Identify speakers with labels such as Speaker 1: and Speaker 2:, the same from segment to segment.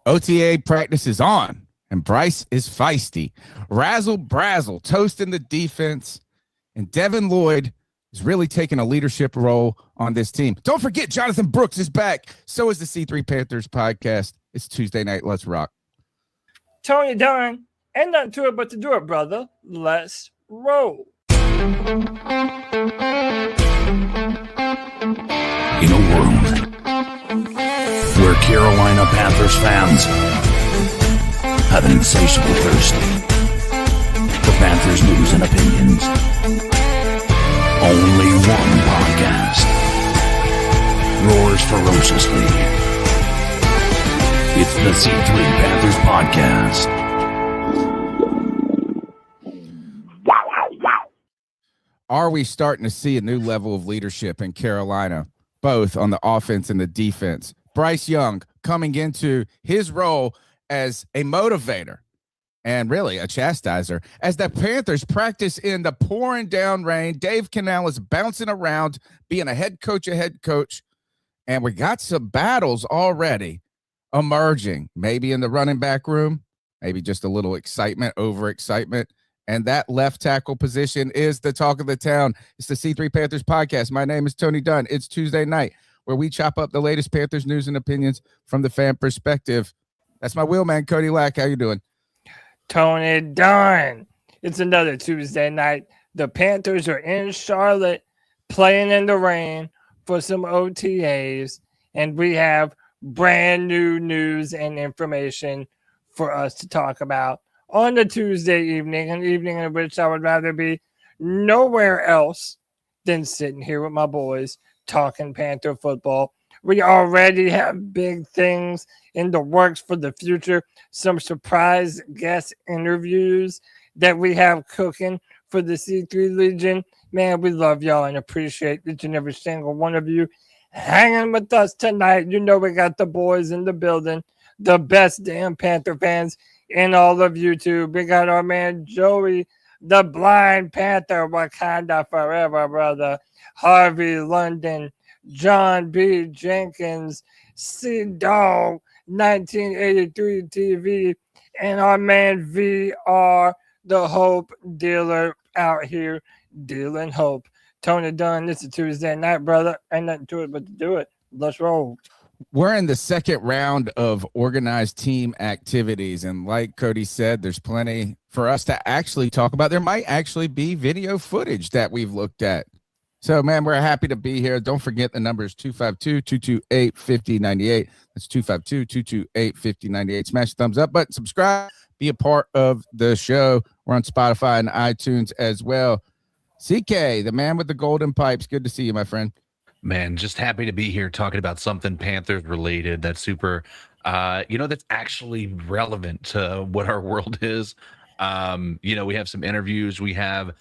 Speaker 1: OTA practice is on, and Bryce is feisty. Razzle Brazzle toasting the defense, and Devin Lloyd is really taking a leadership role on this team. Don't forget, Jonathan Brooks is back. So is the C3 Panthers podcast. It's Tuesday night. Let's rock.
Speaker 2: Tony Dunn, ain't nothing to it but to do it, brother. Let's roll.
Speaker 3: In a world where Carolina Panthers fans have an insatiable thirst for Panthers news and opinions, only one podcast roars ferociously. It's the C3 Panthers podcast.
Speaker 1: Are we starting to see a new level of leadership in Carolina, both on the offense and the defense? Bryce Young coming into his role as a motivator and really a chastiser. As the Panthers practice in the pouring down rain, Dave Canales bouncing around, being a head coach, and we got some battles already emerging, maybe in the running back room, maybe just a little excitement, overexcitement. And that left tackle position is the talk of the town. It's the C3 Panthers podcast. My name is Tony Dunn. It's Tuesday night where we chop up the latest Panthers news and opinions from the fan perspective. That's my wheelman, Cody Lack. How you doing?
Speaker 2: Tony Dunn. It's another Tuesday night. The Panthers are in Charlotte playing in the rain for some OTAs, and we have brand new news and information for us to talk about on the Tuesday evening, an evening in which I would rather be nowhere else than sitting here with my boys talking Panther football. We already have big things in the works for the future, some surprise guest interviews that we have cooking for the C3 Legion. Man, we love y'all and appreciate each and every single one of you hanging with us tonight. You know we got the boys in the building, the best damn Panther fans in all of YouTube. We got our man Joey, the Blind Panther, Wakanda forever, brother. Harvey London, John B. Jenkins, C-Dog, 1983 TV, and our man VR, the Hope Dealer out here dealing hope. Tony Dunn, it's a Tuesday night, brother. Ain't nothing to it but to do it. Let's roll.
Speaker 1: We're in the second round of organized team activities, and like Cody said, there's plenty for us to actually talk about. There might actually be video footage that we've looked at. So, man, we're happy to be here. Don't forget the number is 252-228-5098. That's 252-228-5098. Smash the thumbs up button, subscribe, be a part of the show. We're on Spotify and iTunes as well. CK, the man with the golden pipes, good to see you, my friend.
Speaker 4: Man, just happy to be here talking about something Panthers related that's super, that's actually relevant to what our world is. We have some interviews. We have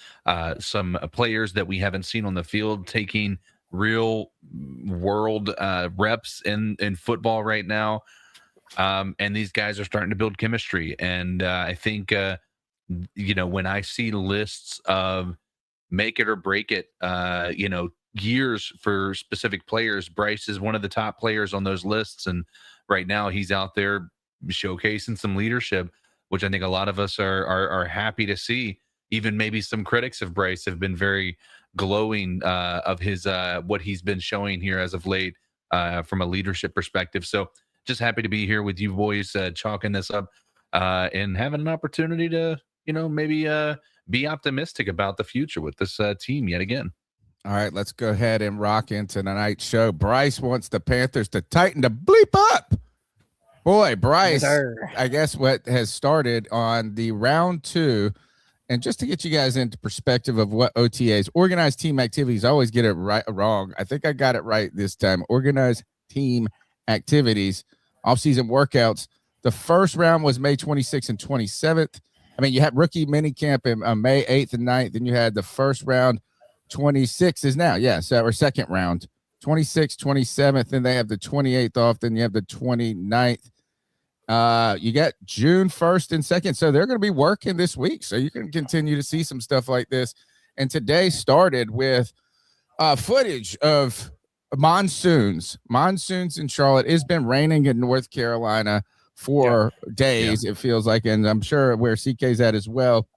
Speaker 4: some players that we haven't seen on the field taking real world reps in football right now. And these guys are starting to build chemistry. And I think, when I see lists of make it or break it, years for specific players, Bryce is one of the top players on those lists, and right now he's out there showcasing some leadership, which I think a lot of us are happy to see. Even maybe some critics of Bryce have been very glowing of his what he's been showing here as of late from a leadership perspective. So just happy to be here with you boys, chalking this up and having an opportunity to maybe be optimistic about the future with this team yet again.
Speaker 1: All right, let's go ahead and rock into tonight's show. Bryce wants the Panthers to tighten the bleep up. Boy, Bryce, I guess what has started on the round 2, and just to get you guys into perspective of what OTAs, organized team activities, I always get it right or wrong. I think I got it right this time. Organized team activities, off-season workouts. The first round was May 26th and 27th. I mean, you had rookie minicamp in May 8th and 9th, and you had the first round. 26 is now, or second round, 26th, 27th, and they have the 28th off, then you have the 29th. You got June 1st and 2nd, so they're going to be working this week, so you can continue to see some stuff like this. And today started with footage of monsoons in Charlotte. It's been raining in North Carolina 4 days, it feels like, and I'm sure where CK's at as well.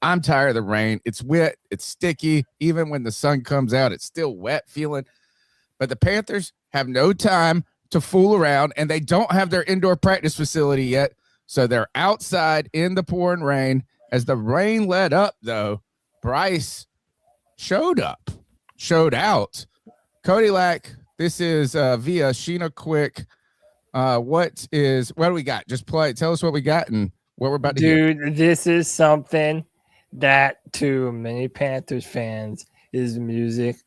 Speaker 1: I'm tired of the rain. It's wet. It's sticky. Even when the sun comes out, it's still wet feeling. But the Panthers have no time to fool around, and they don't have their indoor practice facility yet. So they're outside in the pouring rain. As the rain let up, though, Bryce showed out. Cody Lack, this is via Sheena Quick. What do we got? Just tell us what we got and what we're about to hear.
Speaker 2: Dude, this is something that to many Panthers fans is music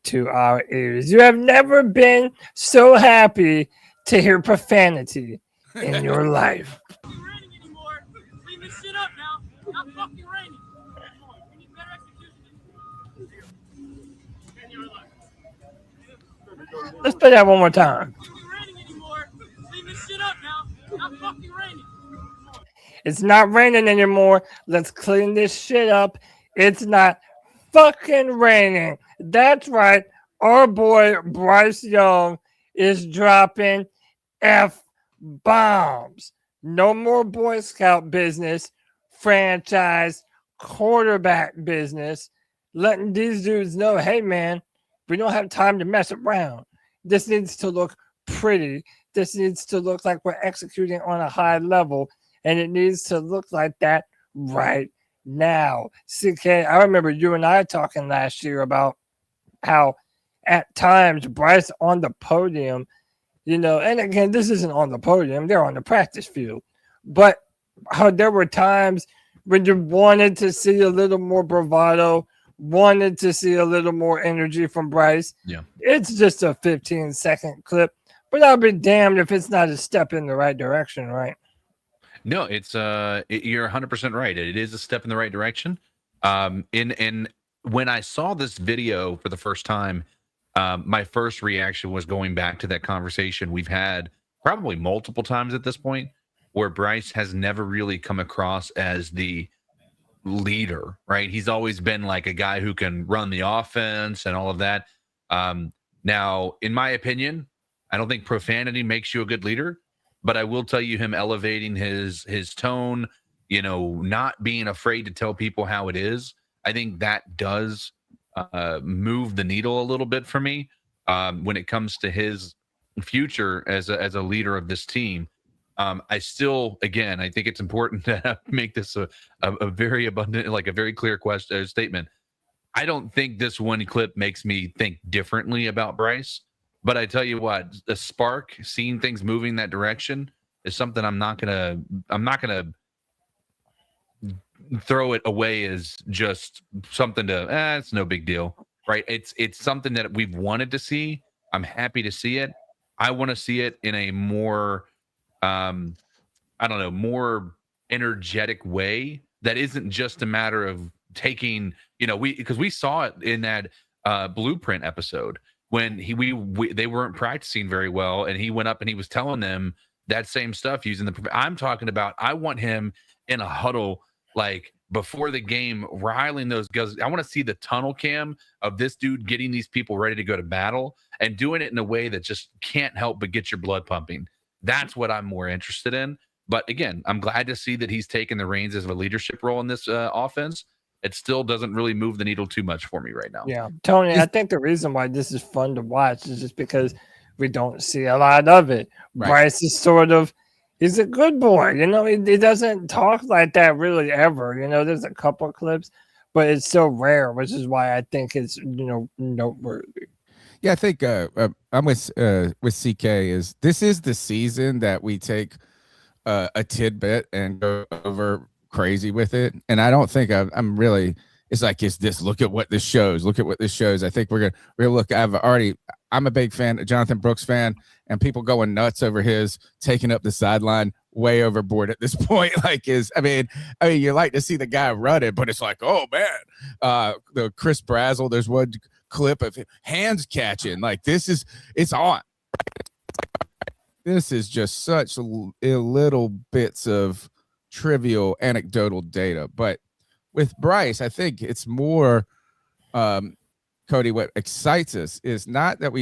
Speaker 2: to our ears. You have never been so happy to hear profanity in your life.
Speaker 5: It's not raining anymore. Clean this shit up now. It's not fucking raining. We need better execution.
Speaker 2: Let's play that one more time.
Speaker 5: It's not raining anymore. Clean this shit up now. It's not fucking raining.
Speaker 2: It's not raining anymore. Let's clean this shit up. It's not fucking raining. That's right. Our boy Bryce Young is dropping F-bombs. No more Boy Scout business, franchise, quarterback business. Letting these dudes know, hey, man, we don't have time to mess around. This needs to look pretty. This needs to look like we're executing on a high level, and it needs to look like that right now. CK, I remember you and I talking last year about how at times Bryce on the podium, and again, this isn't on the podium, they're on the practice field, but how there were times when you wanted to see a little more bravado, wanted to see a little more energy from Bryce.
Speaker 4: Yeah.
Speaker 2: It's just a 15-second clip, but I'll be damned if it's not a step in the right direction, right?
Speaker 4: No, it's you're 100% right. It is a step in the right direction. And when I saw this video for the first time, my first reaction was going back to that conversation we've had probably multiple times at this point, where Bryce has never really come across as the leader, right? He's always been like a guy who can run the offense and all of that. Now, in my opinion, I don't think profanity makes you a good leader, but I will tell you, him elevating his tone, not being afraid to tell people how it is, I think that does move the needle a little bit for me when it comes to his future as a leader of this team. I still, again, I think it's important to make this a very abundant, like a very clear statement. I don't think this one clip makes me think differently about Bryce, but I tell you what, the spark, seeing things moving that direction, is something I'm not gonna throw it away as just something to it's no big deal, right? It's something that we've wanted to see. I'm happy to see it. I want to see it in a more more energetic way that isn't just a matter of taking, because we saw it in that blueprint episode when they weren't practicing very well, and he went up and he was telling them that same stuff using I'm talking about, I want him in a huddle, like before the game, riling those guys. I want to see the tunnel cam of this dude getting these people ready to go to battle and doing it in a way that just can't help but get your blood pumping. That's what I'm more interested in. But again, I'm glad to see that he's taken the reins as a leadership role in this offense. It still doesn't really move the needle too much for me right now.
Speaker 2: Yeah, Tony, I think the reason why this is fun to watch is just because we don't see a lot of it. Right. Bryce is he's a good boy. He doesn't talk like that really ever. There's a couple of clips, but it's so rare, which is why I think it's, noteworthy.
Speaker 1: Yeah, I think I'm with CK. This is the season that we take a tidbit and go over crazy with it, and I don't think I'm really. It's like, look at what this shows. Look at what this shows. I think we're gonna look. I'm a big fan, a Jonathan Brooks fan, and people going nuts over his taking up the sideline way overboard at this point. I mean, you like to see the guy run it, but it's like, oh man, the Chris Brazzell. There's one clip of hands catching. It's on. This is just such little bits of trivial anecdotal data, but with Bryce, I think it's more, Cody, what excites us is not that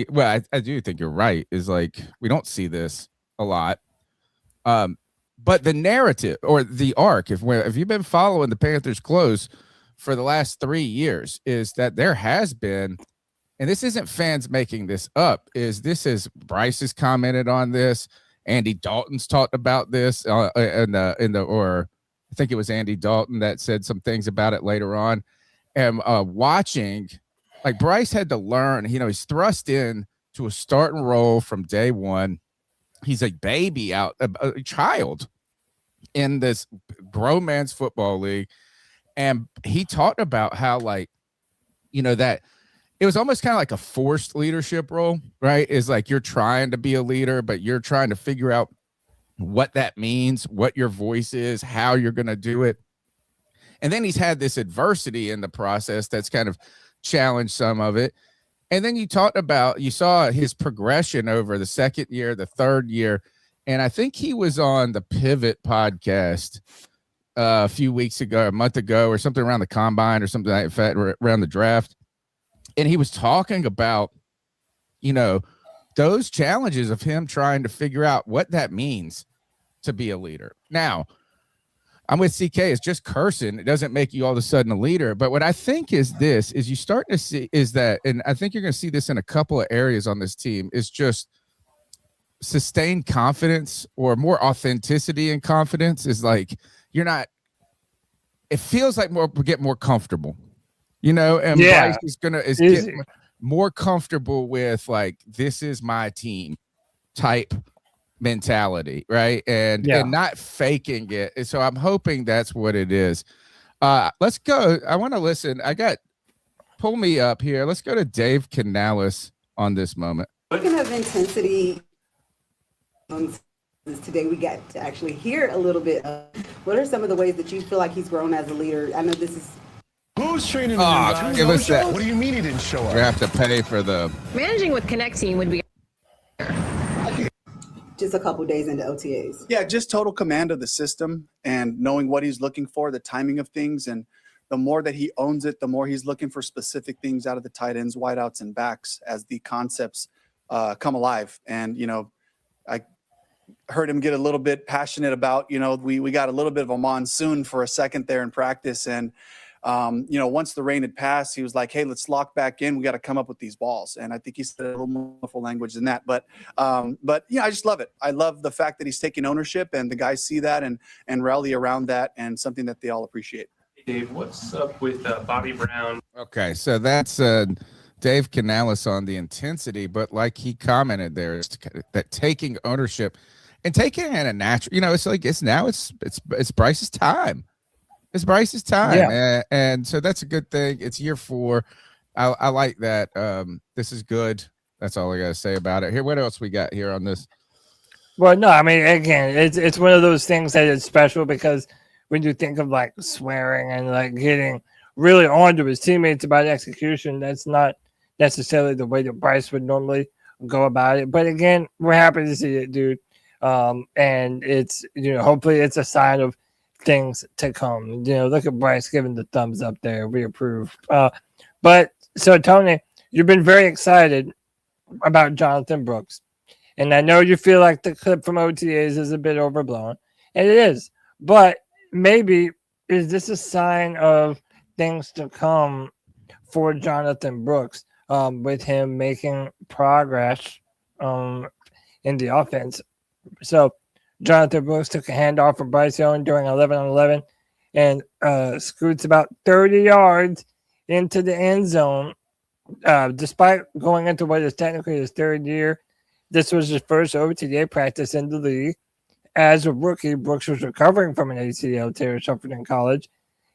Speaker 1: I do think you're right, is like we don't see this a lot. But the narrative or the arc, if you've been following the Panthers close for the last 3 years, is that there has been, and this isn't fans making this up, Bryce has commented on this. Andy Dalton's talked about this or I think it was Andy Dalton that said some things about it later on. And watching, like Bryce had to learn, he's thrust in to a starting role from day one. He's a baby a child in this grown man's football league. And he talked about how, like, that it was almost kind of like a forced leadership role, right? Is like you're trying to be a leader, but you're trying to figure out what that means, what your voice is, how you're going to do it. And then he's had this adversity in the process that's kind of challenged some of it. And then you saw his progression over the second year, the third year. And I think he was on the Pivot podcast a few weeks ago, a month ago, or something around the combine or something like that, around the draft. And he was talking about, those challenges of him trying to figure out what that means to be a leader. Now, I'm with CK. It's just cursing. It doesn't make you all of a sudden a leader. But what I think is you start to see is that, and I think you're going to see this in a couple of areas on this team, is just sustained confidence or more authenticity and confidence. Is like it feels like get more comfortable, and Bryce is getting more comfortable with, like, this is my team type mentality, right? And not faking it. And so I'm hoping that's what it is. Let's go. I want to listen. Pull me up here. Let's go to Dave Canales on this moment.
Speaker 6: Speaking of intensity, today we got to actually hear a little bit of what are some of the ways that you feel like he's grown as a leader. I know this is
Speaker 7: who's training him?
Speaker 1: Give us that.
Speaker 7: What do you mean he didn't show up?
Speaker 1: We have to pay for the
Speaker 8: managing with connecting would be
Speaker 6: just a couple days into OTAs.
Speaker 9: Yeah, just total command of the system and knowing what he's looking for, the timing of things. And the more that he owns it, the more he's looking for specific things out of the tight ends, wideouts, and backs as the concepts come alive. And, I heard him get a little bit passionate about, we got a little bit of a monsoon for a second there in practice. And, once the rain had passed, he was like, hey, let's lock back in. We got to come up with these balls. And I think he said a little more language than that. But yeah, I just love it. I love the fact that he's taking ownership and the guys see that and rally around that, and something that they all appreciate.
Speaker 10: Dave, what's up with Bobby Brown?
Speaker 1: Okay, so that's Dave Canales on the intensity, but like he commented there, is that taking ownership and taking it in a natural, it's like it's Bryce's time. It's Bryce's time. Yeah. And so that's a good thing. It's year 4. I like that. This is good. That's all I got to say about it. Here, what else we got here on this?
Speaker 2: Well, no, I mean, again, it's one of those things that is special because when you think of, like, swearing and, like, getting really on to his teammates about execution, that's not necessarily the way that Bryce would normally go about it. But again, we're happy to see it, dude. And it's, hopefully it's a sign of things to come. Look at Bryce giving the thumbs up there. We approve. But so, Tony, you've been very excited about Jonathan Brooks. And I know you feel like the clip from OTAs is a bit overblown. And it is. But maybe is this a sign of things to come for Jonathan Brooks, with him making progress in the offense? So Jonathan Brooks took a handoff from Bryce Young during 11-on-11 and scoots about 30 yards into the end zone. Despite going into what is technically his third year, this was his first OTA practice in the league. As a rookie, Brooks was recovering from an ACL tear suffered in college.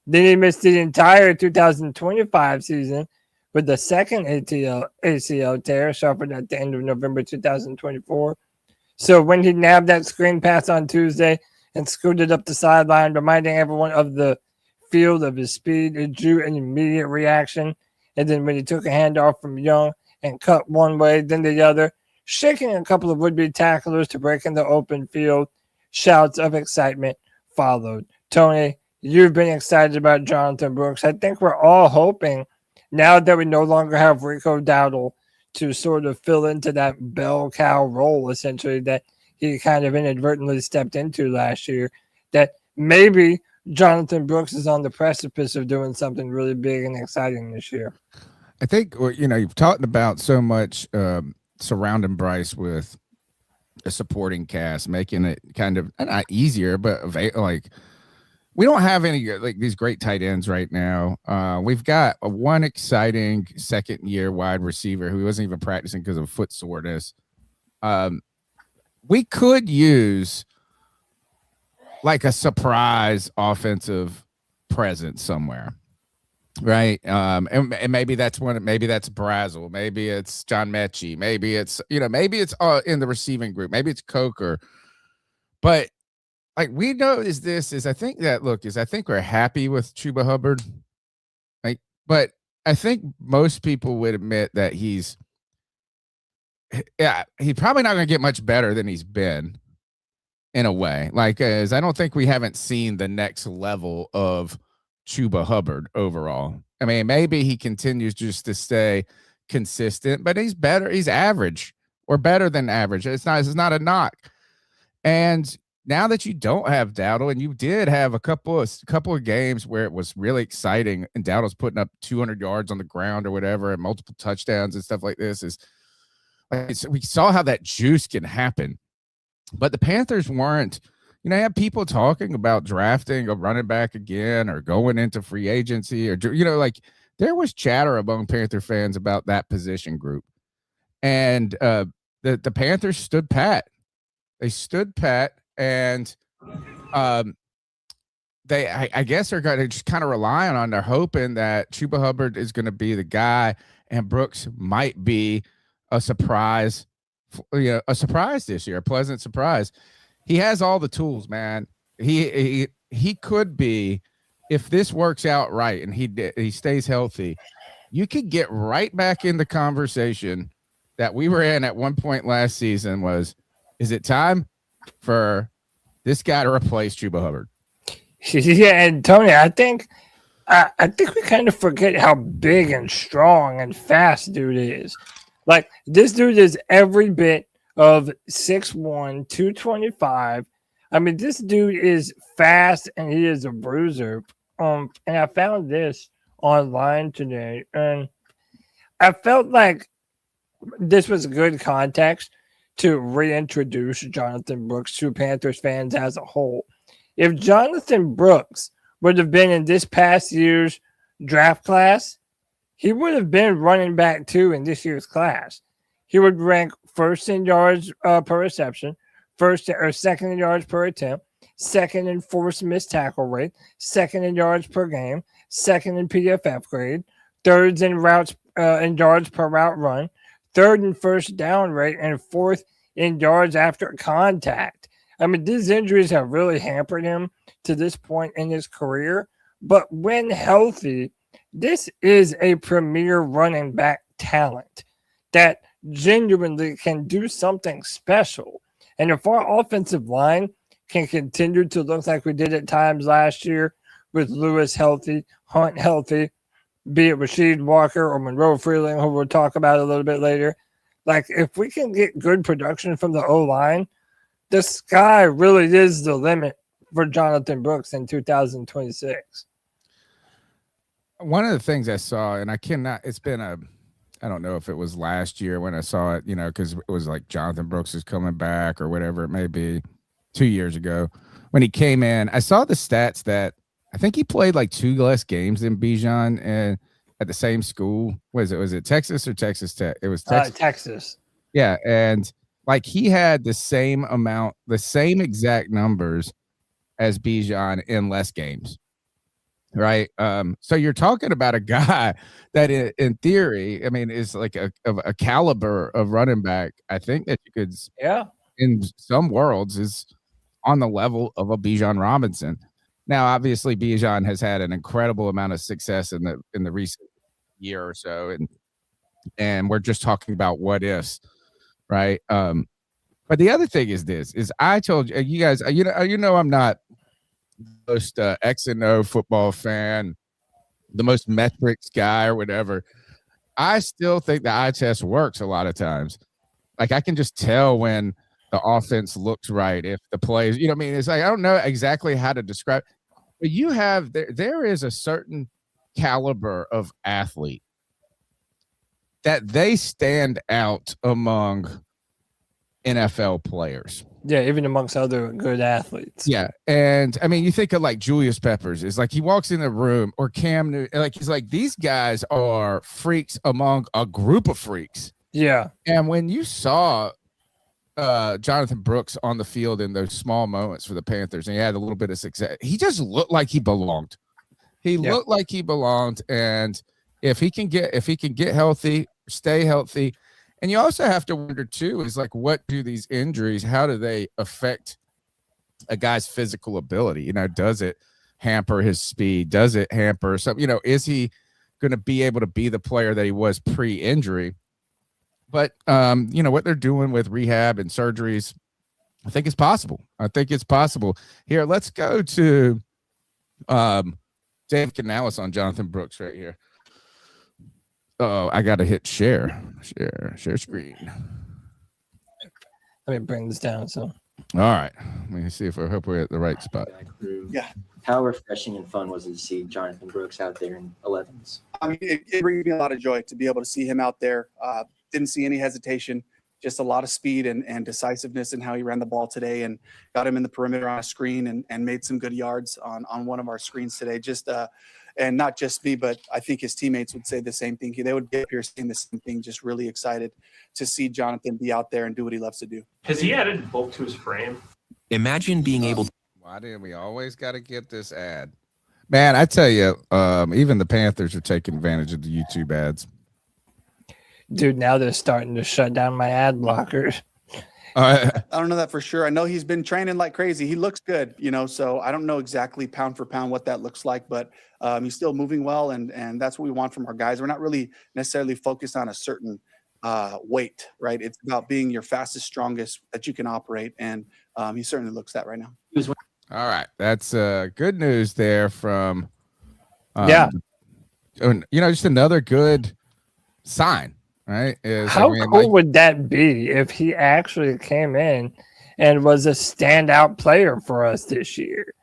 Speaker 2: Then he missed the entire 2025 season with the second ACL tear suffered at the end of November 2024. So when he nabbed that screen pass on Tuesday and scooted up the sideline, reminding everyone of the field of his speed, it drew an immediate reaction. And then when he took a handoff from Young and cut one way, then the other, shaking a couple of would-be tacklers to break in the open field, shouts of excitement followed. Tony, you've been excited about Jonathan Brooks. I think we're all hoping, now that we no longer have Rico Dowdle to sort of fill into that bell cow role, essentially, that he kind of inadvertently stepped into last year, that maybe Jonathan Brooks is on the precipice of doing something really big and exciting this year.
Speaker 1: I think, you've talked about so much surrounding Bryce with a supporting cast, making it kind of not easier, but like we don't have any like these great tight ends right now. We've got one exciting second-year wide receiver who wasn't even practicing because of foot soreness. We could use like a surprise offensive presence somewhere, right? And maybe that's maybe that's Brazzell, maybe it's John Mechie, maybe it's maybe it's in the receiving group, maybe it's Coker, but like we know I think we're happy with Chuba Hubbard, but I think most people would admit that he's probably not going to get much better than he's been in a way. Like, as I don't think we haven't seen the next level of Chuba Hubbard overall. I mean, maybe he continues just to stay consistent, but he's better. He's average or better than average. It's not a knock. And now that you don't have Dowdle, and you did have a couple of games where it was really exciting, and Dowdle's putting up 200 yards on the ground or whatever, and multiple touchdowns and stuff like this, we saw how that juice can happen. But the Panthers weren't, you have people talking about drafting a running back again or going into free agency, or like there was chatter among Panther fans about that position group, and the Panthers stood pat. They stood pat. And I guess they're going to just kind of rely on, they're hoping that Chuba Hubbard is going to be the guy, and Brooks might be a surprise, a surprise this year, a pleasant surprise. He has all the tools, man. He could be, if this works out right and he stays healthy, you could get right back in the conversation that we were in at one point last season is it time for this guy to replace Chuba Hubbard?
Speaker 2: Yeah, and Tony, I think we kind of forget how big and strong and fast dude is. Like, this dude is every bit of 6'1", 225. I mean, this dude is fast and he is a bruiser. And I found this online today, and I felt like this was good context to reintroduce Jonathan Brooks to Panthers fans as a whole. If Jonathan Brooks would have been in this past year's draft class, he would have been running back 2 in this year's class. He would rank first in yards per reception, second in yards per attempt, second in forced missed tackle rate, second in yards per game, second in PFF grade, third in routes in yards per route run, third in first down rate, and fourth in yards after contact. I mean, these injuries have really hampered him to this point in his career. But when healthy, this is a premier running back talent that genuinely can do something special. And if our offensive line can continue to look like we did at times last year, with Lewis healthy, Hunt healthy, be it Rasheed Walker or Monroe Freeling, who we'll talk about a little bit later. Like, if we can get good production from the O-line, the sky really is the limit for Jonathan Brooks in 2026.
Speaker 1: One of the things I saw, and I don't know if it was last year when I saw it, because it was like Jonathan Brooks is coming back or whatever it may be, 2 years ago when he came in. I saw the stats that I think he played like 2 less games than Bijan and at the same school. Was it Texas or Texas Tech? It was Texas.
Speaker 2: Texas.
Speaker 1: Yeah, and like he had the same exact numbers as Bijan in less games, right? So you're talking about a guy that, in theory, I mean, is like a caliber of running back. I think that you could, in some worlds, is on the level of a Bijan Robinson. Now, obviously, Bijan has had an incredible amount of success in the recent year or so, and we're just talking about what ifs, right? But the other thing is I told you guys, I'm not the most X and O football fan, the most metrics guy or whatever. I still think the eye test works a lot of times. Like, I can just tell when the offense looks right, if the plays, you know what I mean? It's like, I don't know exactly how to describe, but you have there is a certain caliber of athlete that they stand out among NFL players.
Speaker 2: Yeah, even amongst other good athletes.
Speaker 1: Yeah. And I mean, you think of like Julius Peppers, is like he walks in the room, or Cam Newton, like he's like, these guys are freaks among a group of freaks.
Speaker 2: Yeah.
Speaker 1: And when you saw Jonathan Brooks on the field in those small moments for the Panthers, and he had a little bit of success, he just looked like he belonged. He looked like he belonged. And if he can get healthy, stay healthy. And you also have to wonder too, is like, what do these injuries, how do they affect a guy's physical ability? You know, does it hamper his speed? Does it hamper something? You know, is he going to be able to be the player that he was pre-injury? But you know, what they're doing with rehab and surgeries, I think it's possible. Here, let's go to Dave Canales on Jonathan Brooks right here. Oh, I got to hit share screen.
Speaker 2: Let me bring this down. So,
Speaker 1: all right, let me see if I hope we're at the right spot.
Speaker 9: Yeah.
Speaker 11: How refreshing and fun was it to see Jonathan Brooks out there in 11s?
Speaker 9: I mean, it brings me a lot of joy to be able to see him out there. Didn't see any hesitation, just a lot of speed and decisiveness in how he ran the ball today, and got him in the perimeter on a screen and made some good yards on one of our screens today. Just and not just me, but I think his teammates would say the same thing. They would be up here saying the same thing, just really excited to see Jonathan be out there and do what he loves to do.
Speaker 10: Has he added bulk to his frame?
Speaker 3: Imagine being able to.
Speaker 1: Why did we always got to get this ad? Man, I tell you, even the Panthers are taking advantage of the YouTube ads.
Speaker 2: Dude, now they're starting to shut down my ad blockers.
Speaker 9: I don't know that for sure. I know he's been training like crazy. He looks good, you know, so I don't know exactly pound for pound what that looks like, but he's still moving well, and that's what we want from our guys. We're not really necessarily focused on a certain weight, right? It's about being your fastest, strongest that you can operate, and he certainly looks that right now.
Speaker 1: All right, that's good news there from you know, just another good sign. Right?
Speaker 2: How cool would that be if he actually came in and was a standout player for us this year?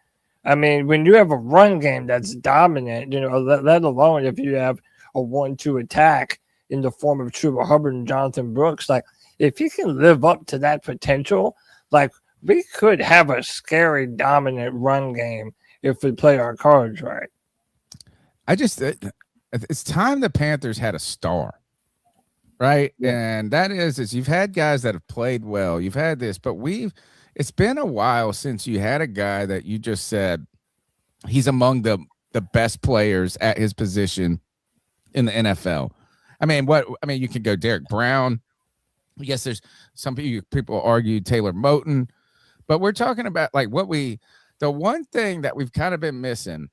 Speaker 2: I mean, when you have a run game that's dominant, you know, let alone if you have a 1-2 attack in the form of Chuba Hubbard and Jonathan Brooks, like if he can live up to that potential, like we could have a scary dominant run game if we play our cards right.
Speaker 1: It's time the Panthers had a star. Right. Yeah. And that is you've had guys that have played well. You've had this, but it's been a while since you had a guy that you just said he's among the best players at his position in the NFL. I mean, you can go Derek Brown. I guess there's some people argue Taylor Moton, but we're talking about like the one thing that we've kind of been missing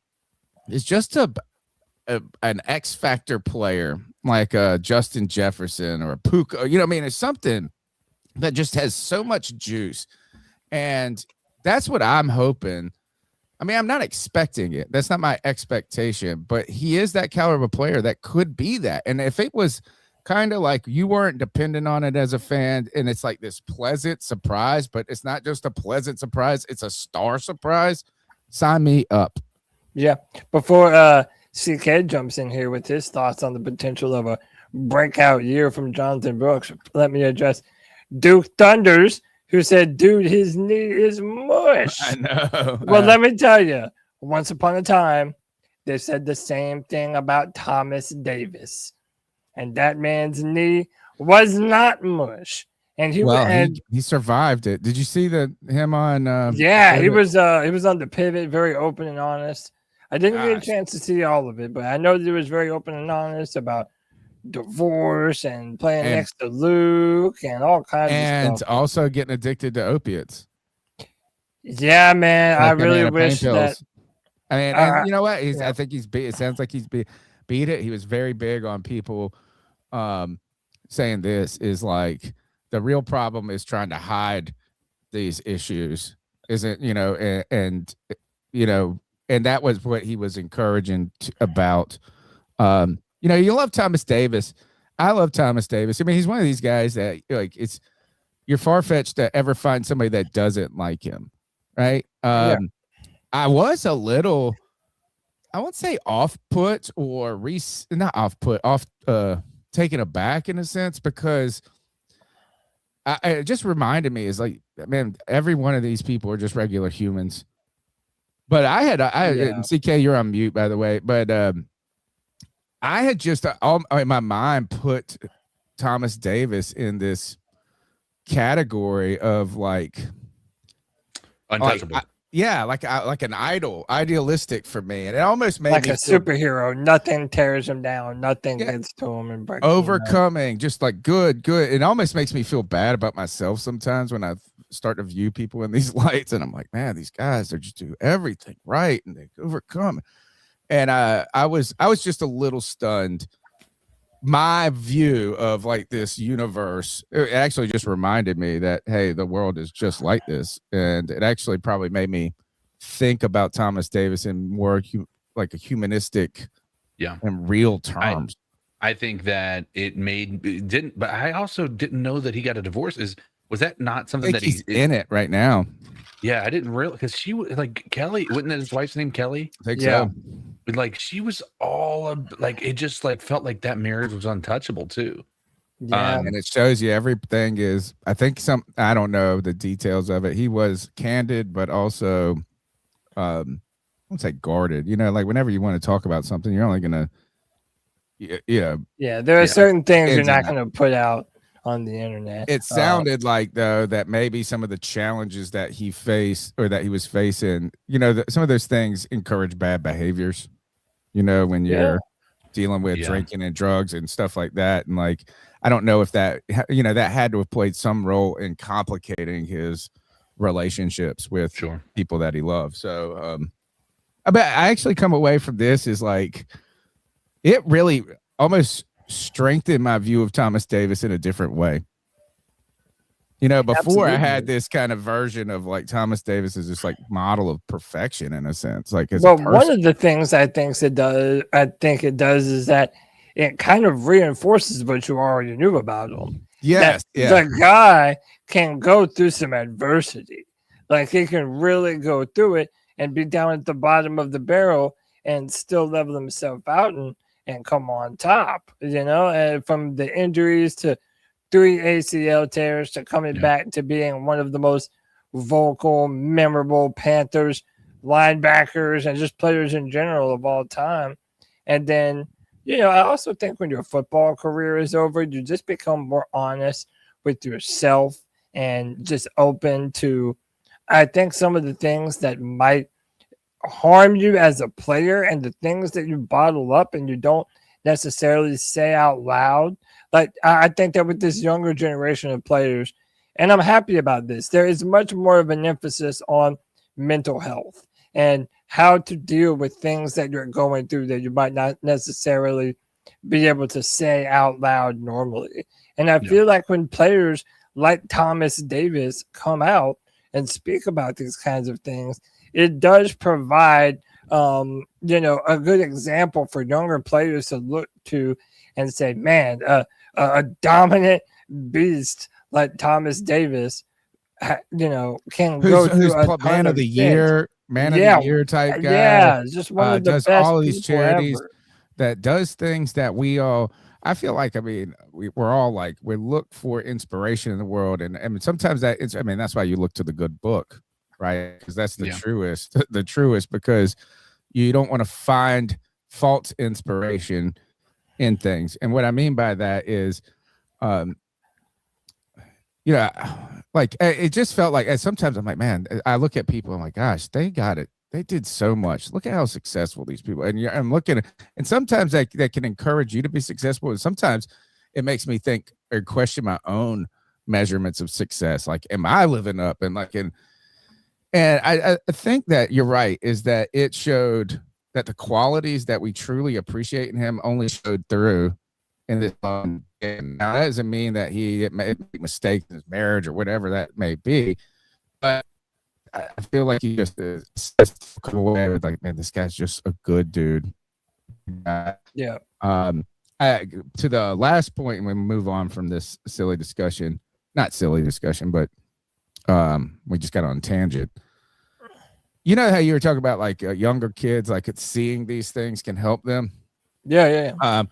Speaker 1: is just an X factor player like Justin Jefferson or a Puka, you know what I mean? It's something that just has so much juice. And that's what I'm hoping. I mean, I'm not expecting it. That's not my expectation, but he is that caliber of player that could be that. And if it was kind of like you weren't dependent on it as a fan, and it's like this pleasant surprise, but it's not just a pleasant surprise, it's a star surprise, sign me up.
Speaker 2: Yeah. Before CK jumps in here with his thoughts on the potential of a breakout year from Jonathan Brooks, let me address Duke Thunders, who said, dude, his knee is mush.
Speaker 1: I know.
Speaker 2: Well, let me tell you, once upon a time, they said the same thing about Thomas Davis. And that man's knee was not mush. And he
Speaker 1: survived it. Did you see him on
Speaker 2: yeah, he was on the pivot, very open and honest. I didn't get a chance to see all of it, but I know that he was very open and honest about divorce and playing next to Luke and all kinds of stuff.
Speaker 1: And also getting addicted to opiates.
Speaker 2: Yeah, man. I really wish that.
Speaker 1: I mean, and you know what? I think it sounds like he's beat it. He was very big on people saying this is like the real problem is trying to hide these issues. Isn't, you know, and you know, and that was what he was encouraging about. You know, you love Thomas Davis. I love Thomas Davis. I mean, he's one of these guys that like you're far-fetched to ever find somebody that doesn't like him, right? I was a little, I won't say off-put or not off-put, taken aback in a sense, because it just reminded me, is like, man, every one of these people are just regular humans. But and CK, you're on mute, by the way, but I had just in my mind put Thomas Davis in this category of like
Speaker 4: untouchable.
Speaker 1: Like an idol, idealistic for me, and it almost made
Speaker 2: like
Speaker 1: me
Speaker 2: a superhero. Nothing tears him down. Nothing gets to him and breaks
Speaker 1: overcoming. Just like good. It almost makes me feel bad about myself sometimes when I start to view people in these lights, and I'm like, man, these guys, they just do everything right and they overcome. And I was just a little stunned. My view of like this universe, it actually just reminded me that, hey, the world is just like this. And it actually probably made me think about Thomas Davis in more like a humanistic and real terms.
Speaker 4: I think that but I also didn't know that he got a divorce. Was that not something that
Speaker 1: he's in it right now?
Speaker 4: Yeah, I didn't realize, because she was like Kelly. Wasn't that his wife's name, Kelly?
Speaker 1: I think so.
Speaker 4: But like she was like, it just like felt like that marriage was untouchable too.
Speaker 2: Yeah,
Speaker 1: and it shows you everything is. I think I don't know the details of it. He was candid, but also, I won't say guarded. You know, like whenever you want to talk about something, you're only gonna,
Speaker 2: Yeah, there are certain things you're not going to put out on the internet.
Speaker 1: It sounded like, though, that maybe some of the challenges that he faced or that he was facing, some of those things encourage bad behaviors, when you're dealing with drinking and drugs and stuff like that. And like, I don't know if that, that had to have played some role in complicating his relationships with people that he loved. So, I actually come away from this is like, it really almost strengthened my view of Thomas Davis in a different way. Before
Speaker 2: Absolutely.
Speaker 1: I had this kind of version of like Thomas Davis is this like model of perfection in a sense. Like,
Speaker 2: one of the things I think it does is that it kind of reinforces what you already knew about him.
Speaker 1: Yes,
Speaker 2: the guy can go through some adversity. Like he can really go through it and be down at the bottom of the barrel and still level himself out and come on top, and from the injuries to 3 ACL tears to coming back to being one of the most vocal, memorable Panthers linebackers and just players in general of all time. And then, I also think when your football career is over, you just become more honest with yourself and just open to, I think, some of the things that might harm you as a player and the things that you bottle up and you don't necessarily say out loud. Like, I think that with this younger generation of players, and I'm happy about this, there is much more of an emphasis on mental health and how to deal with things that you're going through that you might not necessarily be able to say out loud normally. And I feel like when players like Thomas Davis come out and speak about these kinds of things, it does provide, a good example for younger players to look to and say, man, a dominant beast like Thomas Davis, can go through a
Speaker 1: man of the year type guy.
Speaker 2: Yeah, just one of the
Speaker 1: does
Speaker 2: best
Speaker 1: all of these charities
Speaker 2: ever.
Speaker 1: that does things that I feel like, we're all like, we look for inspiration in the world. And sometimes that's why you look to the good book, right? Because that's the truest, because you don't want to find false inspiration in things. And what I mean by that is, like it just felt like, sometimes I'm like, man, I look at people, I'm like, gosh, they got it. They did so much. Look at how successful these people. And I'm looking, and sometimes that can encourage you to be successful. And sometimes it makes me think or question my own measurements of success. Like, am I living up? And like, and I think that you're right, is that it showed that the qualities that we truly appreciate in him only showed through in this game. Now, that doesn't mean that he made mistakes in his marriage or whatever that may be, but I feel like he just come away with like, man, this guy's just a good dude. To the last point, and we move on from this silly discussion, not silly discussion, but we just got on a tangent. You know how you were talking about like younger kids, like it's seeing these things can help them.
Speaker 2: Yeah.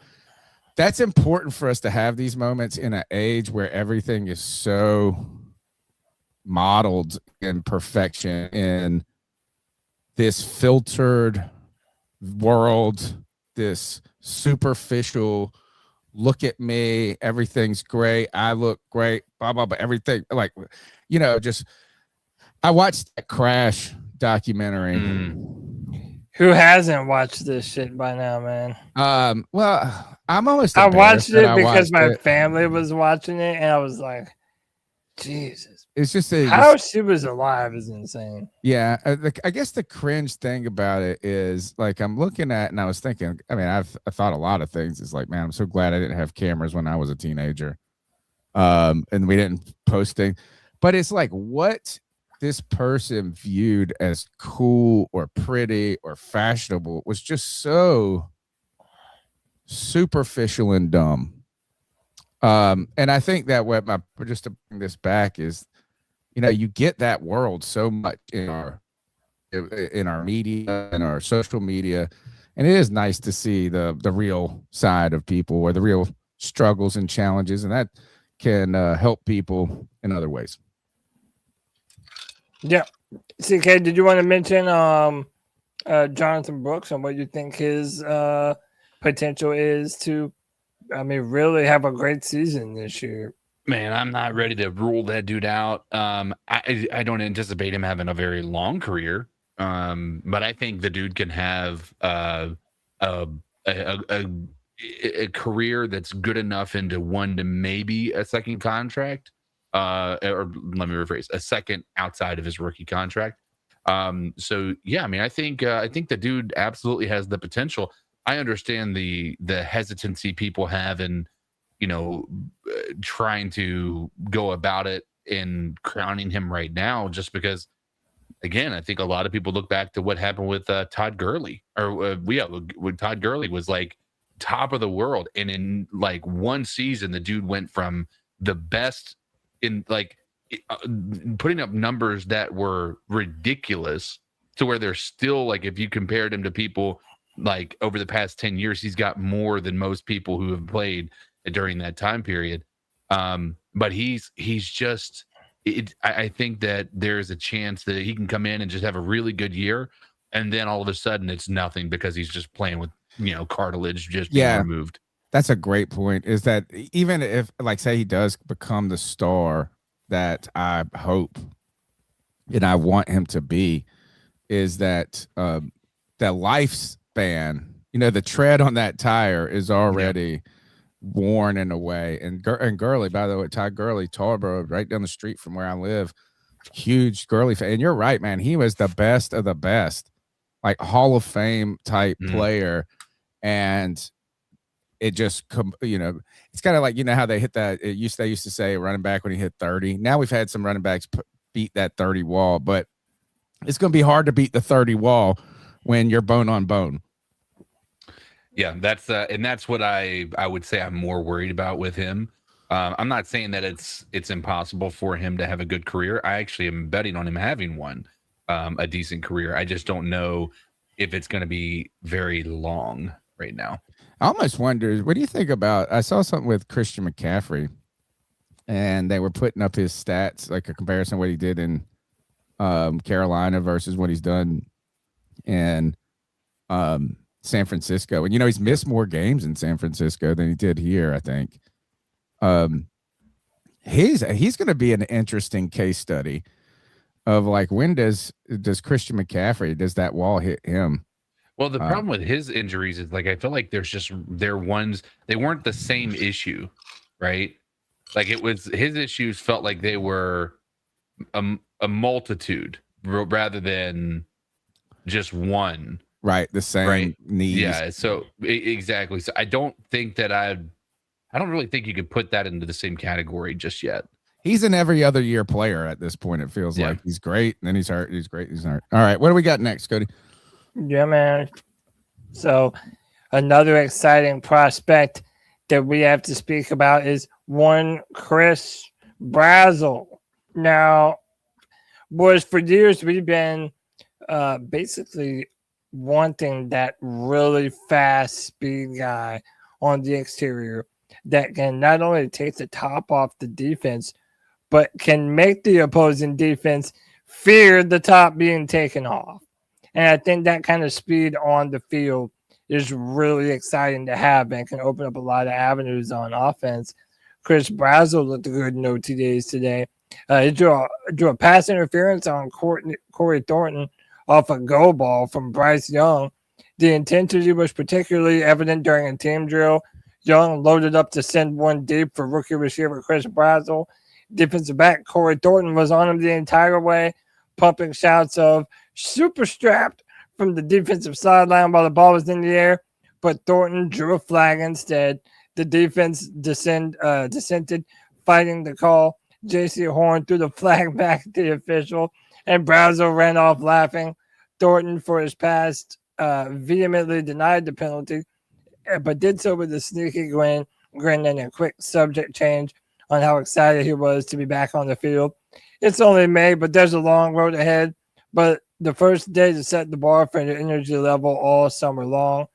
Speaker 1: That's important for us to have these moments in an age where everything is so modeled in perfection in this filtered world, this superficial look at me, everything's great, I look great, blah blah blah, everything, like, you know, just I watched that Crash documentary.
Speaker 2: Who hasn't watched this shit by now, man?
Speaker 1: Well, I'm almost
Speaker 2: I watched it because my
Speaker 1: it.
Speaker 2: family was watching it, and I was like, Jesus.
Speaker 1: It's just
Speaker 2: how she was alive is insane.
Speaker 1: Yeah, I guess the cringe thing about it is like I'm looking at and I was thinking. I mean, I thought a lot of things. It's like, man, I'm so glad I didn't have cameras when I was a teenager, and we didn't post things. But it's like what this person viewed as cool or pretty or fashionable was just so superficial and dumb. And I think that what just to bring this back is, you know, you get that world so much in our media and our social media, and it is nice to see the real side of people or the real struggles and challenges, and that can help people in other ways.
Speaker 2: Yeah. CK, did you want to mention Jonathan Brooks and what you think his potential is to, I mean, really have a great season this year?
Speaker 4: Man, I'm not ready to rule that dude out. I don't anticipate him having a very long career, but I think the dude can have a career that's good enough into one to maybe a second contract, or let me rephrase, a second outside of his rookie contract. So yeah, I mean, I think the dude absolutely has the potential. I understand the hesitancy people have in, you know, trying to go about it and crowning him right now, just because, again, I think a lot of people look back to what happened with Todd Gurley, or when Todd Gurley was like top of the world, and in like one season, the dude went from the best in like putting up numbers that were ridiculous to where they're still like, if you compared him to people like over the past 10 years, he's got more than most people who have played during that time period. But he's just, I think that there's a chance that he can come in and just have a really good year, and then all of a sudden it's nothing because he's just playing with, you know, cartilage just being removed.
Speaker 1: That's a great point, is that even if, like, say he does become the star that I hope and I want him to be, is that the lifespan, you know, the tread on that tire is already worn in a way. And Gurley, by the way, Todd Gurley, Tarboro, right down the street from where I live, huge Gurley fan. And you're right, man, he was the best of the best, like Hall of Fame type player. And it just, you know, it's kind of like, you know, how they hit that. They used to say running back when he hit 30. Now we've had some running backs beat that 30 wall, but it's going to be hard to beat the 30 wall when you're bone on bone.
Speaker 4: Yeah, that's and that's what I would say I'm more worried about with him. I'm not saying that it's impossible for him to have a good career. I actually am betting on him having one, a decent career. I just don't know if it's going to be very long right now.
Speaker 1: I almost wonder, what do you think about, I saw something with Christian McCaffrey, and they were putting up his stats, like a comparison of what he did in Carolina versus what he's done in San Francisco. And, you know, he's missed more games in San Francisco than he did here, I think. He's going to be an interesting case study of like, when does Christian McCaffrey, does that wall hit him?
Speaker 4: Well, the problem with his injuries is, like, I feel like they weren't the same issue, right? Like, it was, his issues felt like they were a multitude rather than just one.
Speaker 1: Right, the same needs.
Speaker 4: Yeah, so exactly. So I don't really think you could put that into the same category just yet.
Speaker 1: He's an every other year player at this point. It feels like he's great, and then he's hurt. He's great. He's hurt. All right, what do we got next, Cody?
Speaker 2: Yeah, man. So another exciting prospect that we have to speak about is one Chris Brazzell. Now, boys, for years we've been basically wanting that really fast speed guy on the exterior that can not only take the top off the defense, but can make the opposing defense fear the top being taken off. And I think that kind of speed on the field is really exciting to have and can open up a lot of avenues on offense. Chris Brazzell looked good in OTAs today. He drew a pass interference on Corey Thornton off a go ball from Bryce Young. The intensity was particularly evident during a team drill. Young loaded up to send one deep for rookie receiver Chris Brazzell. Defensive back Corey Thornton was on him the entire way, pumping shouts of super strapped from the defensive sideline while the ball was in the air, but Thornton drew a flag instead. The defense dissented, fighting the call. J.C. Horn threw the flag back to the official, and Brazzell ran off laughing. Thornton, for his past, vehemently denied the penalty, but did so with a sneaky grin and a quick subject change on how excited he was to be back on the field. It's only May, but there's a long road ahead. But the first day to set the bar for the energy level all summer long.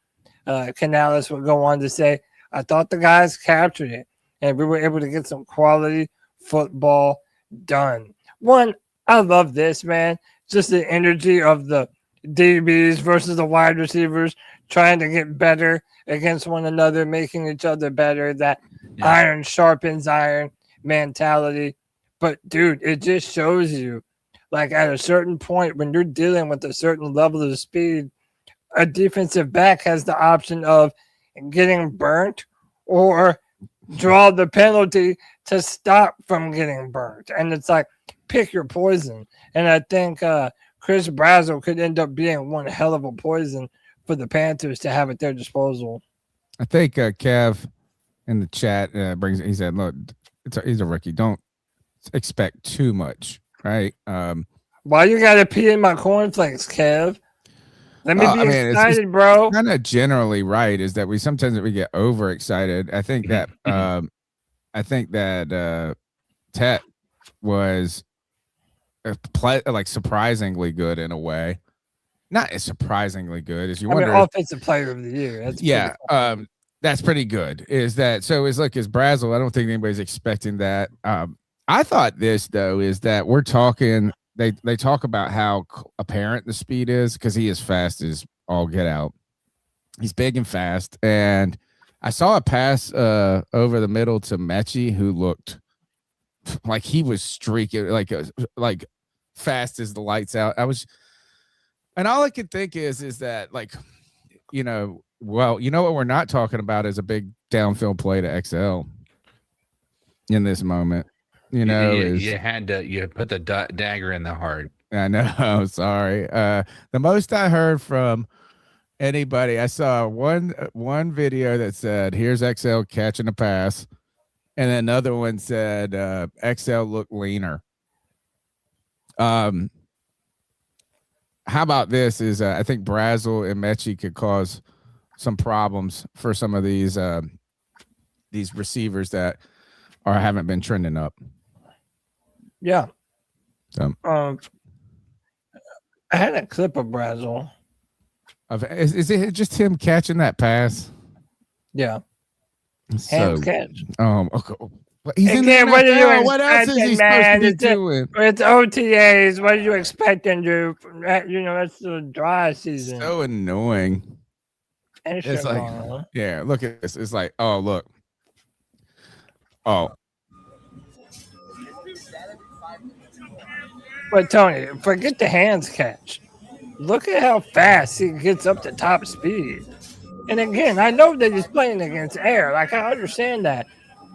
Speaker 2: Canales would go on to say, I thought the guys captured it, and we were able to get some quality football done. One, I love this, man. Just the energy of the DBs versus the wide receivers trying to get better against one another, making each other better. That iron sharpens iron mentality. But, dude, it just shows you, like, at a certain point when you're dealing with a certain level of speed, a defensive back has the option of getting burnt or draw the penalty to stop from getting burnt. And it's like, pick your poison. And I think Chris Brazzell could end up being one hell of a poison for the Panthers to have at their disposal.
Speaker 1: I think Kev in the chat he said, look, he's a rookie. Don't expect too much, right?
Speaker 2: Why you got to pee in my cornflakes, Kev? Let me be excited, bro.
Speaker 1: Kind of generally right is that we sometimes get overexcited. I think that Tet was like surprisingly good in a way. Not as surprisingly good as you wonder.
Speaker 2: Offensive player of the year. That's
Speaker 1: that's pretty good. Is Brazzell? I don't think anybody's expecting that. I thought this though is that we're talking. They talk about how apparent the speed is because he is fast as all get out. He's big and fast, and I saw a pass over the middle to Mechie who looked like he was streaking like fast as the lights out. And all I could think is that what we're not talking about is a big downfield play to XL in this moment. You
Speaker 4: put the dagger in the heart.
Speaker 1: I know. Sorry. The most I heard from anybody, I saw one video that said, "Here's XL catching a pass," and then another one said, "XL looked leaner." How about this? I think Brazzell and Mechie could cause some problems for some of these receivers that haven't been trending up.
Speaker 2: Yeah. I had a clip of Brazzell.
Speaker 1: Is it just him catching that pass?
Speaker 2: Yeah. Hands catch.
Speaker 1: Okay. He's in
Speaker 2: there.
Speaker 1: What else is he supposed to be doing?
Speaker 2: It's OTAs. What are you expecting to do? That's the dry season.
Speaker 1: So annoying.
Speaker 2: It's
Speaker 1: like, yeah, look at this. It's like, oh, look. Oh.
Speaker 2: But Tony, forget the hands catch. Look at how fast he gets up to top speed. And again, I know that he's playing against air. Like, I understand that.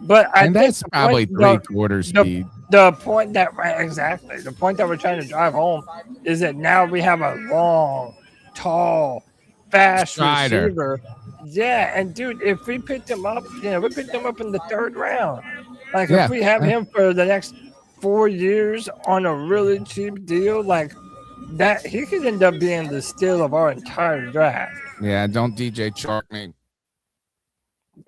Speaker 2: But
Speaker 1: that's probably 3/4 speed.
Speaker 2: The point that we're trying to drive home is that now we have a long, tall, fast receiver. Yeah, and dude, if we picked him up, we picked him up in the 3rd round. Like, if we have him for the next 4 years on a really cheap deal, like that, he could end up being the steal of our entire draft.
Speaker 1: Yeah, don't DJ Chark me.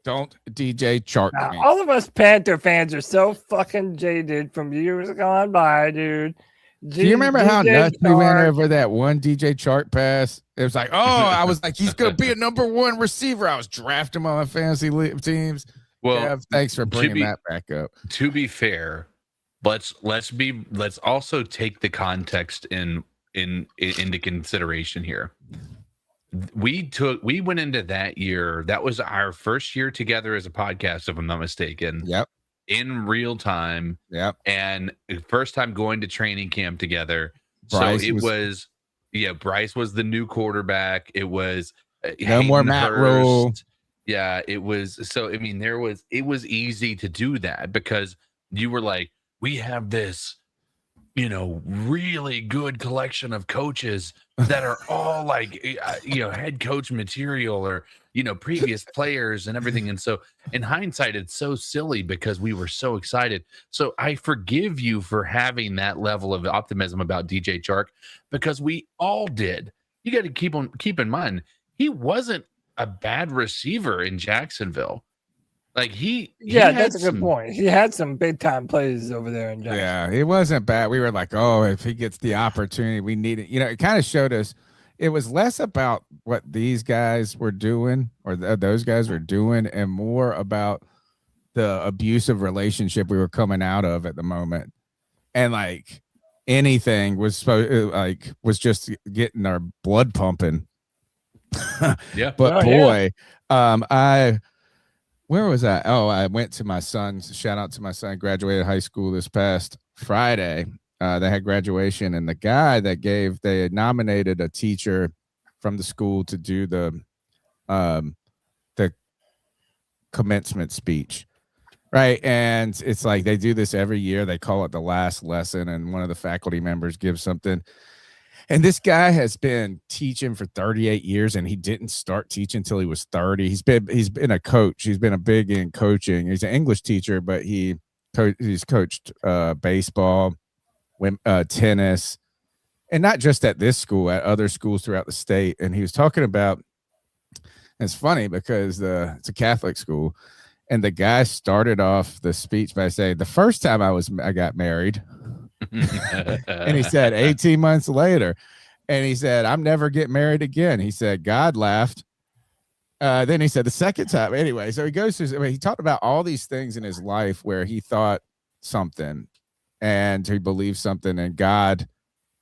Speaker 1: Don't DJ Chark me.
Speaker 2: All of us Panther fans are so fucking jaded from years gone by, dude.
Speaker 1: Do you remember how nuts we went over that one DJ Chark pass? It was like, oh, I was like, he's going to be a number 1 receiver. I was drafting him on my fantasy teams.
Speaker 4: Well,
Speaker 1: Kev, thanks for bringing that back up.
Speaker 4: To be fair, let's also take the context into consideration here. We went into that year. That was our first year together as a podcast, if I'm not mistaken.
Speaker 1: Yep.
Speaker 4: In real time.
Speaker 1: Yep.
Speaker 4: And first time going to training camp together.
Speaker 1: Bryce
Speaker 4: Bryce was the new quarterback. It was
Speaker 1: no more Matt Rule.
Speaker 4: Yeah, it was. So I mean, it was easy to do that because you were like, we have this, really good collection of coaches that are all like, head coach material or, previous players and everything. And so in hindsight, it's so silly because we were so excited. So I forgive you for having that level of optimism about DJ Chark because we all did. You got to keep in mind, he wasn't a bad receiver in Jacksonville. Like
Speaker 2: that's a good point. He had some big time plays over there in Jacksonville.
Speaker 1: Yeah, it wasn't bad. We were like, oh, if he gets the opportunity, we need it. It kind of showed us it was less about what these guys were doing or those guys were doing and more about the abusive relationship we were coming out of at the moment. And like anything was just getting our blood pumping.
Speaker 4: Yeah.
Speaker 1: But where was I? Oh, I went to my son's. Shout out to my son. Graduated high school this past Friday. They had graduation, and the guy they had nominated a teacher from the school to do the commencement speech, right? And it's like they do this every year. They call it the last lesson, and one of the faculty members gives something. And this guy has been teaching for 38 years, and he didn't start teaching until he was 30. He's been a coach. He's been a big in coaching. He's an English teacher, but he's coached baseball, tennis, and not just at this school, at other schools throughout the state. And he was talking about. It's funny because it's a Catholic school, and the guy started off the speech by saying, "The first time I got married." And he said 18 months later, and he said, "I'm never getting married again." He said, "God laughed." Then he said the second time. Anyway, so he goes through, he talked about all these things in his life where he thought something and he believed something, and God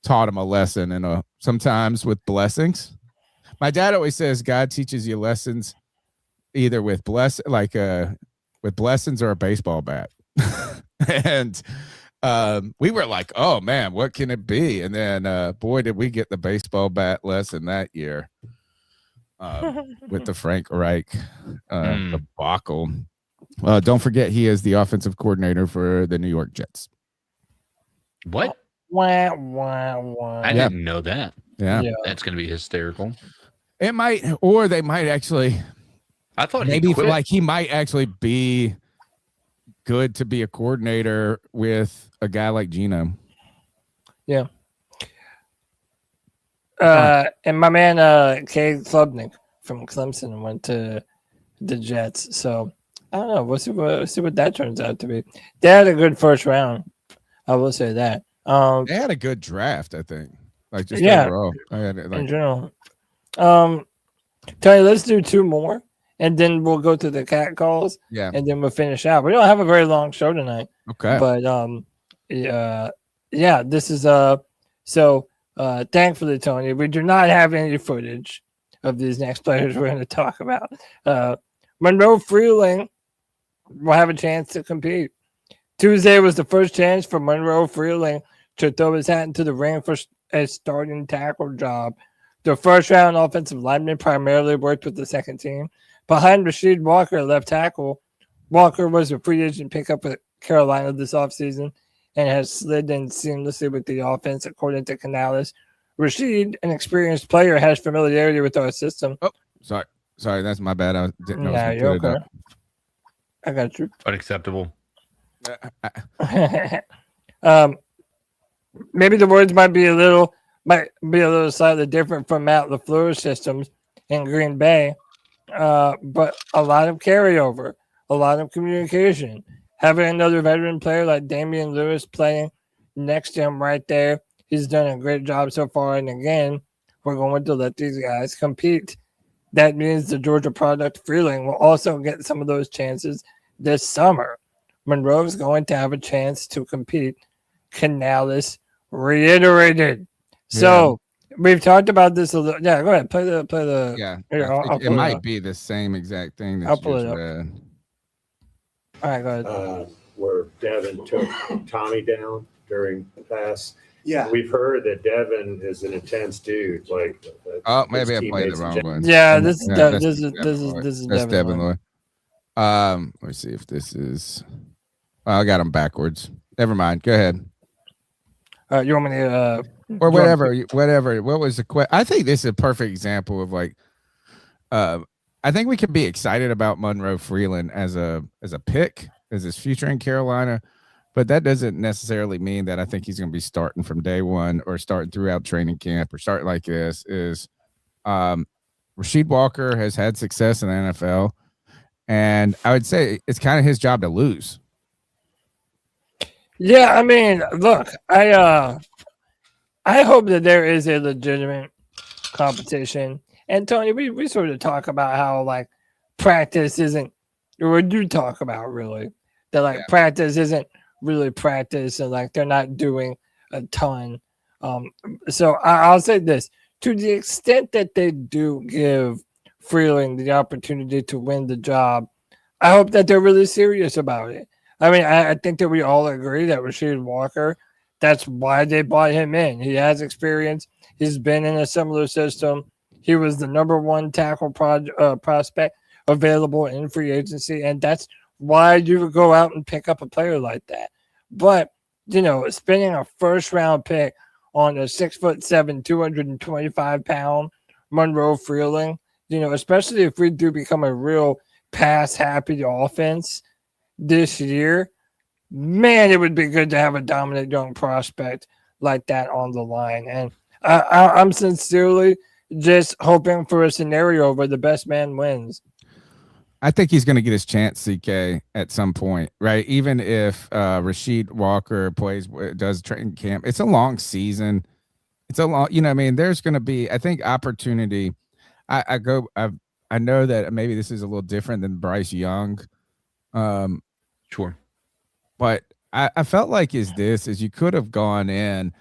Speaker 1: taught him a lesson, and sometimes with blessings. My dad always says God teaches you lessons either with with blessings or a baseball bat. And we were like, oh man, what can it be? And then boy, did we get the baseball bat lesson that year with the Frank Reich debacle. Don't forget he is the offensive coordinator for the New York Jets.
Speaker 4: What? I didn't know that.
Speaker 1: Yeah.
Speaker 4: That's going to be hysterical.
Speaker 1: It might, or they might actually.
Speaker 4: I thought
Speaker 1: maybe he might actually be good to be a coordinator with a guy like Geno.
Speaker 2: Yeah. And my man, Cade Klubnik from Clemson went to the Jets. So I don't know. We'll see what that turns out to be. They had a good first round. I will say that.
Speaker 1: They had a good draft, I think. Like just overall.
Speaker 2: In general. Tony, let's do two more, and then we'll go to the cat calls.
Speaker 1: Yeah.
Speaker 2: And then we'll finish out. We don't have a very long show tonight.
Speaker 1: Okay.
Speaker 2: But this is so thankfully, Tony, we do not have any footage of these next players we're going to talk about. Monroe Freeling will have a chance to compete. Tuesday was the first chance for Monroe Freeling to throw his hat into the ring for a starting tackle job. The first round offensive lineman primarily worked with the second team. Behind Rasheed Walker, left tackle, Walker was a free agent pickup with Carolina this offseason and has slid in seamlessly with the offense, according to Canales. Rasheed, an experienced player, has familiarity with our system.
Speaker 1: Oh, sorry, that's my bad. I didn't know.
Speaker 2: Yeah, you're okay. I got you.
Speaker 4: Unacceptable.
Speaker 2: Maybe the words might be a little slightly different from Matt LaFleur's systems in Green Bay, but a lot of carryover, a lot of communication. Having another veteran player like Damian Lewis playing next to him right there, he's done a great job so far. And again, we're going to let these guys compete. That means the Georgia product Freeling will also get some of those chances this summer. Monroe's going to have a chance to compete. Canales reiterated. So we've talked about this a little. Yeah, go ahead. Play the.
Speaker 1: Yeah,
Speaker 2: Here,
Speaker 1: it might be the same exact thing that
Speaker 2: I'll
Speaker 1: you
Speaker 2: pull
Speaker 1: just
Speaker 2: it up.
Speaker 1: read.
Speaker 2: All right, go ahead.
Speaker 12: Where Devin took Tommy down during the pass.
Speaker 9: Yeah.
Speaker 12: We've heard that Devin is an intense dude. Like,
Speaker 1: Oh, maybe I played the wrong one.
Speaker 2: Yeah, this is
Speaker 1: that's
Speaker 2: Devin
Speaker 1: Devin
Speaker 2: Lloyd.
Speaker 1: Lloyd. Let me see if this is. I got him backwards. Never mind. Go ahead.
Speaker 2: You want me to?
Speaker 1: Or whatever. What was the question? I think this is a perfect example of like. I think we can be excited about Monroe Freeland as a pick, as his future in Carolina. But that doesn't necessarily mean that I think he's going to be starting from day one or starting throughout training camp or starting like this. Rasheed Walker has had success in the NFL, and I would say it's kind of his job to lose.
Speaker 2: Yeah, I mean, look, I hope that there is a legitimate competition. And Tony, we sort of talk about how like practice isn't, or you talk about really that like practice isn't really practice, and like they're not doing a ton. So I'll say this: to the extent that they do give Freeling the opportunity to win the job, I hope that they're really serious about it. I mean, I think that we all agree that Rasheed Walker, that's why they brought him in. He has experience. He's been in a similar system. He was the number one tackle prospect available in free agency, and that's why you would go out and pick up a player like that. But, you know, spending a first-round pick on a 6'7", 225-pound Monroe Freeling, you know, especially if we do become a real pass-happy offense this year, man, it would be good to have a dominant young prospect like that on the line. And I'm sincerely just hoping for a scenario where the best man wins.
Speaker 1: I think he's going to get his chance, CK, at some point, right? Even if Rasheed Walker does training camp, it's a long season. It's a long, you know what I mean? There's going to be, I think, opportunity. I know that maybe this is a little different than Bryce Young.
Speaker 4: Sure.
Speaker 1: But I felt like is you could have gone in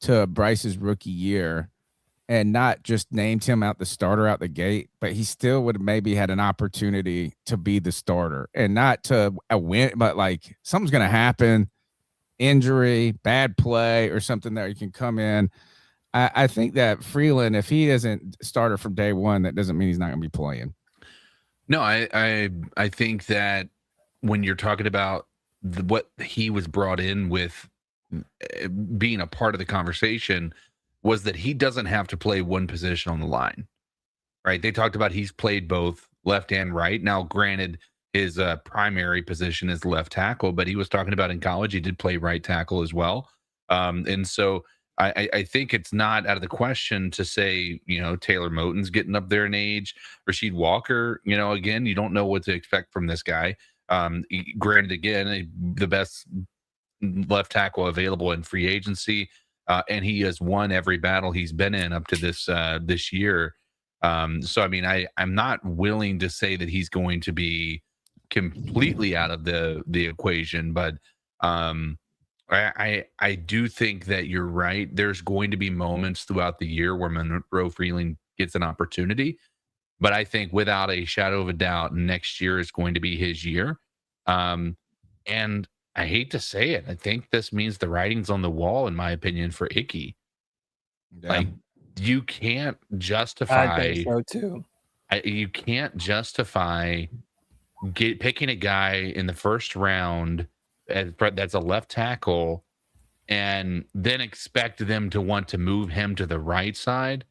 Speaker 1: to Bryce's rookie year and not just named him out the starter out the gate, but he still would have maybe had an opportunity to be the starter and not to win, but like something's going to happen, injury, bad play, or something that you can come in. I think that Freeland, if he isn't starter from day one, that doesn't mean he's not going to be playing.
Speaker 4: No, I think that when you're talking about what he was brought in with being a part of the conversation was that he doesn't have to play one position on the line, right? They talked about he's played both left and right. Now, granted, his primary position is left tackle, but he was talking about in college, he did play right tackle as well. And so I think it's not out of the question to say, you know, Taylor Moton's getting up there in age. Rasheed Walker, you know, again, you don't know what to expect from this guy. Granted, again, the best left tackle available in free agency, and he has won every battle he's been in up to this year. So, I mean, I'm not willing to say that he's going to be completely out of the equation, but I do think that you're right. There's going to be moments throughout the year where Monroe Freeling gets an opportunity, but I think without a shadow of a doubt, next year is going to be his year. And I hate to say it, I think this means the writing's on the wall, in my opinion, for Icky.
Speaker 1: Yeah.
Speaker 4: Like, you can't justify.
Speaker 2: I think so too.
Speaker 4: You can't justify picking a guy in the first round that's a left tackle and then expect them to want to move him to the right side.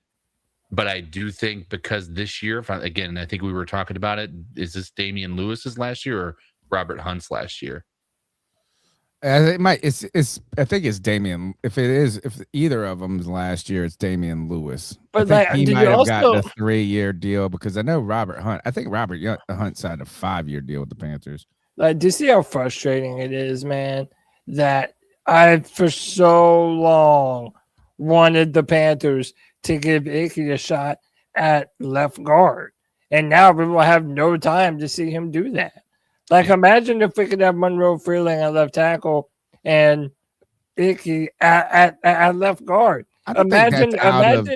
Speaker 4: But I do think because this year, again, I think we were talking about it. Is this Damian Lewis's last year or Robert Hunt's last year?
Speaker 1: It might. It's. I think it's Damian. If either of them is last year, it's Damian Lewis.
Speaker 2: But
Speaker 1: I think he
Speaker 2: do
Speaker 1: might
Speaker 2: you
Speaker 1: have gotten
Speaker 2: also
Speaker 1: a 3-year deal because I know Robert Hunt. I think Robert Hunt signed a 5-year deal with the Panthers.
Speaker 2: like do you see how frustrating it is, man? That I for so long wanted the Panthers to give Icky a shot at left guard, and now we will have no time to see him do that. Like, imagine if we could have Monroe Freeling at left tackle and Icky at left guard.
Speaker 1: I don't think that's out of.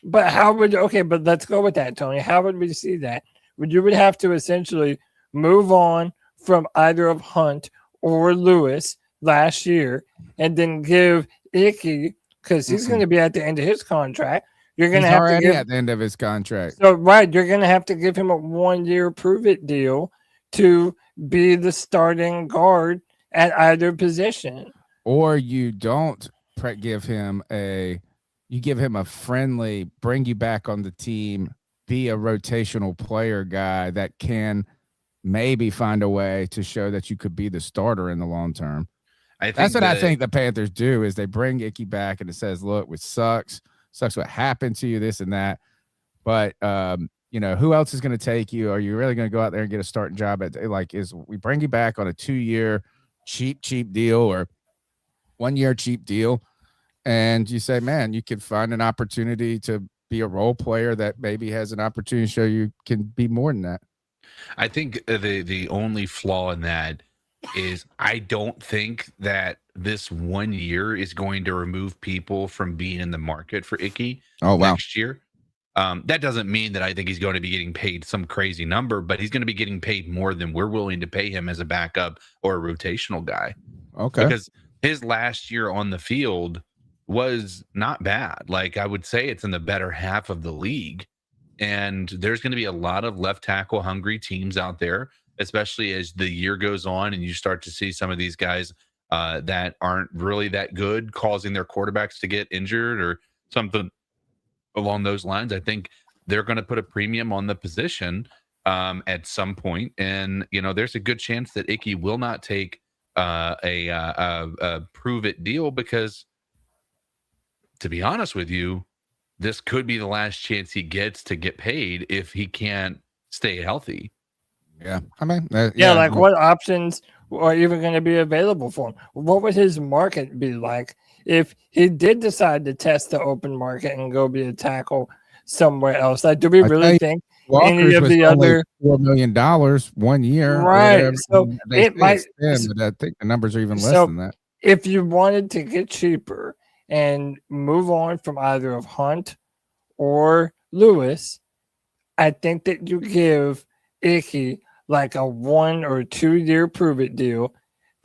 Speaker 2: But how would but let's go with that, Tony. How would we see that? You would have to essentially move on from either of Hunt or Lewis last year, and then give Icky, because he's going to be at the end of his contract. You're going to have to give
Speaker 1: at the end of his contract.
Speaker 2: So right, you're going to have to give him a 1-year prove it deal to be the starting guard at either position.
Speaker 1: Or you don't give him you give him a friendly, bring you back on the team, be a rotational player guy that can maybe find a way to show that you could be the starter in the long term. That's what I think the Panthers do is they bring Icky back and it says, look, it sucks what happened to you, this and that. But who else is going to take you? Are you really going to go out there and get a starting job we bring you back on a 2-year cheap deal or 1-year cheap deal? And you say, man, you could find an opportunity to be a role player that maybe has an opportunity to show you can be more than that.
Speaker 4: I think the only flaw in that is I don't think that this 1 year is going to remove people from being in the market for Icky next year. That doesn't mean that I think he's going to be getting paid some crazy number, but he's going to be getting paid more than we're willing to pay him as a backup or a rotational guy.
Speaker 1: Okay.
Speaker 4: Because his last year on the field was not bad. Like, I would say it's in the better half of the league. And there's going to be a lot of left tackle hungry teams out there, especially as the year goes on and you start to see some of these guys that aren't really that good causing their quarterbacks to get injured or something along those lines. I think they're going to put a premium on the position at some point. And, there's a good chance that Icky will not take a prove it deal because, to be honest with you, this could be the last chance he gets to get paid if he can't stay healthy.
Speaker 1: Yeah. I mean,
Speaker 2: what options are even going to be available for him? What would his market be like if he did decide to test the open market and go be a tackle somewhere else? Like, do we really think any of the other
Speaker 1: $4 million 1 year?
Speaker 2: Right. So it might,
Speaker 1: but I think the numbers are even less than that.
Speaker 2: If you wanted to get cheaper and move on from either of Hunt or Lewis, I think that you give Icky like a 1 or 2 year prove it deal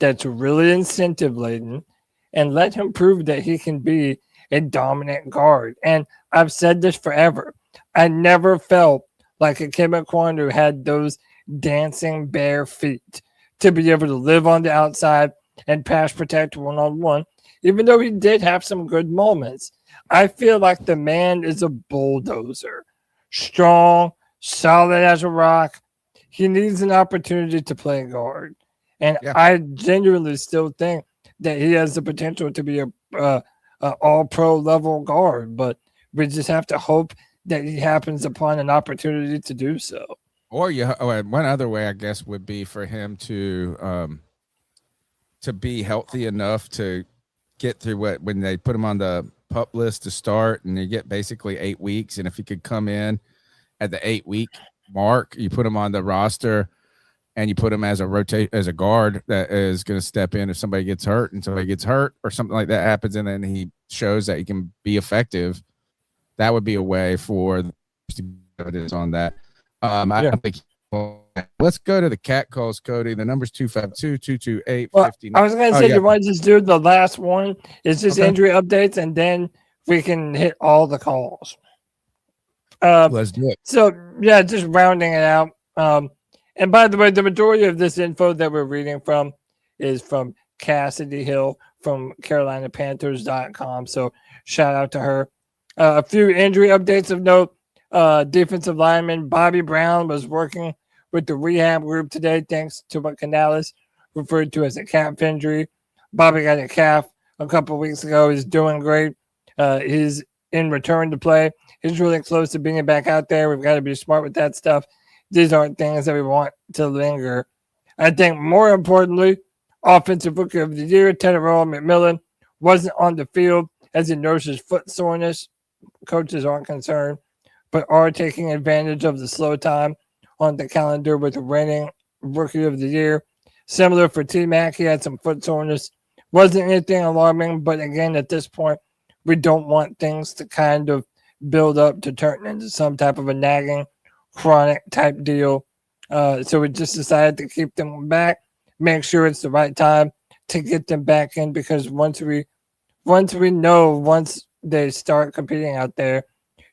Speaker 2: that's really incentive laden and let him prove that he can be a dominant guard. And I've said this forever. I never felt like a Kevin Kwandu had those dancing bare feet to be able to live on the outside and pass protect one-on-one, even though he did have some good moments. I feel like the man is a bulldozer, strong, solid as a rock. He needs an opportunity to play guard. And I genuinely still think that he has the potential to be a all-pro level guard, but we just have to hope that he happens upon an opportunity to do so.
Speaker 1: Or one other way, I guess, would be for him to be healthy enough to get through when they put him on the PUP list to start, and you get basically 8 weeks. And if he could come in at the 8-week mark, you put him on the roster, and you put him as a guard that is going to step in if somebody gets hurt, and somebody gets hurt or something like that happens, and then he shows that he can be effective. That would be a way for evidence on that. I think. Let's go to the cat calls, Cody. The number's 252-228-59.
Speaker 2: I was going to say, you want to just do the last one? It's just injury updates, and then we can hit all the calls.
Speaker 1: Let's do it.
Speaker 2: So, just rounding it out. And by the way, the majority of this info that we're reading from is from Cassidy Hill from CarolinaPanthers.com. So, shout out to her. A few injury updates of note. Defensive lineman Bobby Brown was working with the rehab group today, thanks to what Canales referred to as a calf injury. Bobby got a calf a couple weeks ago. He's doing great. He's in return to play. He's really close to being back out there. We've got to be smart with that stuff. These aren't things that we want to linger. I think more importantly, offensive rookie of the year, Tedderell McMillan, wasn't on the field as he nurses foot soreness. Coaches aren't concerned, but are taking advantage of the slow time on the calendar with the reigning rookie of the year. Similar for T-Mac, he had some foot soreness. Wasn't anything alarming, but again, at this point, we don't want things to kind of build up to turn into some type of a nagging, chronic type deal. So we just decided to keep them back, make sure it's the right time to get them back in, because once they start competing out there,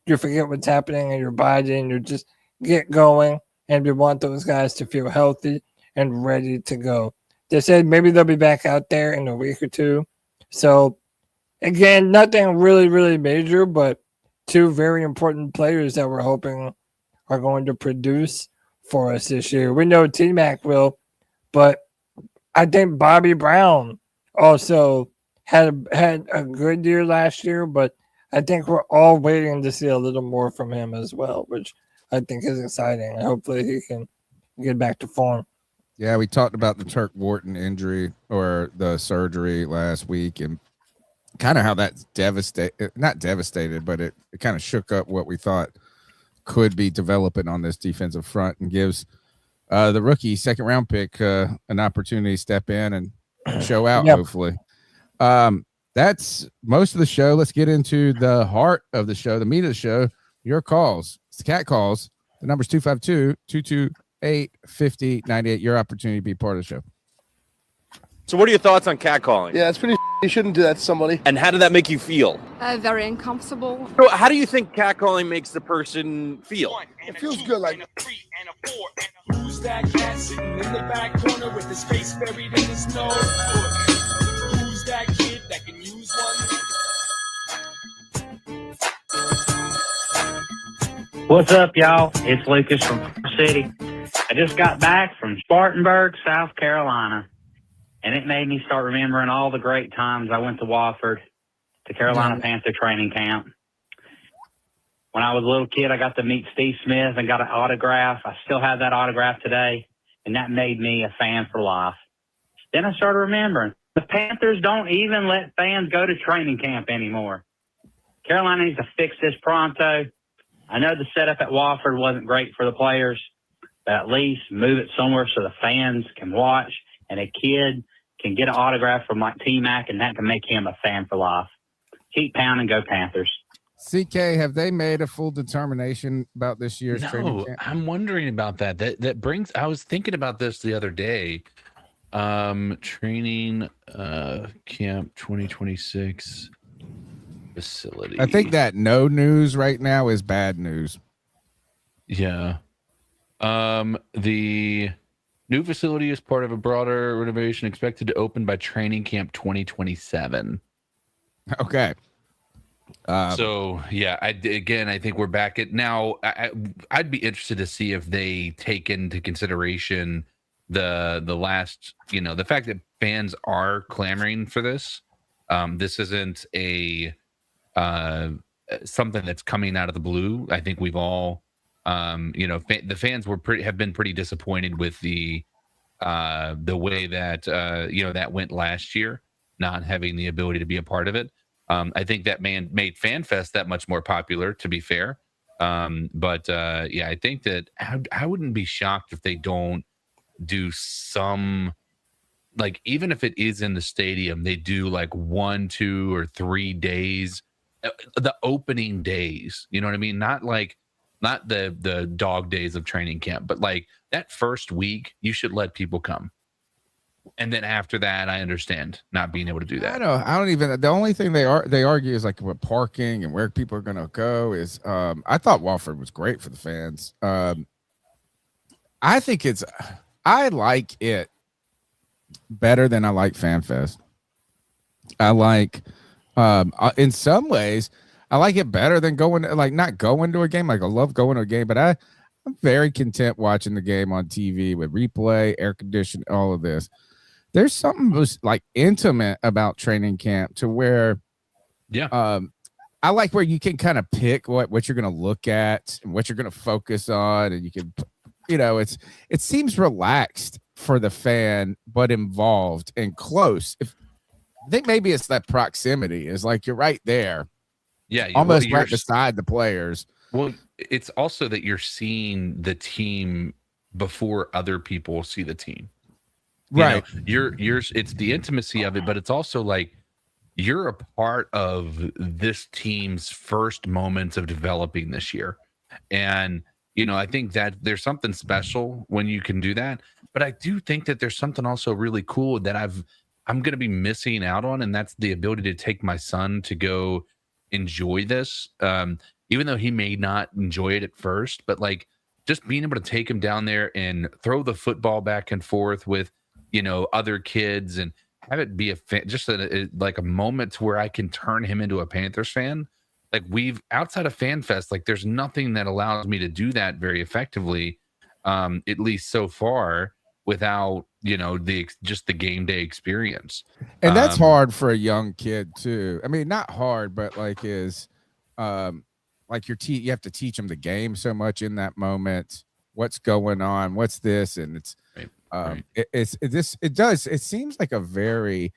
Speaker 2: you forget what's happening in your body and you just get going, and we want those guys to feel healthy and ready to go. They said maybe they'll be back out there in a week or two. So again, nothing really, really major, but two very important players that we're hoping are going to produce for us this year. We know T-Mac will, but I think Bobby Brown also had a good year last year, but I think we're all waiting to see a little more from him as well, which I think is exciting. Hopefully he can get back to form.
Speaker 1: Yeah, we talked about the Turk Wharton injury or the surgery last week, and kind of how that's not devastated, but it kind of shook up what we thought could be developing on this defensive front, and gives the rookie second round pick an opportunity to step in and show out. Yep. Hopefully. That's most of the show. Let's get into the heart of the show, the meat of the show, your calls. It's the cat calls. The number's 252-228-5098. Your opportunity to be part of the show.
Speaker 13: So what are your thoughts on catcalling?
Speaker 7: Yeah, it's pretty. You shouldn't do that to somebody.
Speaker 13: And how did that make you feel?
Speaker 8: Very uncomfortable.
Speaker 13: So how do you think catcalling makes the person feel?
Speaker 7: It feels good, like.
Speaker 5: Who's that cat sitting in the back corner with his face buried in his nose? Who's that kid that can use one?
Speaker 14: What's up, y'all? It's Lucas from City. I just got back from Spartanburg, South Carolina, and it made me start remembering all the great times I went to Wofford, to Carolina Panther training camp. When I was a little kid, I got to meet Steve Smith and got an autograph. I still have that autograph today, and that made me a fan for life. Then I started remembering, the Panthers don't even let fans go to training camp anymore. Carolina needs to fix this pronto. I know the setup at Wofford wasn't great for the players, but at least move it somewhere so the fans can watch and a kid can get an autograph from like T-Mac, and that can make him a fan for life. Keep pounding, go Panthers.
Speaker 1: CK, have they made a full determination about this year's training camp?
Speaker 4: I'm wondering about that. That brings. I was thinking about this the other day. Training camp 2026 facility.
Speaker 1: I think that no news right now is bad news.
Speaker 4: Yeah. The new facility is part of a broader renovation expected to open by training camp 2027.
Speaker 1: Okay.
Speaker 4: So yeah, I think we're back at now. I'd be interested to see if they take into consideration the last, the fact that fans are clamoring for this. This isn't a something that's coming out of the blue. I think we've all, the fans have been pretty disappointed with the way that that went last year, not having the ability to be a part of it. I think that made FanFest that much more popular, to be fair. I think that I wouldn't be shocked if they don't do some, like, even if it is in the stadium, they do like 1, 2, or 3 days, the opening days, you know what I mean? Not the dog days of training camp, but like that first week, you should let people come. And then after that, I understand not being able to do that.
Speaker 1: I don't even. The only thing they argue is like what parking and where people are going to go is. I thought Wofford was great for the fans. I think I like it better than I like FanFest. I like, in some ways, I like it better than not going to a game. Like I love going to a game, but I'm very content watching the game on TV with replay, air conditioning, all of this. there's something was like intimate about training camp to where, I like where you can kind of pick what you're going to look at and what you're going to focus on. And you can, it seems relaxed for the fan, but involved and close. I think maybe it's that proximity is like, you're right there.
Speaker 4: Yeah.
Speaker 1: Almost right beside the players.
Speaker 4: Well, it's also that you're seeing the team before other people see the team.
Speaker 1: Right.
Speaker 4: It's the intimacy of it, but it's also like, you're a part of this team's first moments of developing this year. And, I think that there's something special when you can do that. But I do think that there's something also really cool that I'm going to be missing out on. And that's the ability to take my son to go enjoy this. Even though he may not enjoy it at first, but like just being able to take him down there and throw the football back and forth with, other kids and have it be like a moment where I can turn him into a Panthers fan. Like outside of FanFest, like there's nothing that allows me to do that very effectively, at least so far, without just the game day experience.
Speaker 1: And that's hard for a young kid too. I mean, not hard, but like you have to teach them the game so much in that moment. What's going on? What's this? And it's it seems like a very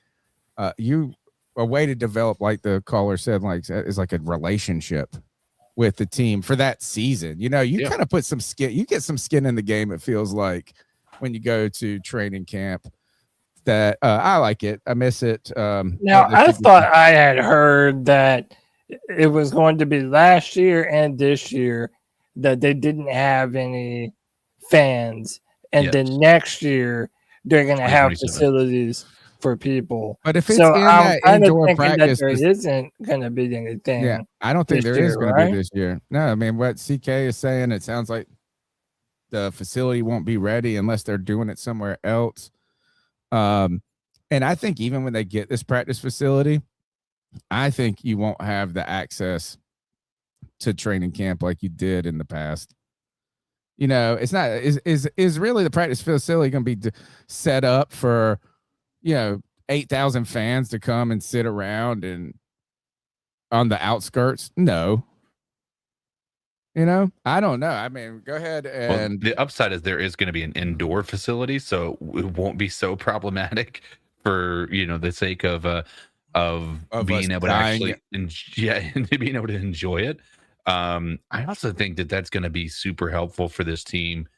Speaker 1: a way to develop, like the caller said, like is like a relationship with the team for that season. Kind of put some skin, you get some skin in the game. It feels like when you go to training camp. That I like it. I miss it.
Speaker 2: Now I thought I had heard that it was going to be last year and this year that they didn't have any fans. And then next year, they're going to have facilities for people.
Speaker 1: But if it's in that indoor practice,
Speaker 2: there isn't going to be anything.
Speaker 1: Yeah, I don't think there is going to be this year. No, I mean, what CK is saying, it sounds like the facility won't be ready unless they're doing it somewhere else. And I think even when they get this practice facility, I think you won't have the access to training camp like you did in the past. It's not is really the practice facility going to be set up for 8,000 fans to come and sit around and on the outskirts? No. I don't know. I mean, go ahead. And
Speaker 4: the upside is there is going to be an indoor facility, so it won't be so problematic for the sake of being able to actually being able to enjoy it. I also think that that's going to be super helpful for this team.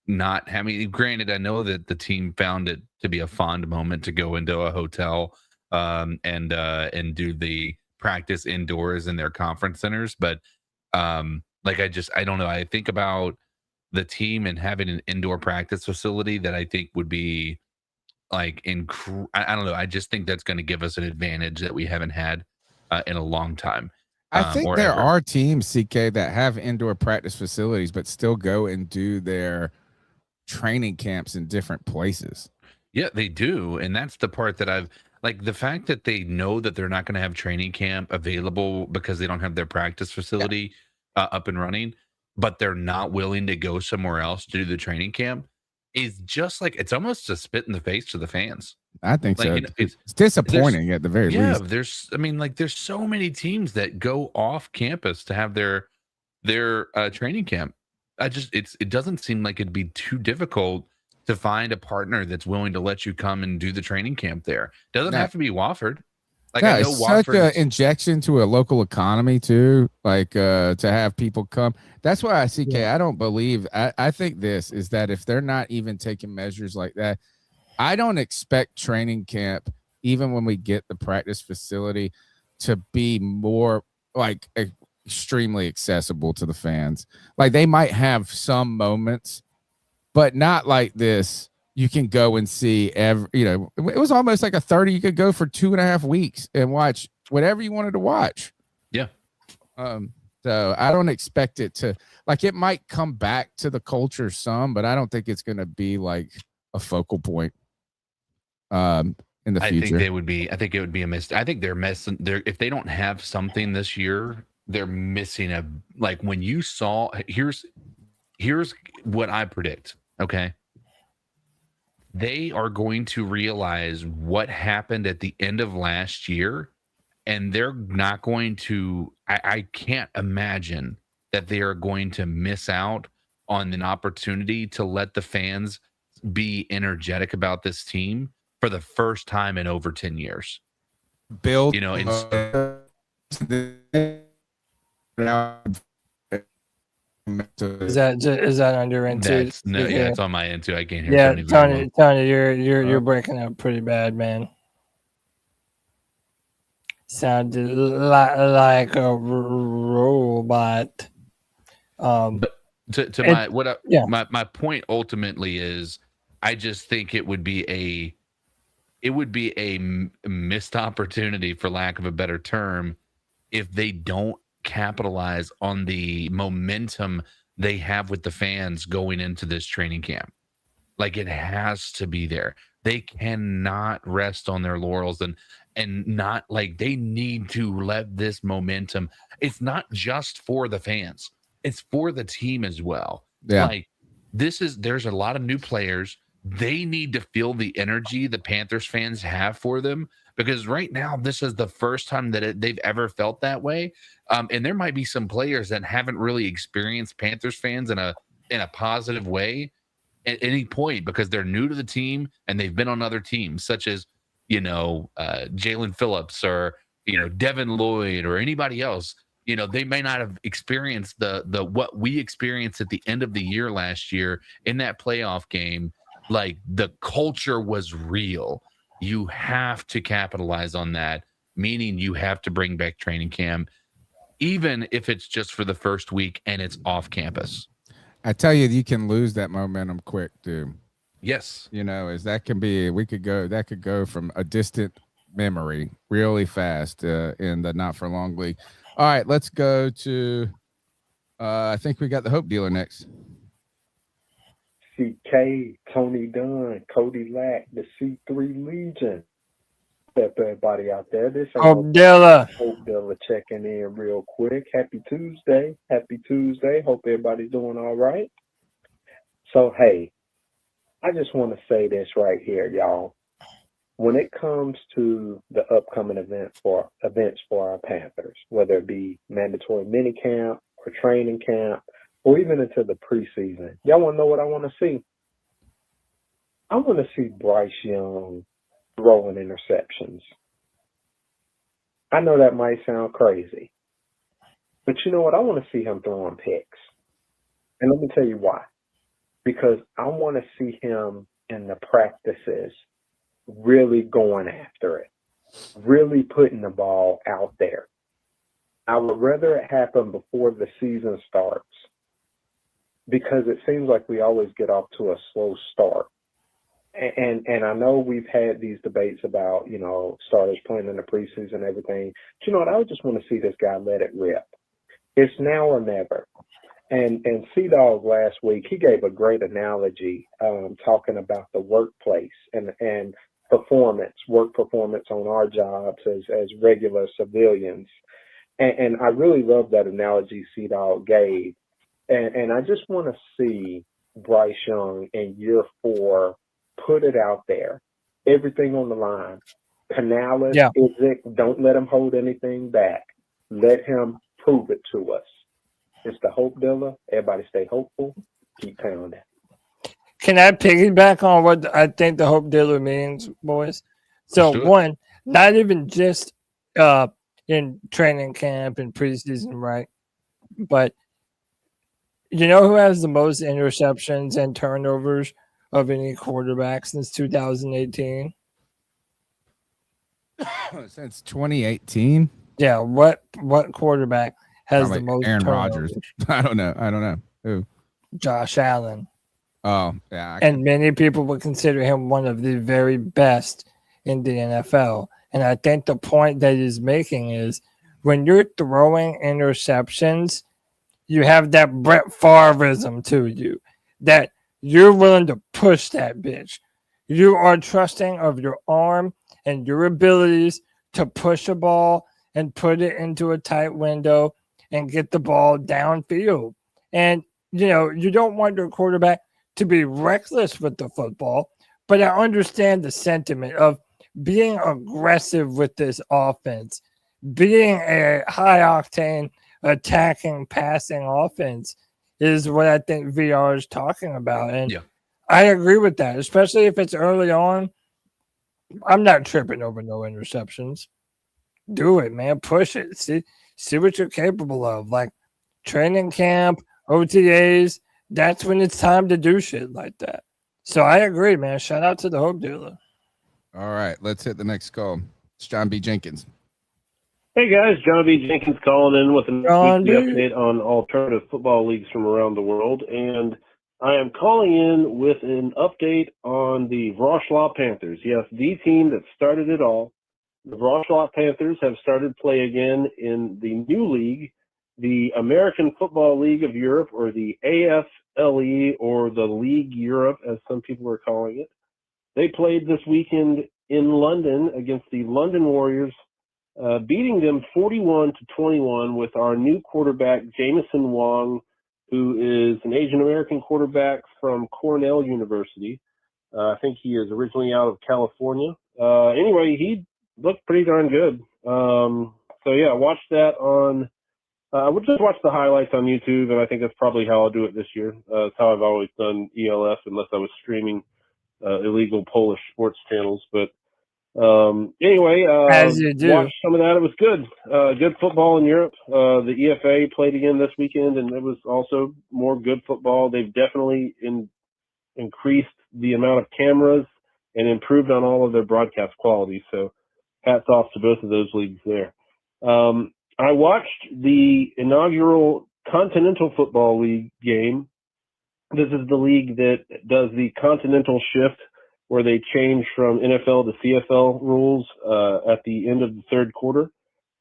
Speaker 4: Granted, I know that the team found it to be a fond moment to go into a hotel and do the practice indoors in their conference centers, but I don't know. I think about the team and having an indoor practice facility that I think would be I don't know. I just think that's going to give us an advantage that we haven't had in a long time.
Speaker 1: I think there are teams, CK, that have indoor practice facilities, but still go and do their training camps in different places.
Speaker 4: Yeah, they do. And that's the part that I've like the fact that they know that they're not going to have training camp available because they don't have their practice facility up and running, but they're not willing to go somewhere else to do the training camp is just like, it's almost a spit in the face to the fans.
Speaker 1: I think so. It's disappointing at the very least.
Speaker 4: There's so many teams that go off campus to have their training camp. It doesn't seem like it'd be too difficult to find a partner that's willing to let you come and do the training camp there. Doesn't have to be Wofford. I know
Speaker 1: it's such an injection to a local economy too. To have people come. That's why I don't believe. I think this is that if they're not even taking measures like that, I don't expect training camp, even when we get the practice facility, to be more extremely accessible to the fans. Like they might have some moments, but not like this. You can go and see it was almost like a 30. You could go for 2.5 weeks and watch whatever you wanted to watch.
Speaker 4: Yeah.
Speaker 1: So I don't expect it to it might come back to the culture some, but I don't think it's going to be like a focal point. In the future, I think it would be a miss. I think they're missing if they don't have something this year, they're missing when you saw here's what I predict. Okay.
Speaker 4: they are going to realize what happened at the end of last year, and they're not going to. I can't imagine that they are going to miss out on an opportunity to let the fans be energetic about this team for the first time in over 10 years.
Speaker 1: Build,
Speaker 4: You know,
Speaker 2: Is that on your end too?
Speaker 4: that's no, yeah, it's on my end too. I can't hear
Speaker 2: Yeah,
Speaker 4: Tony very well.
Speaker 2: Tony, you're breaking up pretty bad, man. Sounded like a robot.
Speaker 4: But my point ultimately is, I just think it would be a missed opportunity, for lack of a better term, if they don't capitalize on the momentum they have with the fans going into this training camp. Like, it has to be there. They cannot rest on their laurels and not, like, they need to let this momentum. It's not just for the fans. It's for the team as well.
Speaker 1: Yeah.
Speaker 4: Like, there's a lot of new players. They need to feel the energy the Panthers fans have for them, because right now this is the first time that they've ever felt that way. And there might be some players that haven't really experienced Panthers fans in a positive way at any point, because they're new to the team and they've been on other teams, such as, Jalen Phillips or, Devin Lloyd or anybody else. They may not have experienced the what we experienced at the end of the year last year in that playoff game. Like, the culture was real. You have to capitalize on that, meaning you have to bring back training camp, even if it's just for the first week and it's off campus.
Speaker 1: I tell you, you can lose that momentum quick, dude.
Speaker 4: Yes.
Speaker 1: That could go from a distant memory really fast in the not for long league. All right, let's go to I think we got the Hope Dealer next.
Speaker 12: CK, Tony Dunn, Cody Lack, the C3 Legion. What's up, everybody out there? This is
Speaker 2: Hope Dealer
Speaker 12: checking in real quick. Happy Tuesday. Hope everybody's doing all right. So, hey, I just want to say this right here, y'all. When it comes to the upcoming events for our Panthers, whether it be mandatory minicamp or training camp, or even into the preseason, y'all want to know what I want to see? I want to see Bryce Young throwing interceptions. I know that might sound crazy, but you know what? I want to see him throwing picks. And let me tell you why. Because I want to see him in the practices really going after it, really putting the ball out there. I would rather it happen before the season starts, because it seems like we always get off to a slow start. And I know we've had these debates about, starters playing in the preseason and everything. But you know what? I would just want to see this guy let it rip. It's now or never. And C-Dog last week, he gave a great analogy talking about the workplace and work performance on our jobs as regular civilians. And I really love that analogy C-Dog gave. And I just want to see Bryce Young in year 4 put it out there, everything on the line. Canales, Isaac, don't let him hold anything back. Let him prove it to us. It's the Hope Dealer. Everybody stay hopeful. Keep pounding.
Speaker 2: Can I piggyback on what I think the Hope Dealer means, boys? So, one, not even just in training camp and preseason, right? But you know who has the most interceptions and turnovers of any quarterback since 2018?
Speaker 1: Since 2018?
Speaker 2: Yeah, what quarterback has the most
Speaker 1: Aaron
Speaker 2: turnovers?
Speaker 1: Rodgers. I don't know. Who?
Speaker 2: Josh Allen.
Speaker 1: Oh, yeah.
Speaker 2: And many people would consider him one of the very best in the NFL. And I think the point that he's making is when you're throwing interceptions, you have that Brett Favreism to you, that you're willing to push that bitch. You are trusting of your arm and your abilities to push a ball and put it into a tight window and get the ball downfield. And, you don't want your quarterback to be reckless with the football, but I understand the sentiment of being aggressive with this offense, being a high octane attacking, passing offense is what I think VR is talking about. And I agree with that, especially if it's early on. I'm not tripping over no interceptions. Do it, man. Push it. See what you're capable of. Like training camp, OTAs, that's when it's time to do shit like that. So I agree, man. Shout out to the Hope Dealer.
Speaker 1: All right, let's hit the next call. It's John B. Jenkins.
Speaker 15: Hey guys, John B. Jenkins calling in with a weekly update on alternative football leagues from around the world, and I am calling in with an update on the Wrocław Panthers. Yes, the team that started it all. The Wrocław Panthers have started play again in the new league, the American Football League of Europe, or the AFLE, or the League Europe, as some people are calling it. They played this weekend in London against the London Warriors, beating them 41-21 with our new quarterback, Jameson Wong, who is an Asian American quarterback from Cornell University. I think he is originally out of California. Anyway, he looked pretty darn good. So yeah, watch that on. I would just watch the highlights on YouTube, and I think that's probably how I'll do it this year. It's how I've always done ELF, unless I was streaming illegal Polish sports channels. But anyway,
Speaker 2: as you do,
Speaker 15: watch some of that. It was good. Good football in Europe. The EFA played again this weekend, and it was also more good football. They've definitely increased the amount of cameras and improved on all of their broadcast quality. So hats off to both of those leagues there. I watched the inaugural Continental Football League game. This is the league that does the continental shift where they change from NFL to CFL rules at the end of the third quarter.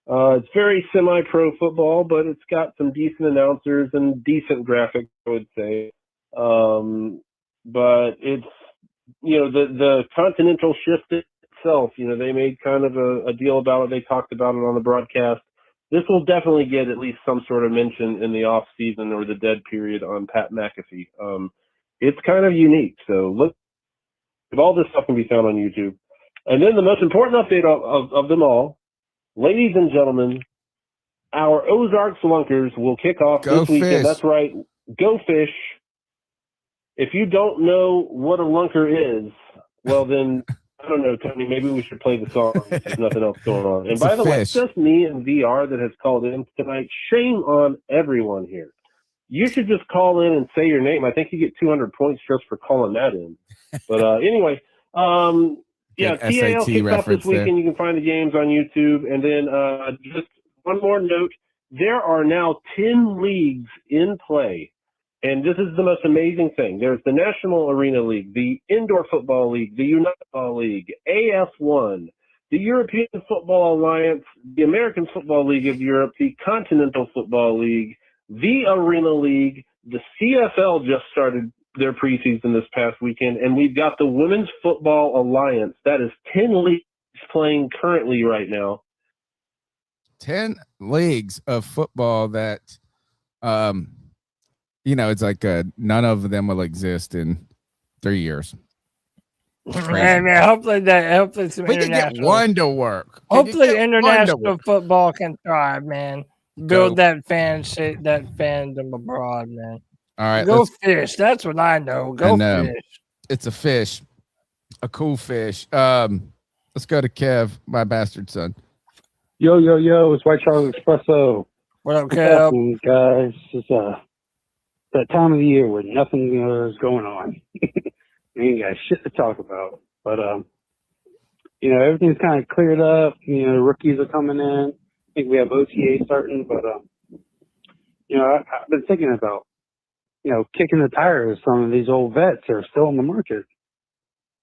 Speaker 15: It's very semi-pro football, but it's got some decent announcers and decent graphics, I would say. But it's, the continental shift itself, they made kind of a deal about it. They talked about it on the broadcast. This will definitely get at least some sort of mention in the off season or the dead period on Pat McAfee. It's kind of unique. So look, all this stuff can be found on YouTube. And then the most important update of them all, ladies and gentlemen, our Ozarks Lunkers will kick off this weekend. That's right. Go Fish. If you don't know what a lunker is, well then, I don't know, Tony, maybe we should play the song. There's nothing else going on. And by the way, it's just me and VR that has called in tonight. Shame on everyone here. You should just call in and say your name. I think you get 200 points just for calling that in. But anyway, TAL kicks off this weekend. You can find the games on YouTube. And then just one more note. There are now 10 leagues in play. And this is the most amazing thing. There's the National Arena League, the Indoor Football League, the United Football League, AS1, the European Football Alliance, the American Football League of Europe, the Continental Football League, the Arena League, the CFL just started their preseason this past weekend, and we've got the Women's Football Alliance. That is 10 leagues playing currently right now.
Speaker 1: 10 leagues of football that it's like none of them will exist in 3 years.
Speaker 2: Man, hopefully some
Speaker 1: we can get one to work.
Speaker 2: Hopefully international football can thrive, man. Build that fandom abroad, man.
Speaker 1: All right,
Speaker 2: go fish. That's what I know. Go fish.
Speaker 1: It's a fish, a cool fish. Let's go to Kev, my bastard son.
Speaker 12: Yo, it's White Charlie Espresso.
Speaker 2: What up, Kev?
Speaker 12: Guys, it's that time of the year where nothing is going on. You got shit to talk about. But everything's kind of cleared up. Rookies are coming in. I think we have OTA starting, but I've been thinking about kicking the tires. Some of these old vets are still on the market.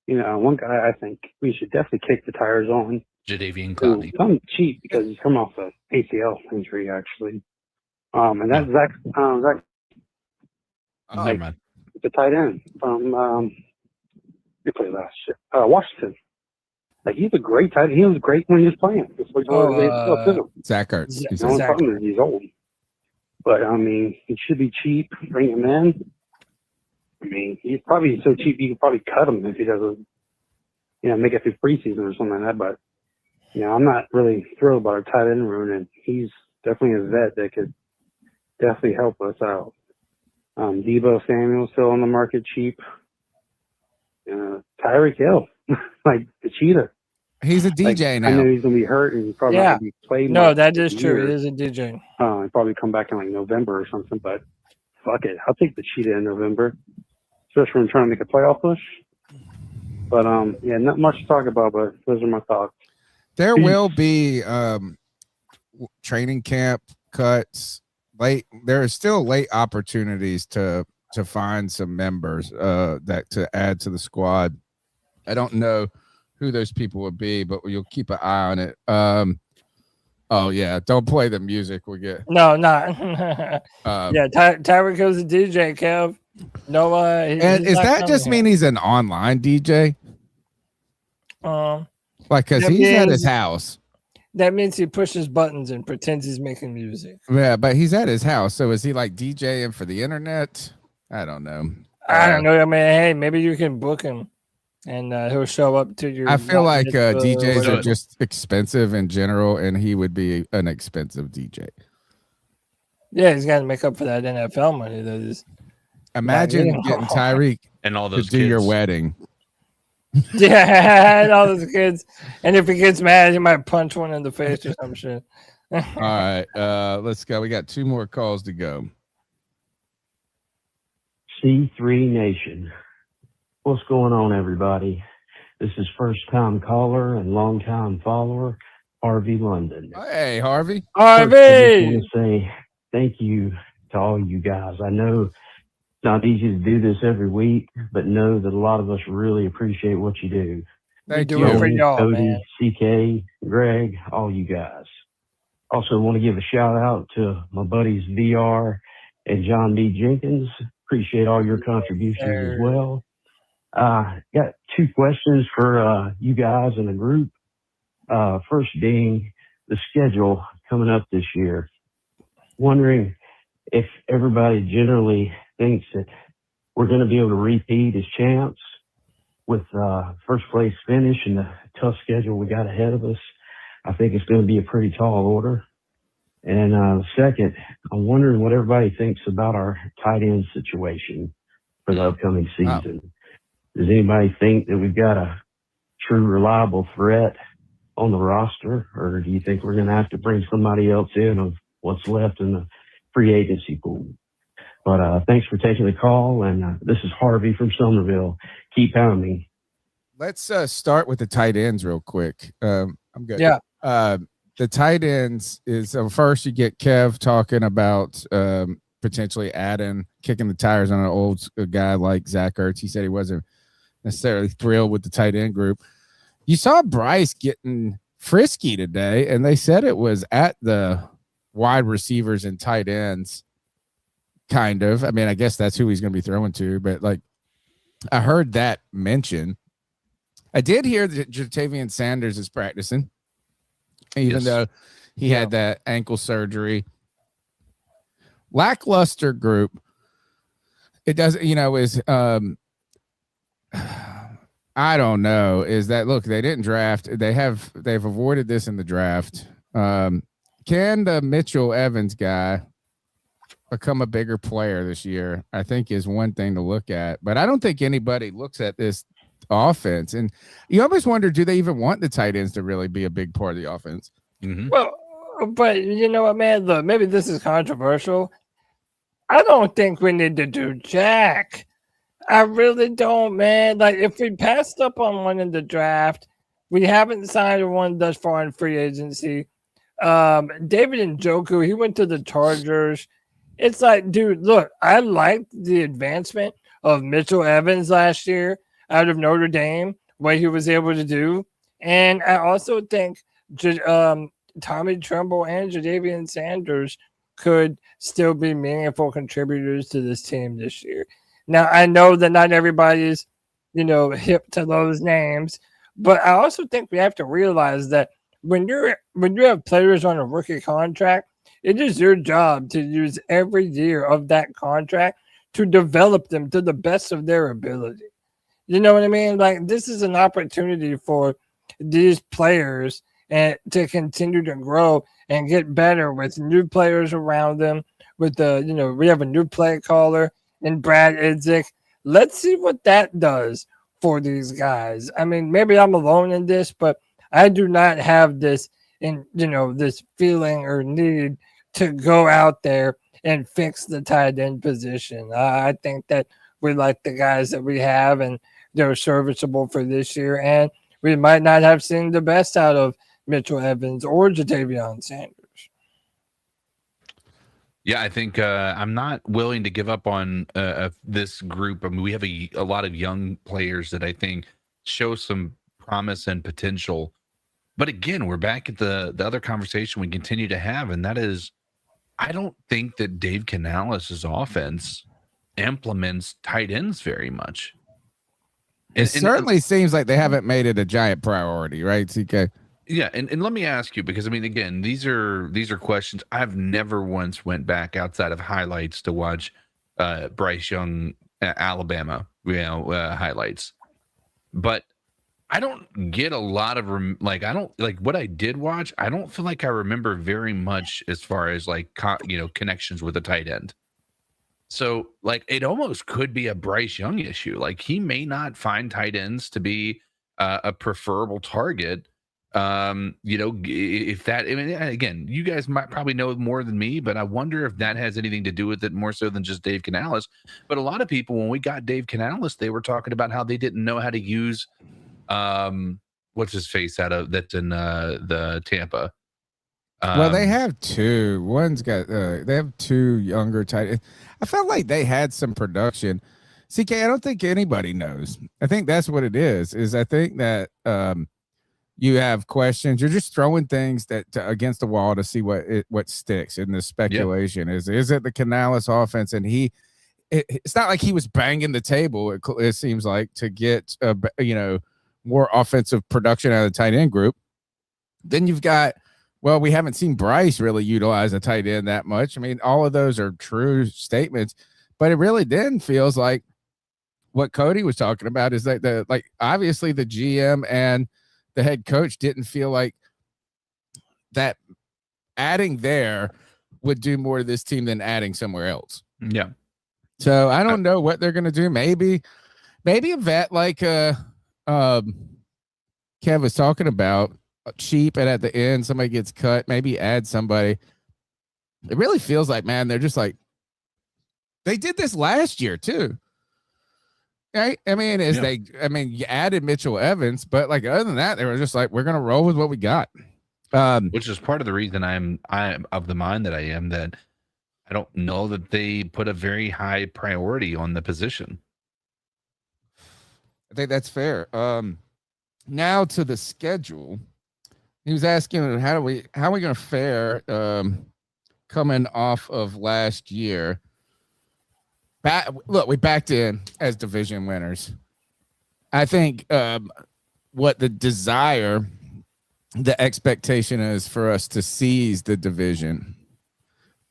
Speaker 12: One guy I think we should definitely kick the tires on.
Speaker 4: Jadeveon Clowney.
Speaker 12: Come cheap because he's come off an ACL injury actually. And that's Zach.
Speaker 4: Never mind.
Speaker 12: The tight end from he played last year. Washington. Like he's a great tight end. He was great when he was playing.
Speaker 1: Zach Ertz.
Speaker 12: He's old. But he should be cheap. Bring him in. He's probably so cheap you can probably cut him if he does a make it through preseason or something like that. But, I'm not really thrilled about our tight end room, and he's definitely a vet that could definitely help us out. Debo Samuel still on the market cheap. Tyreek Hill, like the cheetah.
Speaker 1: He's a DJ now.
Speaker 12: I know he's going to be hurt and he's probably not going to be played much.
Speaker 2: No, that is
Speaker 12: this
Speaker 2: true.
Speaker 12: year.
Speaker 2: He is a DJ.
Speaker 12: He'll probably come back in like November or something, but fuck it. I'll take the cheetah in November, especially when I'm trying to make a playoff push. But, not much to talk about, but those are my thoughts.
Speaker 1: There will be training camp cuts late. There are still late opportunities to find some members that to add to the squad. I don't know who those people would be, but you'll keep an eye on it. Oh yeah, don't play the music. We get
Speaker 2: no, not. Tyreek Hill's a DJ, Kev. No,
Speaker 1: and is that just mean he's an online DJ? Like, because he's at his house.
Speaker 2: That means he pushes buttons and pretends he's making music.
Speaker 1: Yeah, but he's at his house. So is he like DJing for the internet? I don't know.
Speaker 2: I don't know. I mean, hey, maybe you can book him and he'll show up to your.
Speaker 1: I feel like DJs are just expensive in general, and he would be an expensive DJ.
Speaker 2: Yeah, he's got to make up for that NFL money. That is.
Speaker 1: Imagine getting Tyreek
Speaker 4: and all those
Speaker 1: to do your wedding.
Speaker 2: Yeah, and all those kids. And if he gets mad, he might punch one in the face or some shit.
Speaker 1: All right, let's go. We got 2 more calls to go.
Speaker 16: C3 Nation. What's going on, everybody? This is first-time caller and long-time follower, Harvey London.
Speaker 1: Hey, Harvey.
Speaker 2: Harvey!
Speaker 16: I just want to say thank you to all you guys. I know it's not easy to do this every week, but know that a lot of us really appreciate what you do.
Speaker 1: Thank
Speaker 2: you. For y'all,
Speaker 16: Cody,
Speaker 2: man.
Speaker 16: CK, Greg, all you guys. Also want to give a shout out to my buddies VR and John D. Jenkins. Appreciate all your contributions as well. Got 2 questions for you guys in the group. First being the schedule coming up this year. Wondering if everybody generally thinks that we're going to be able to repeat as champs with first place finish and the tough schedule we got ahead of us. I think it's going to be a pretty tall order. And second, I'm wondering what everybody thinks about our tight end situation for the upcoming season. Does anybody think that we've got a true reliable threat on the roster, or do you think we're going to have to bring somebody else in of what's left in the free agency pool? But thanks for taking the call, and this is Harvey from Somerville. Keep pounding.
Speaker 1: Let's start with the tight ends real quick. I'm good.
Speaker 2: Yeah.
Speaker 1: The tight ends is first you get Kev talking about potentially kicking the tires on an old guy like Zach Ertz. He said he wasn't necessarily thrilled with the tight end group. You saw Bryce getting frisky today, and they said it was at the wide receivers and tight ends. Kind of. I mean, I guess that's who he's going to be throwing to, but like I heard that mention. I did hear that Jatavian Sanders is practicing, even though he had that ankle surgery. Lackluster group. It doesn't, is I don't know. Is that look? They didn't draft. They've avoided this in the draft. Can the Mitchell Evans guy become a bigger player this year? I think is one thing to look at, but I don't think anybody looks at this offense. And you always wonder, do they even want the tight ends to really be a big part of the offense?
Speaker 4: Mm-hmm.
Speaker 2: Well, but you know what, man? Look, maybe this is controversial. I don't think we need to do jack. I really don't, man. Like, if we passed up on one in the draft, we haven't signed one thus far in free agency. David Njoku, he went to the Chargers. It's like, dude, look, I liked the advancement of Mitchell Evans last year out of Notre Dame, what he was able to do. And I also think Tommy Tremble and Jadavian Sanders could still be meaningful contributors to this team this year. Now, I know that not everybody's, hip to those names, but I also think we have to realize that when you have players on a rookie contract, it is your job to use every year of that contract to develop them to the best of their ability. You know what I mean? Like, this is an opportunity for these players and to continue to grow and get better with new players around them. With we have a new play caller in Brad Idzik. Let's see what that does for these guys. I mean, maybe I'm alone in this, but I do not have this this feeling or need to go out there and fix the tight end position. I think that we like the guys that we have, and they're serviceable for this year. And we might not have seen the best out of Mitchell Evans or Jatavion Sanders.
Speaker 4: Yeah, I think I'm not willing to give up on this group. I mean, we have a lot of young players that I think show some promise and potential. But again, we're back at the other conversation we continue to have, and that is, I don't think that Dave Canales' offense implements tight ends very much.
Speaker 1: It certainly seems like they haven't made it a giant priority, right, CK?
Speaker 4: Yeah, and let me ask you, because I mean, again, these are questions I've never once went back outside of highlights to watch Bryce Young Alabama highlights, but I don't get a lot of I don't like what I did watch. I don't feel like I remember very much as far as connections with a tight end. So like it almost could be a Bryce Young issue. Like he may not find tight ends to be a preferable target. If that, I mean, again, you guys might probably know more than me, but I wonder if that has anything to do with it more so than just Dave Canales. But a lot of people, when we got Dave Canales, they were talking about how they didn't know how to use, what's his face that's in the Tampa.
Speaker 1: Well, they have two. One's got they have two younger tight ends. I felt like they had some production. CK, I don't think anybody knows. I think that's what it is. I think that you have questions. You're just throwing things against the wall to see what sticks in the speculation. Yep. Is it the Canales offense? And it's not like he was banging the table. It seems like to get more offensive production out of the tight end group. Then you've got, well, we haven't seen Bryce really utilize a tight end that much. I mean, all of those are true statements, but it really then feels like what Cody was talking about is that obviously the GM and the head coach didn't feel like that adding there would do more to this team than adding somewhere else.
Speaker 4: Yeah.
Speaker 1: So I don't know what they're going to do. Maybe a vet like Kev was talking about, cheap, and at the end somebody gets cut, maybe add somebody. It really feels like, man, they're just like, they did this last year too. Right? I mean, you added Mitchell Evans, but like other than that, they were just like, we're gonna roll with what we got.
Speaker 4: Which is part of the reason I'm of the mind that I am, that I don't know that they put a very high priority on the position.
Speaker 1: I think that's fair. Now to the schedule. He was asking how are we gonna fare coming off of last year. Look, we backed in as division winners. I think what the desire, the expectation is for us to seize the division.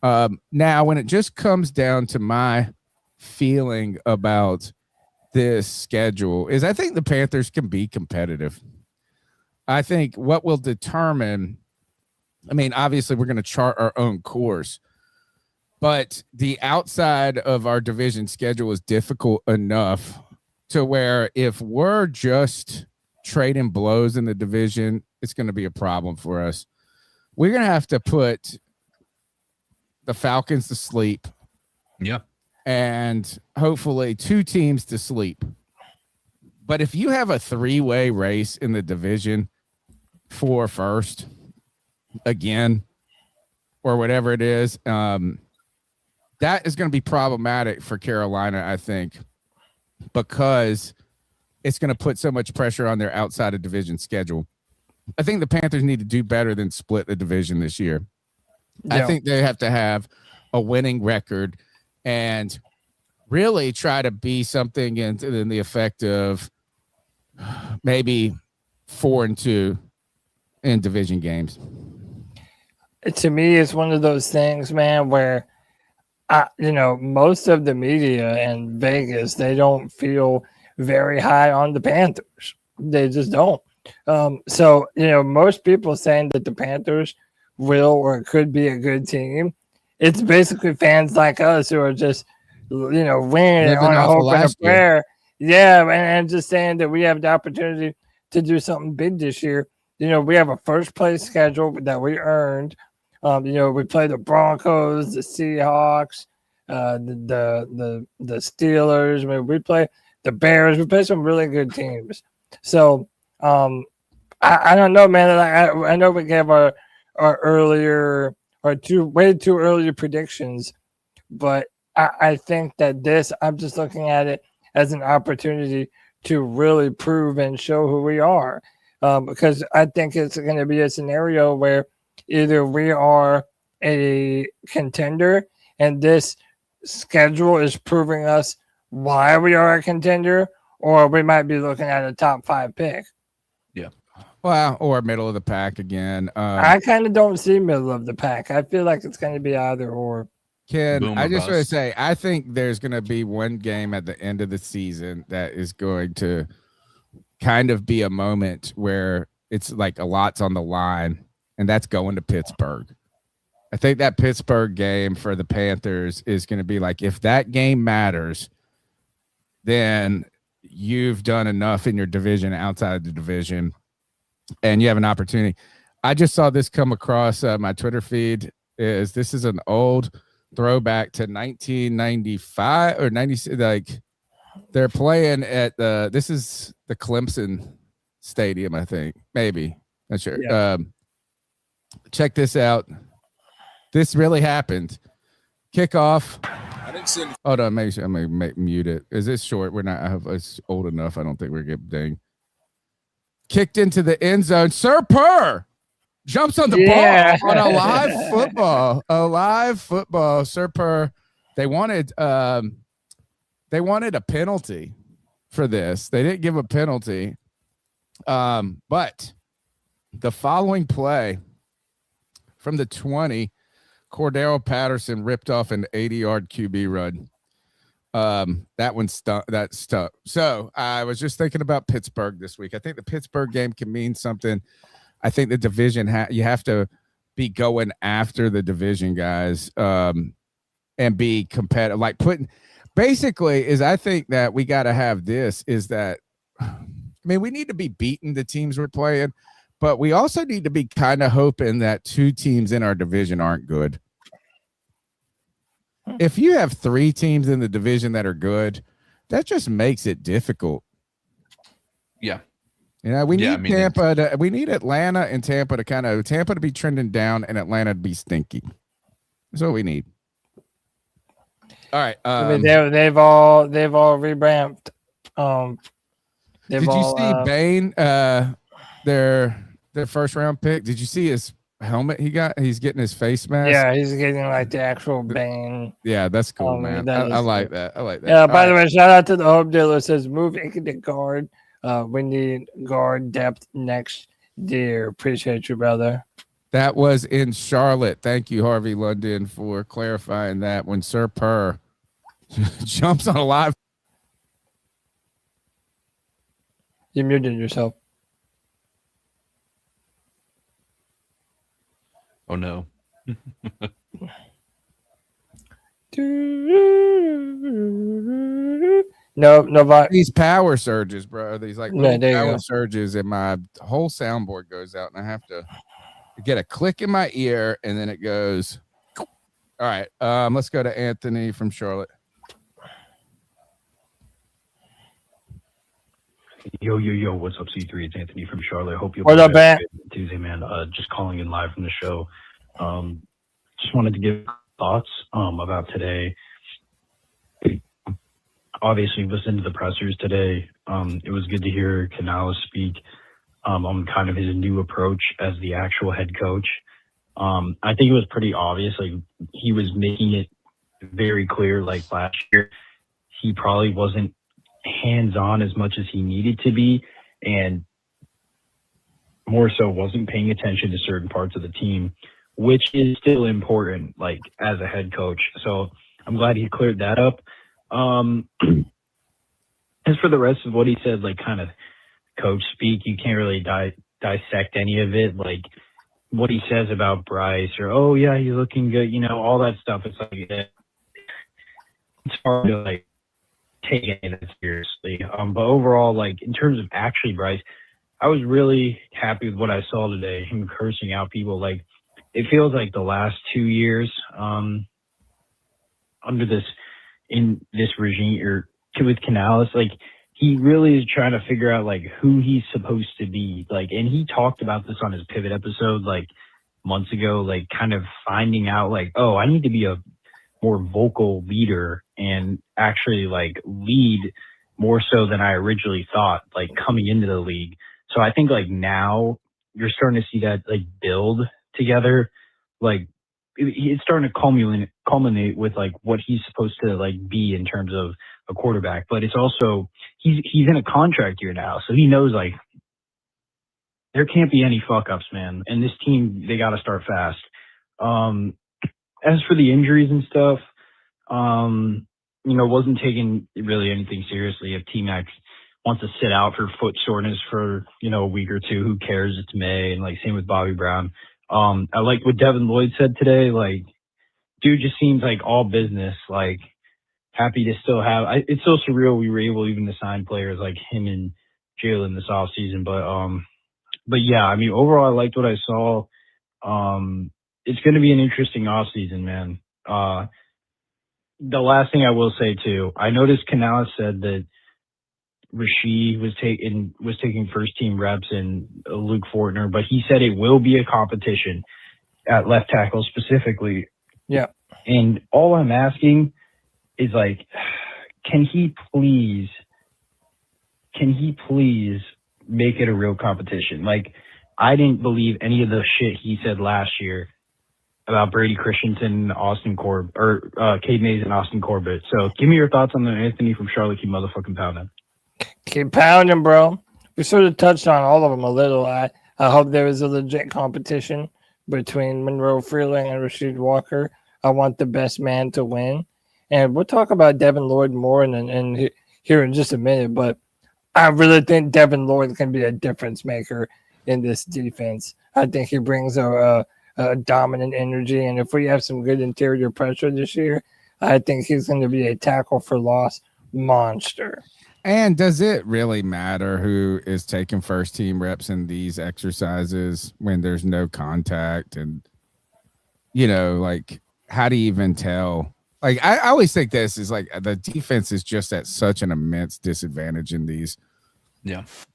Speaker 1: Now, when it just comes down to my feeling about this schedule, is I think the Panthers can be competitive. I think what will determine, I mean, obviously we're going to chart our own course, but the outside of our division schedule is difficult enough to where if we're just trading blows in the division, it's going to be a problem for us. We're going to have to put the Falcons to sleep.
Speaker 4: Yeah.
Speaker 1: And hopefully 2 teams to sleep. But if you have a 3-way race in the division for first again, or whatever it is, that is going to be problematic for Carolina, I think, because it's going to put so much pressure on their outside of division schedule. I think the Panthers need to do better than split the division this year. Yeah. I think they have to have a winning record and really try to be something in the effect of maybe 4-2 in division games.
Speaker 2: To me, it's one of those things, man, where most of the media in Vegas, they don't feel very high on the Panthers. They just don't. So, most people saying that the Panthers will or could be a good team. It's basically fans like us who are just, winning on a hope and a prayer. Yeah, and just saying that we have the opportunity to do something big this year. We have a first place schedule that we earned. We play the Broncos, the Seahawks, the Steelers. I mean, we play the Bears. We play some really good teams. So I don't know, man. I know we gave our earlier or way too early predictions, but I think that I'm just looking at it as an opportunity to really prove and show who we are. Because I think it's going to be a scenario where either we are a contender and this schedule is proving us why we are a contender, or we might be looking at a top 5 pick.
Speaker 4: Yeah.
Speaker 1: Well, or middle of the pack again.
Speaker 2: I kind of don't see middle of the pack. I feel like it's going to be either or.
Speaker 1: I just want to say, I think there's going to be one game at the end of the season that is going to kind of be a moment where it's like a lot's on the line, and that's going to Pittsburgh. I think that Pittsburgh game for the Panthers is going to be like, if that game matters, then you've done enough in your division, outside the division, and you have an opportunity. I just saw this come across my Twitter feed. This is an old throwback to 1995 or 96. Like, they're playing at this is the Clemson Stadium, I think. Maybe. Not sure.
Speaker 2: Yeah.
Speaker 1: Check this out. This really happened. Kickoff.
Speaker 7: I didn't see any.
Speaker 1: Hold on, maybe I'm gonna mute it. Is this short? We're not. It's old enough. I don't think we're getting ding. Kicked into the end zone. Sir Purr jumps on the ball on a live football. A live football. Sir Purr. They wanted a penalty for this. They didn't give a penalty. But the following play from the 20, Cordero Patterson ripped off an 80-yard QB run. That one stuck. That stuck. So I was just thinking about Pittsburgh this week. I think the Pittsburgh game can mean something. I think the division you have to be going after the division guys and be competitive. Like I think that we got to have this is that, we need to be beating the teams we're playing, but we also need to be kind of hoping that 2 teams in our division aren't good. If you have 3 teams in the division that are good, that just makes it difficult.
Speaker 4: Yeah.
Speaker 1: We need Tampa. We need Atlanta and Tampa to be trending down and Atlanta to be stinky. That's what we need. All right.
Speaker 2: They've all revamped.
Speaker 1: Did you see Bane, their first round pick? Did you see his helmet he got? He's getting his face mask.
Speaker 2: Yeah, he's getting like the actual Bane.
Speaker 1: Yeah, that's cool, man. I like that. I like that.
Speaker 2: Yeah, by the way, shout out to the Hope Dealer. Says move into guard. We need guard depth next year. Appreciate you, brother.
Speaker 1: That was in Charlotte. Thank you, Harvey London, for clarifying that. When Sir Purr jumps on a live.
Speaker 2: You muted yourself.
Speaker 4: Oh, no.
Speaker 2: No.
Speaker 1: These power surges, bro. These like power
Speaker 2: go.
Speaker 1: surges, and my whole soundboard goes out, and I have to get a click in my ear, and then it goes. All right. Let's go to Anthony from Charlotte.
Speaker 16: Yo, what's up, C3? It's Anthony from Charlotte. Hope you'll
Speaker 2: What up, man?
Speaker 16: Tuesday, man. Just calling in live from the show. Just wanted to give thoughts about today. Obviously, listened to the pressers today. It was good to hear Canales speak on kind of his new approach as the actual head coach. I think it was pretty obvious. Like, he was making it very clear, like last year, he probably wasn't hands-on as much as he needed to be, and more so wasn't paying attention to certain parts of the team, which is still important, like as a head coach. So I'm glad he cleared that up.
Speaker 17: as for the rest of what he said, like kind of coach speak, you can't really dissect any of it. Like what he says about Bryce or, oh yeah, he's looking good, you know, all that stuff. It's like, it's hard to like take any of that seriously. But overall, like in terms of actually Bryce, I was really happy with what I saw today. Him cursing out people. Like it feels like the last 2 years, under this regime or with Canales, like he really is trying to figure out like who he's supposed to be. Like, and he talked about this on his pivot episode like months ago, like kind of finding out like, oh, I need to be a more vocal leader and actually like lead more so than I originally thought, like coming into the league. So I think like now you're starting to see that like build together. Like it's starting to culminate with like what he's supposed to like be in terms of a quarterback, but it's also, he's in a contract year now. So he knows like there can't be any fuck ups, man. And this team, they got to start fast. As for the injuries and stuff, you know, wasn't taking really anything seriously. If T-Mac wants to sit out for foot soreness for, you know, a week or two, who cares? It's May. And like same with Bobby Brown. I like what Devin Lloyd said today. Like, dude just seems like all business, like happy to still have, it's so surreal we were able even to sign players like him and Jalen this offseason. But yeah, I mean, overall, I liked what I saw. It's going to be an interesting offseason, man. The last thing I will say too, I noticed Canales said that Rasheed was taking first team reps and Luke Fortner, but he said it will be a competition at left tackle specifically.
Speaker 2: Yeah.
Speaker 17: And all I'm asking is like, can he please make it a real competition? Like, I didn't believe any of the shit he said last year about Brady Christensen, Cade Mays and Austin Corbett. So give me your thoughts on the Anthony from Charlotte. Keep motherfucking pounding.
Speaker 2: Keep pounding, bro. We sort of touched on all of them a little. I hope there is a legit competition between Monroe Freeling and Rasheed Walker. I want the best man to win. And we'll talk about Devin Lloyd more in here in just a minute, but I really think Devin Lloyd can be a difference maker in this defense. I think he brings a dominant energy, and if we have some good interior pressure this year, I think he's going to be a tackle for loss monster.
Speaker 1: And does it really matter who is taking first team reps in these exercises when there's no contact? And, you know, like, how do you even tell? Like, I always think this is like the defense is just at such an immense disadvantage in these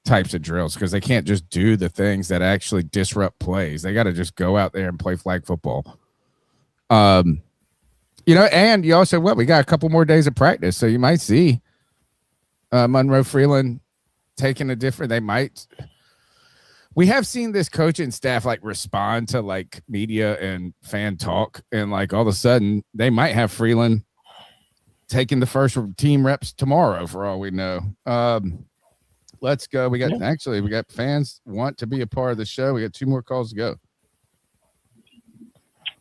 Speaker 1: types of drills because they can't just do the things that actually disrupt plays. They got to just go out there and play flag football. You know, and you also, we got a couple more days of practice, so you might see Monroe Freeland taking a different, we have seen this coaching staff like respond to like media and fan talk, and like all of a sudden they might have Freeland taking the first team reps tomorrow for all we know. Let's go. We got fans want to be a part of the show. We got 2 more calls to go.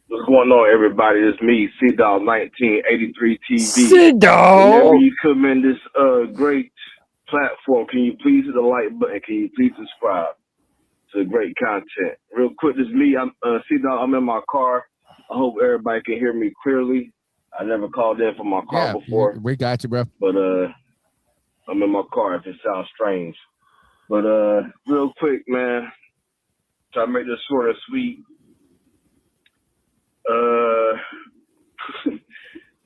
Speaker 18: What's going on, everybody? It's me, C-Dog 1983 TV.
Speaker 2: C-Dog.
Speaker 18: Whenever you come in this great platform, can you please hit the like button? Can you please subscribe to great content? Real quick, this is me. I'm C-Dog. I'm in my car. I hope everybody can hear me clearly. I never called in from my car before.
Speaker 1: We got you, bro.
Speaker 18: But I'm in my car if it sounds strange. But real quick, man, try to make this short and sweet.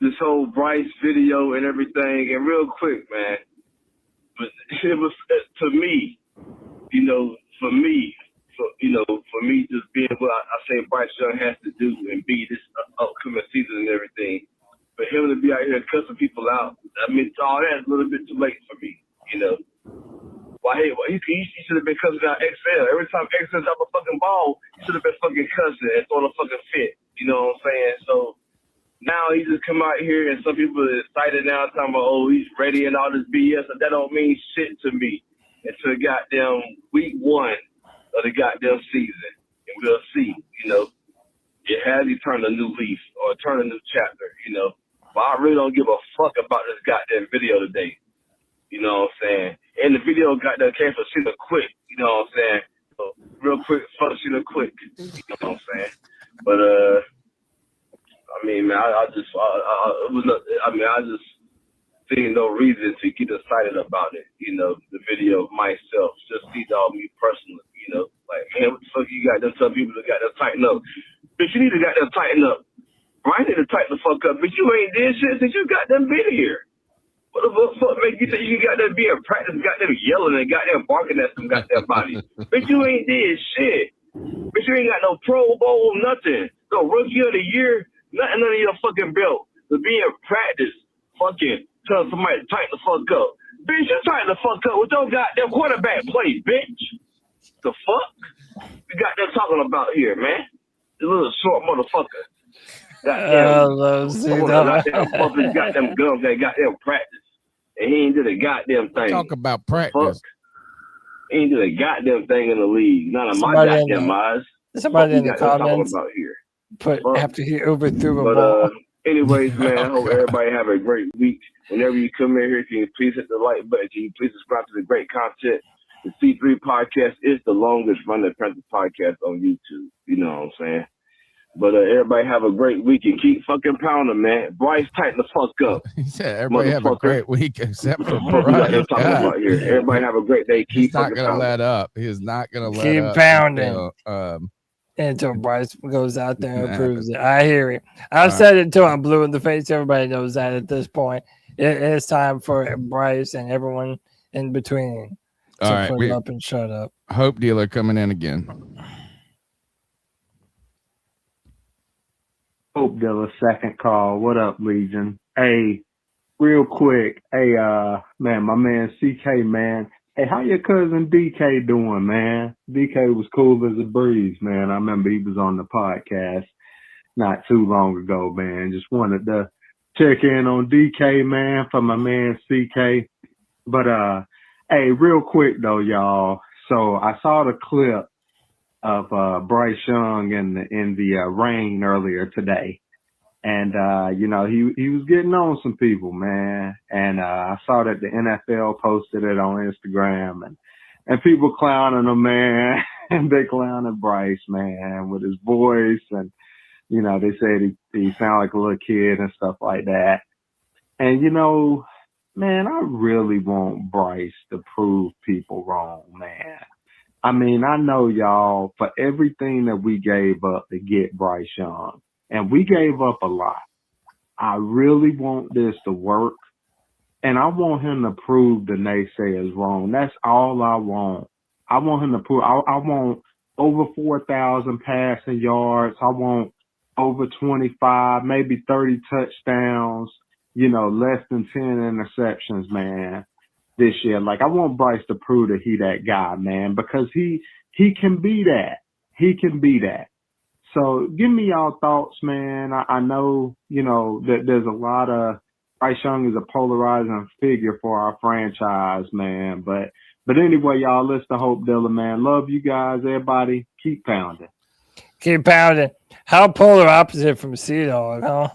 Speaker 18: This whole Bryce video and everything, and real quick, man, but it was to me, for me just being what I say Bryce Young has to do and be this upcoming season and everything. For him to be out here cussing people out, I mean, all that's a little bit too late for me, Well, hey, he should have been cussing out XL. Every time XL drop a fucking ball, he should have been fucking cussing and throwing a fucking fit. You know what I'm saying? So now he just come out here and some people are excited now talking about, oh, he's ready and all this BS. And that don't mean shit to me until goddamn week 1 of the goddamn season. And we'll see, Has he turned a new leaf or turned a new chapter, But I really don't give a fuck about this goddamn video today. You know what I'm saying? And the video got that came from Sheila Quick. You know what I'm saying? So, real quick, fuck Sheila Quick. You know what I'm saying? But I mean, man, I just seen no reason to get excited about it. You know, the video myself, just see dog me personally. You know, like, man, what the fuck you got them? Some people that got them tighten up. Bitch, you need to got them tighten up. Brian need to tighten the fuck up. But you ain't did shit since you got them been here. What the fuck make you think you got them being practice, got them yelling and got them barking at some goddamn body? Bitch, you ain't did shit. Bitch, you ain't got no Pro Bowl, nothing. No Rookie of the Year, nothing under your fucking belt. To be in practice, fucking tell somebody to tighten the fuck up. Bitch, you tighten the fuck up with your goddamn quarterback play, bitch. The fuck? You got them talking about here, man? This little short motherfucker. Goddamn. Goddamn pump his goddamn gums that goddamn practice. And he ain't did a goddamn thing.
Speaker 1: Talk about practice.
Speaker 18: Fuck. He ain't did a goddamn thing in the league. None of my goddamn eyes.
Speaker 2: Somebody in the comments
Speaker 18: about here.
Speaker 2: put after he overthrew a
Speaker 18: But
Speaker 2: ball.
Speaker 18: anyways, man, I hope everybody have a great week. Whenever you come in here, can you please hit the like button? Can you please subscribe to the great content? The C3 podcast is the longest running Panthers podcast on YouTube. You know what I'm saying? But everybody have a great week and keep fucking pounding, man. Bryce, tighten the fuck up.
Speaker 1: He said everybody have a great week except for
Speaker 18: Bryce. About here. Everybody have a great day. Keep
Speaker 1: not gonna
Speaker 18: pounding.
Speaker 1: let up. He is not gonna let
Speaker 2: Keep
Speaker 1: up.
Speaker 2: pounding. Until Bryce goes out there and proves it. I hear it. I've said it until I'm blue in the face. Everybody knows that at this point. It's time for Bryce and everyone in between to put up and shut up.
Speaker 1: Hope dealer coming in again.
Speaker 12: Hope Dealer, second call. What up, Legion? Hey, real quick. Hey, man, my man CK, man. Hey, how your cousin DK doing, man? DK was cool as a breeze, man. I remember he was on the podcast not too long ago, man. Just wanted to check in on DK, man, for my man CK. But, hey, real quick, though, y'all. So I saw the clip of Bryce Young in the rain earlier today. And, you know, he was getting on some people, man. And I saw that the NFL posted it on Instagram and people clowning him, man. And they clowning Bryce, man, with his voice. And, you know, they said he sounded like a little kid and stuff like that. And, you know, man, I really want Bryce to prove people wrong, man. I mean, I know y'all, for everything that we gave up to get Bryce Young, and we gave up a lot. I really want this to work, and I want him to prove the naysayers wrong. That's all I want. I want him to prove. I want over 4,000 passing yards. I want over 25, maybe 30 touchdowns. You know, less than 10 interceptions, man. This year, like I want Bryce to prove that he that guy, man, because he can be that. He can be that. So give me y'all thoughts, man. I know, you know, that there's a lot of Bryce Young is a polarizing figure for our franchise, man. But anyway, y'all, listen to Hope Dilla, man. Love you guys, everybody. Keep pounding.
Speaker 2: Keep pounding. How polar opposite from C-Dog, huh?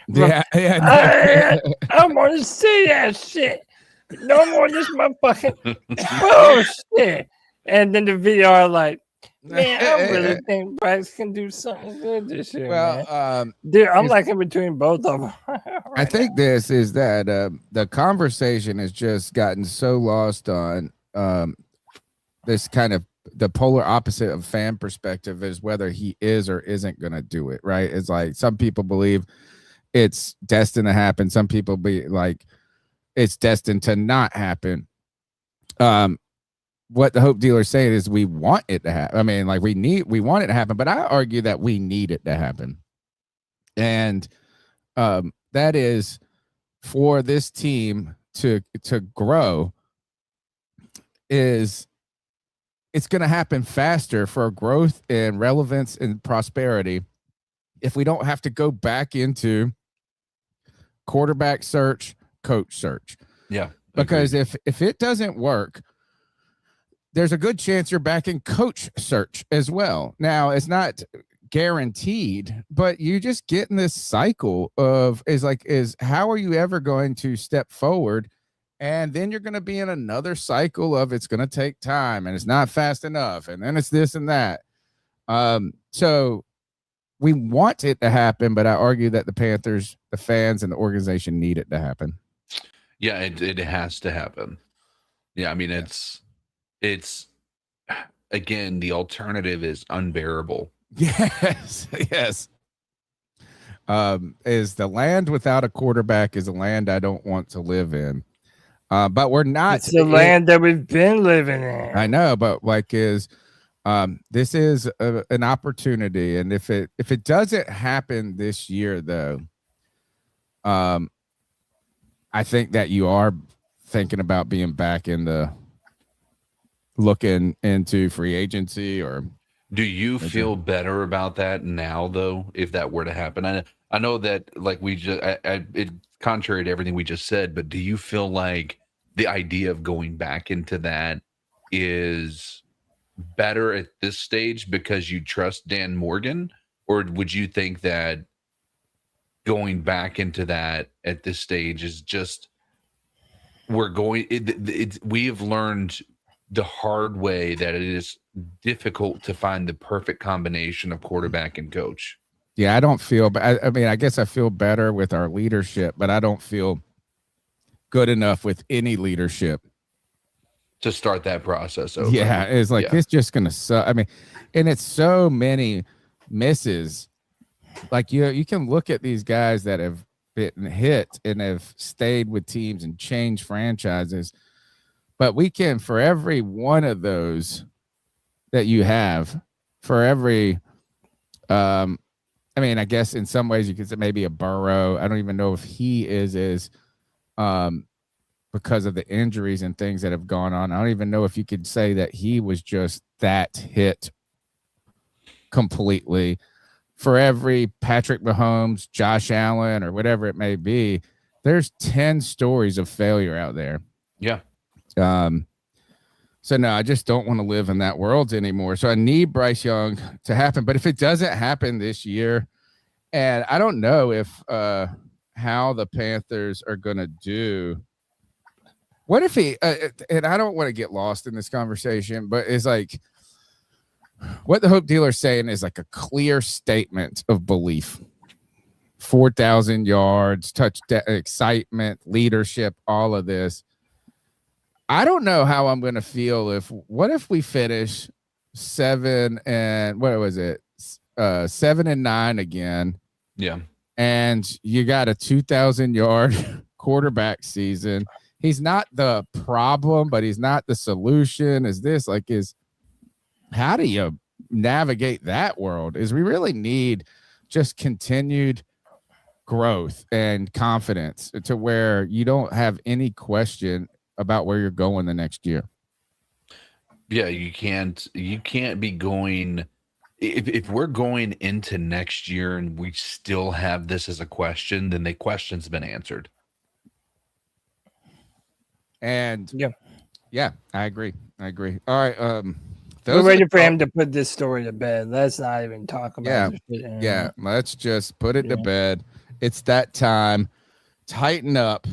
Speaker 1: Yeah.
Speaker 2: I want to see that shit. No more of this motherfucking bullshit. And then the VR like, man, I really think Bryce can do something good this year.
Speaker 1: Well,
Speaker 2: man. Dude, I'm like in between both of them.
Speaker 1: I think this is that the conversation has just gotten so lost on this kind of the polar opposite of fan perspective is whether he is or isn't going to do it. Right. It's like some people believe it's destined to happen. Some people be like, it's destined to not happen. What the Hope Dealer is saying is we want it to happen. I mean, like we want it to happen, but I argue that we need it to happen. And that is for this team to grow it's going to happen faster for growth and relevance and prosperity if we don't have to go back into quarterback search, coach search.
Speaker 4: Yeah.
Speaker 1: Because if it doesn't work, there's a good chance you're back in coach search as well. Now, it's not guaranteed, but you just get in this cycle of is how are you ever going to step forward And then you're going to be in another cycle of it's going to take time and it's not fast enough. And then it's this and that. So we want it to happen, but I argue that the Panthers, the fans, and the organization need it to happen.
Speaker 4: Yeah, it has to happen. Yeah, I mean, it's again, the alternative is unbearable.
Speaker 1: Yes, yes. Is the land without a quarterback is a land I don't want to live in. But we're not.
Speaker 2: It's the land that we've been living in.
Speaker 1: I know, but this is an opportunity, and if it doesn't happen this year, though, I think that you are thinking about being back looking into free agency. Or
Speaker 4: do you feel better about that now, though, if that were to happen? I know that, like, it's contrary to everything we just said, but do you feel like the idea of going back into that is better at this stage because you trust Dan Morgan, or would you think that going back into that at this stage is just we have learned the hard way that it is difficult to find the perfect combination of quarterback and coach?
Speaker 1: Yeah, I don't feel, I mean, I guess I feel better with our leadership, but I don't feel good enough with any leadership
Speaker 4: to start that process over.
Speaker 1: Yeah, it's like, it's just going to suck. I mean, and it's so many misses. Like, you can look at these guys that have been hit and have stayed with teams and changed franchises, but we can, for every one of those that you have, for every, I mean, I guess in some ways you could say maybe a Burrow. I don't even know if he is because of the injuries and things that have gone on. I don't even know if you could say that he was just that hit completely. For every Patrick Mahomes, Josh Allen, or whatever it may be, there's 10 stories of failure out there.
Speaker 4: Yeah.
Speaker 1: So no, I just don't want to live in that world anymore. So I need Bryce Young to happen. But if it doesn't happen this year, and I don't know if how the Panthers are going to do. What if he? And I don't want to get lost in this conversation, but it's like what the Hope Dealer is saying is like a clear statement of belief. 4,000 yards, touchdown, excitement, leadership, all of this. I don't know how I'm going to feel what if we finish 7 and 9 again?
Speaker 4: Yeah.
Speaker 1: And you got a 2,000 yard quarterback season. He's not the problem, but he's not the solution. How do you navigate that world? We really need just continued growth and confidence to where you don't have any question about where you're going the next year.
Speaker 4: Yeah, you can't be going if we're going into next year and we still have this as a question, then the question's been answered.
Speaker 1: And yeah, I agree. All right.
Speaker 2: We're waiting for him to put this story to bed. Let's not even talk about it.
Speaker 1: Yeah, let's just put it to bed. It's that time. Tighten up,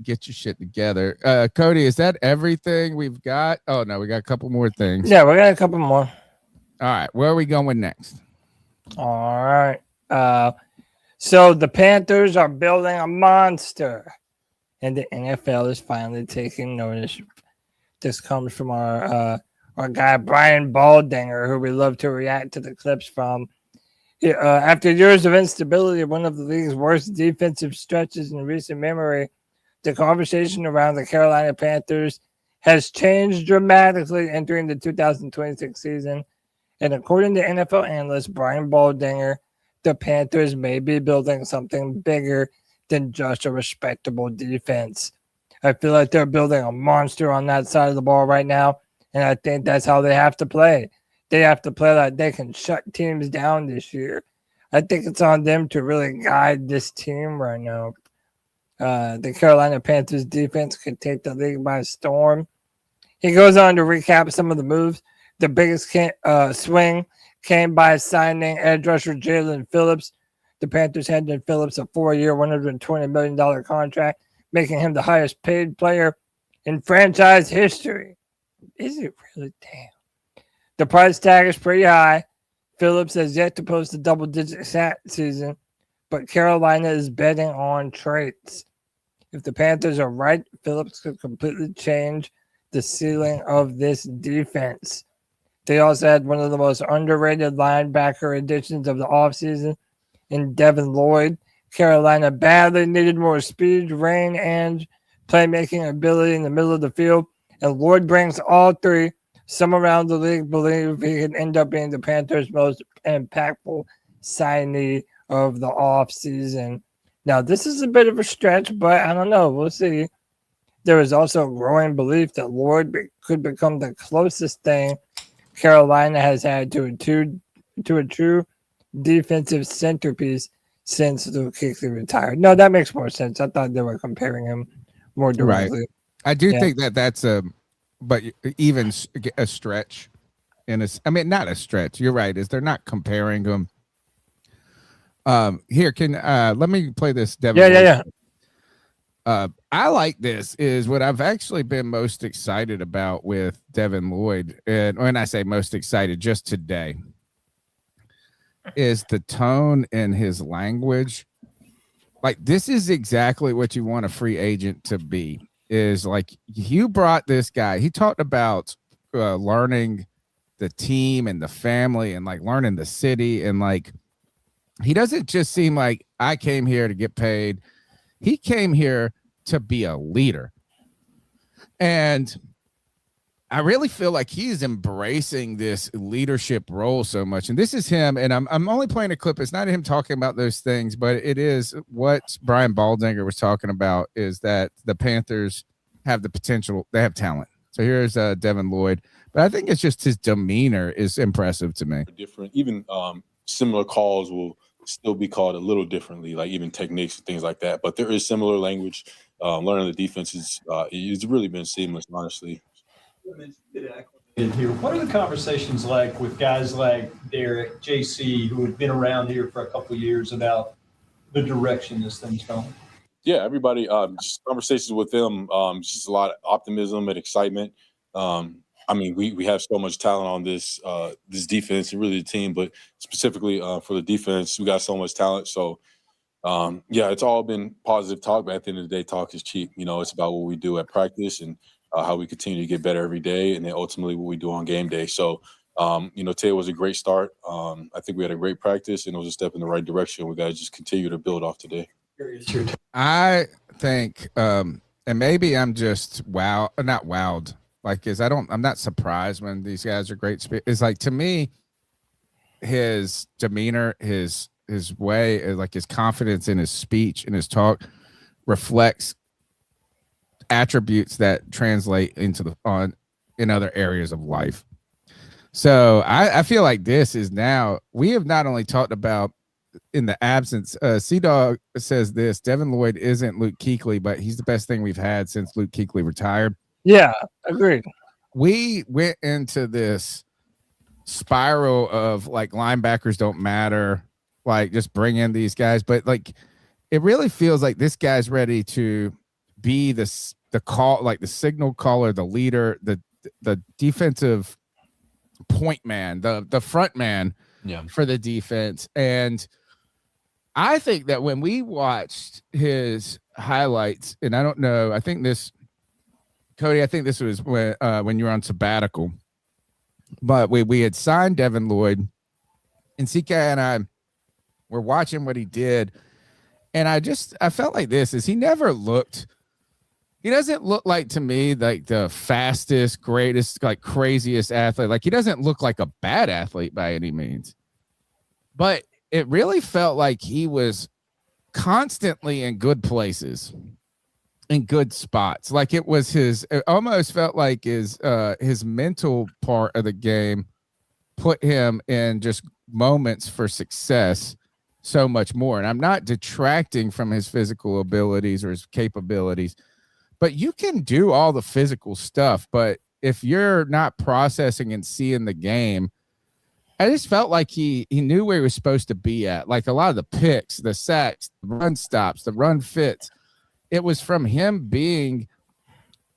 Speaker 1: get your shit together. Cody, is that everything we've got? Oh no, we got a couple more things.
Speaker 2: Yeah, we got a couple more.
Speaker 1: All right, where are we going next?
Speaker 2: All right. So the Panthers are building a monster, and the NFL is finally taking notice. This comes from our guy Brian Baldinger, who we love to react to the clips from. After years of instability, one of the league's worst defensive stretches in recent memory, the conversation around the Carolina Panthers has changed dramatically entering the 2026 season. And according to NFL analyst Brian Baldinger, the Panthers may be building something bigger than just a respectable defense. I feel like they're building a monster on that side of the ball right now, and I think that's how they have to play. They have to play like they can shut teams down this year. I think it's on them to really guide this team right now. The Carolina Panthers defense could take the league by storm. He goes on to recap some of the moves. The biggest swing came by signing edge rusher Jalen Phillips. The Panthers handed Phillips a 4-year, $120 million contract making him the highest paid player in franchise history. Is it really? Damn. The price tag is pretty high. Phillips has yet to post a double-digit stat season, but Carolina is betting on traits. If the Panthers are right, Phillips could completely change the ceiling of this defense. They also had one of the most underrated linebacker additions of the offseason in Devin Lloyd. Carolina badly needed more speed, range, and playmaking ability in the middle of the field, and Lloyd brings all three. Some around the league believe he could end up being the Panthers' most impactful signee of the offseason. Now, this is a bit of a stretch, but I don't know. We'll see. There is also a growing belief that Lloyd could become the closest thing Carolina has had to a true defensive centerpiece since Luke Kuechly retired. No, that makes more sense. I thought they were comparing him more directly.
Speaker 1: Right. I do think that's but even a stretch. Not a stretch. You're right. Is they're not comparing them. Here, let me play this. Devin.
Speaker 2: Yeah.
Speaker 1: I like this is what I've actually been most excited about with Devin Lloyd. And when I say most excited, just today is the tone in his language. Like, this is exactly what you want a free agent to be, is like, you brought this guy. He talked about learning the team and the family and like learning the city. And like, he doesn't just seem like I came here to get paid. He came here to be a leader. And I really feel like he's embracing this leadership role so much. And this is him. And I'm only playing a clip. It's not him talking about those things, but it is what Brian Baldinger was talking about, is that the Panthers have the potential. They have talent. So here's Devin Lloyd. But I think it's just his demeanor is impressive to me.
Speaker 19: Different, even similar calls will still be called a little differently, like even techniques and things like that. But there is similar language. Learning the defenses, it's really been seamless, honestly.
Speaker 20: Here, what are the conversations like with guys like Derek, JC, who have been around here for a couple of years, about the direction this thing's going?
Speaker 19: Yeah, everybody, just conversations with them, just a lot of optimism and excitement. We have so much talent on this defense and really the team, but specifically for the defense, we got so much talent. So, it's all been positive talk, but at the end of the day, talk is cheap. It's about what we do at practice and how we continue to get better every day, and then ultimately what we do on game day. So, today was a great start. I think we had a great practice, and it was a step in the right direction. We got to just continue to build off today.
Speaker 1: I think, and maybe I'm just not wowed. Like, I'm not surprised when these guys are great. It's like, to me, his demeanor, his way, like his confidence in his speech and his talk reflects attributes that translate into in other areas of life. So I feel like this is now, we have not only talked about in the absence, C-Dog says this, Devin Lloyd isn't Luke Kuechly, but he's the best thing we've had since Luke Kuechly retired.
Speaker 2: Yeah, agreed.
Speaker 1: We went into this spiral of like linebackers don't matter, like just bring in these guys, but like it really feels like this guy's ready to be the call, like the signal caller, the leader, the defensive point man, the front man for the defense. And I think that when we watched his highlights, and I don't know, I think this, Cody, I think this was when you were on sabbatical, but we had signed Devin Lloyd, and CK and I were watching what he did, and I felt like this is he doesn't look like, to me, like the fastest, greatest, like craziest athlete. Like, he doesn't look like a bad athlete by any means, but it really felt like he was constantly in good places, in good spots. Like it almost felt like his mental part of the game put him in just moments for success so much more. And I'm not detracting from his physical abilities or his capabilities, but you can do all the physical stuff. But if you're not processing and seeing the game, I just felt like he knew where he was supposed to be at. Like a lot of the picks, the sacks, the run stops, the run fits, it was from him being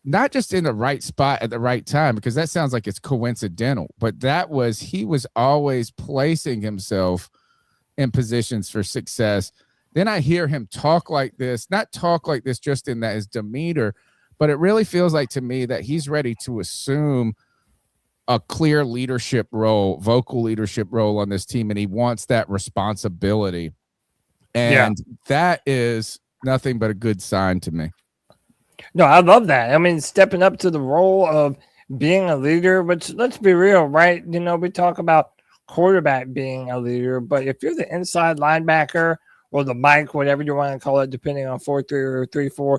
Speaker 1: not just in the right spot at the right time, because that sounds like it's coincidental, but he was always placing himself in positions for success. Then I hear him talk like this, not talk like this just in that his demeanor, but it really feels like to me that he's ready to assume a clear leadership role, vocal leadership role on this team, and he wants that responsibility. And that is nothing but a good sign to me.
Speaker 2: No, I love that. I mean, stepping up to the role of being a leader, which let's be real, right? You know, we talk about quarterback being a leader, but if you're the inside linebacker or the Mike, whatever you want to call it, depending on 4-3 or 3-4,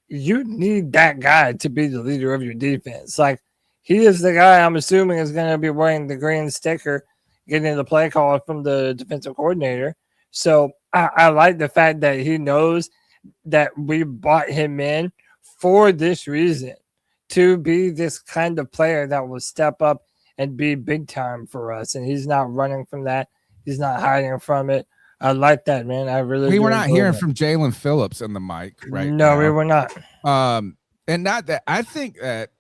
Speaker 2: you need that guy to be the leader of your defense. Like, he is the guy I'm assuming is going to be wearing the green sticker, getting the play call from the defensive coordinator. So I like the fact that he knows that we brought him in for this reason, to be this kind of player that will step up and be big time for us. And he's not running from that. He's not hiding from it. I like that, man. I really
Speaker 1: We were not hearing
Speaker 2: that.
Speaker 1: from Jalen Phillips on the mic right
Speaker 2: No,
Speaker 1: now.
Speaker 2: we were not.
Speaker 1: And not that I think that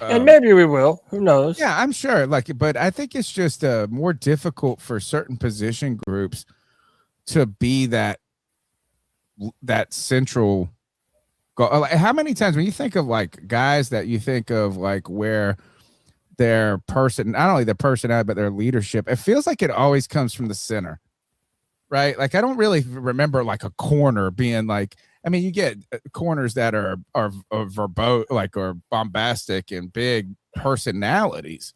Speaker 2: and maybe we will. Who knows?
Speaker 1: Yeah, I'm sure. But I think it's just more difficult for certain position groups to be that central goal. Like, how many times when you think of like guys that you think of like where their person, not only their personality but their leadership, it feels like it always comes from the center, right? Like I don't really remember like a corner being like. I mean, you get corners that are verbose, like, or bombastic and big personalities,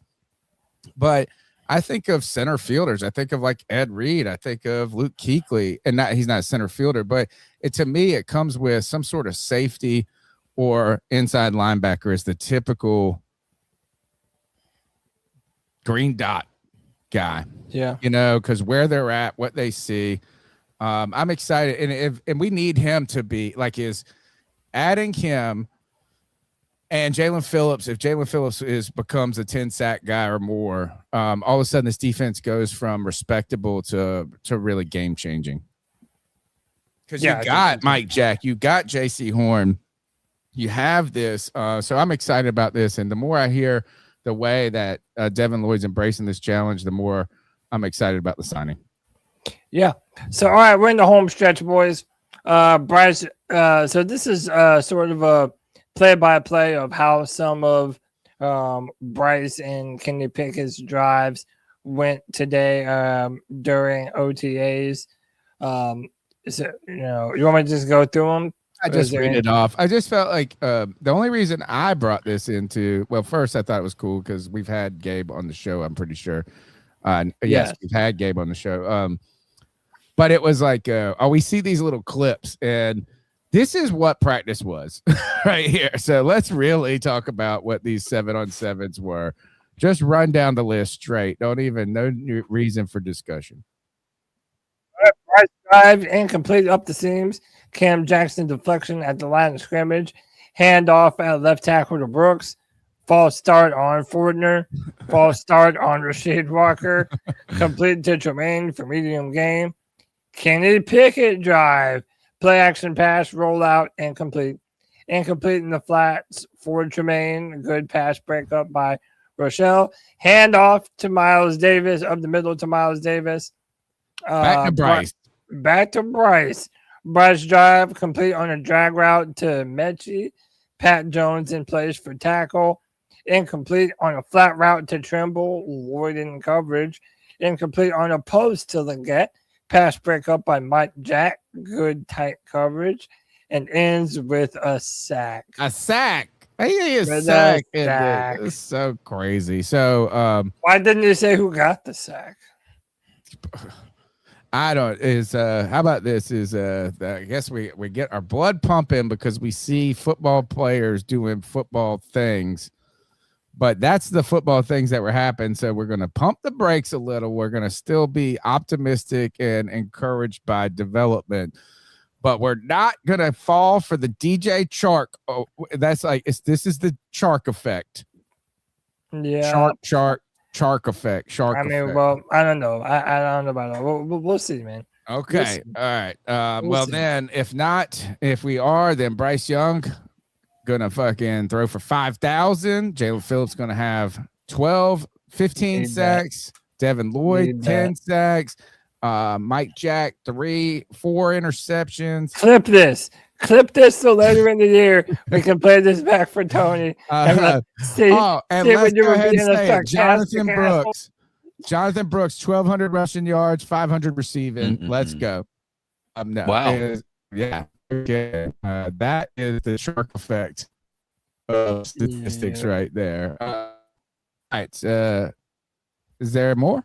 Speaker 1: but I think of center fielders. I think of like Ed Reed. I think of Luke Kuechly, and he's not a center fielder, but to me, it comes with some sort of safety or inside linebacker is the typical green dot guy.
Speaker 2: Yeah,
Speaker 1: you know, because where they're at, what they see. I'm excited, and we need him to be like adding him and Jalen Phillips. If Jalen Phillips becomes a 10 sack guy or more, all of a sudden this defense goes from respectable to really game changing. Because you got Mike Jack, you got J.C. Horn, you have this. So I'm excited about this, and the more I hear the way that Devin Lloyd's embracing this challenge, the more I'm excited about the signing.
Speaker 2: Yeah. So, all right, we're in the home stretch, boys. Bryce, so this is sort of a play-by-play of how some of Bryce and Kenny Pickett's drives went today during OTAs. So, you want me to just go through them?
Speaker 1: I just read it off. I just felt like the only reason I brought this into, well, first I thought it was cool because we've had Gabe on the show, I'm pretty sure. Yes, we've had Gabe on the show. But it was like, we see these little clips, and this is what practice was right here. So let's really talk about what these 7-on-7s were. Just run down the list straight. No reason for discussion.
Speaker 2: Bryce drive incomplete up the seams. Cam Jackson deflection at the line of scrimmage. Handoff at left tackle to Brooks. False start on Fortner. False start on Rasheed Walker. Complete to Tremaine for medium game. Kenny Pickett drive. Play action pass, rollout, incomplete. Incomplete in the flats for Tremaine. Good pass breakup by Rochelle. Handoff to Miles Davis, up the middle to Miles Davis.
Speaker 1: Back to Bryce.
Speaker 2: Back to Bryce. Bryce drive, complete on a drag route to Mechie. Pat Jones in place for tackle. Incomplete on a flat route to Trimble. Lloyd in coverage. Incomplete on a post to Leggett. Pass breakup by Mike Jack. Good tight coverage. And ends with a sack.
Speaker 1: A sack. A sack. It's so crazy. So
Speaker 2: why didn't you say who got the sack?
Speaker 1: I don't how about this I guess we get our blood pumping because we see football players doing football things, but that's the football things that were happening. So we're going to pump the brakes a little. We're going to still be optimistic and encouraged by development, but we're not going to fall for the DJ Chark. Oh, that's like, this is the Chark effect.
Speaker 2: Yeah.
Speaker 1: Chark effect.
Speaker 2: I mean, well, I don't know. I don't know about that. We'll see, man.
Speaker 1: Okay.
Speaker 2: Listen.
Speaker 1: All right. Well,
Speaker 2: Listen.
Speaker 1: then, if we are, then Bryce Young gonna fucking throw for 5,000. Jalen Phillips gonna have 12, 15
Speaker 2: Need
Speaker 1: sacks. Devin Lloyd,
Speaker 2: Need
Speaker 1: 10 sacks. Mike Jack, 3, 4 interceptions.
Speaker 2: Clip this so later in the year we can play this back for Tony. And see
Speaker 1: and let's
Speaker 2: when you
Speaker 1: go
Speaker 2: were
Speaker 1: ahead and
Speaker 2: being a
Speaker 1: say it.
Speaker 2: sarcastic asshole.
Speaker 1: Jonathan Brooks, 1,200 rushing yards, 500 receiving. Let's go. No,
Speaker 4: Wow.
Speaker 1: Yeah. Okay. That is the shark effect of statistics right there. All right. Is there more?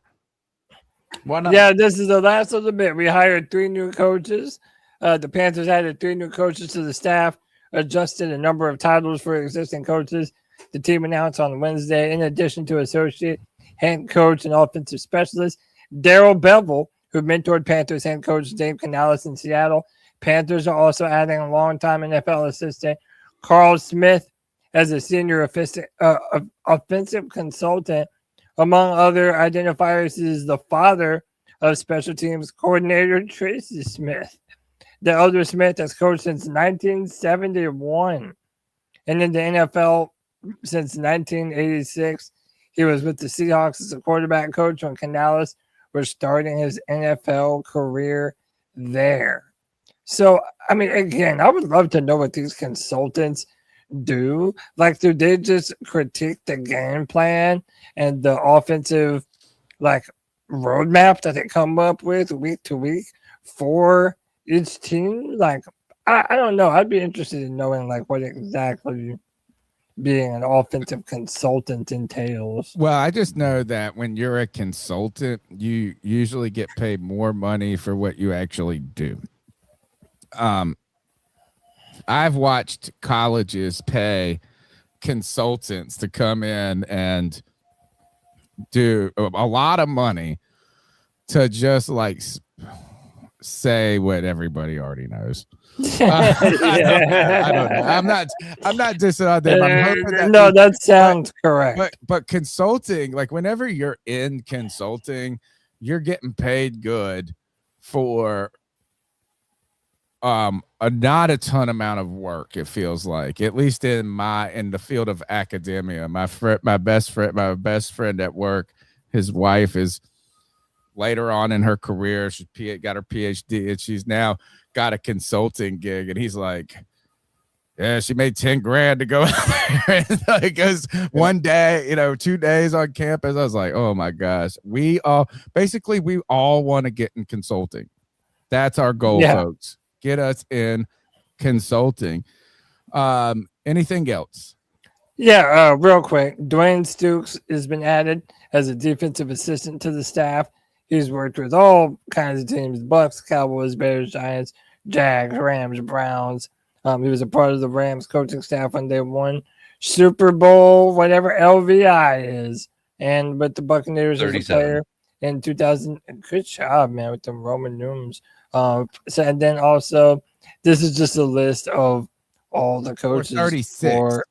Speaker 4: Why not?
Speaker 2: Yeah, this is the last of the bit. We hired 3 new coaches. The Panthers added 3 new coaches to the staff, adjusted a number of titles for existing coaches. The team announced on Wednesday, in addition to associate head coach and offensive specialist Darrell Bevel, who mentored Panthers head coach Dave Canales in Seattle. Panthers are also adding a longtime NFL assistant Carl Smith as a senior offensive consultant. Among other identifiers is the father of special teams coordinator Tracy Smith. The elder Smith has coached since 1971 and in the NFL since 1986. He was with the Seahawks as a quarterback coach when Canales was starting his NFL career there. So, I mean, again, I would love to know what these consultants do. Like, do they just critique the game plan and the offensive, like, roadmap that they come up with week to week for each team? Like, I don't know. I'd be interested in knowing, like, what exactly being an offensive consultant entails.
Speaker 1: Well, I just know that when you're a consultant, you usually get paid more money for what you actually do. I've watched colleges pay consultants to come in and do a lot of money to just like say what everybody already knows. I don't know. I'm not dissing on them. I'm hoping that
Speaker 2: that sounds correct.
Speaker 1: But consulting, like whenever you're in consulting, you're getting paid good for not a ton amount of work. It feels like, at least in the field of academia. My best friend at work, his wife is later on in her career. She got her PhD and she's now got a consulting gig. And he's like, yeah, she made 10 grand to go out there. It goes one day, 2 days on campus. I was like, oh my gosh, we all want to get in consulting. That's our goal, folks. Get us in consulting. Anything else?
Speaker 2: Yeah, real quick. Dwayne Stukes has been added as a defensive assistant to the staff. He's worked with all kinds of teams: Bucks, Cowboys, Bears, Giants, Jags, Rams, Browns. He was a part of the Rams coaching staff when they won Super Bowl, whatever LVI is, and with the Buccaneers as a player in 2000. Good job, man, with them Roman numerals. And then also, this is just a list of all the coaches
Speaker 1: 36
Speaker 2: for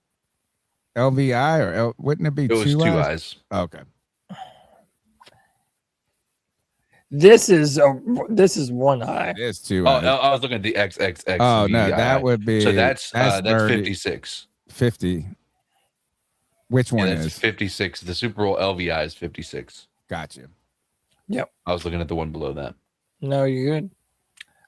Speaker 1: LVI, or wouldn't it be
Speaker 4: it was two eyes?
Speaker 1: Okay.
Speaker 2: This is one eye.
Speaker 1: It is 2
Speaker 4: Oh,
Speaker 1: eyes.
Speaker 4: I was looking at the XXX.
Speaker 1: Oh no, that would be
Speaker 4: so that's
Speaker 1: 30,
Speaker 4: 56.
Speaker 1: 50. Which one
Speaker 4: that's
Speaker 1: is
Speaker 4: 56? The Super Bowl LVI is 56.
Speaker 1: Gotcha.
Speaker 2: Yep.
Speaker 4: I was looking at the one below that.
Speaker 2: No, you're good.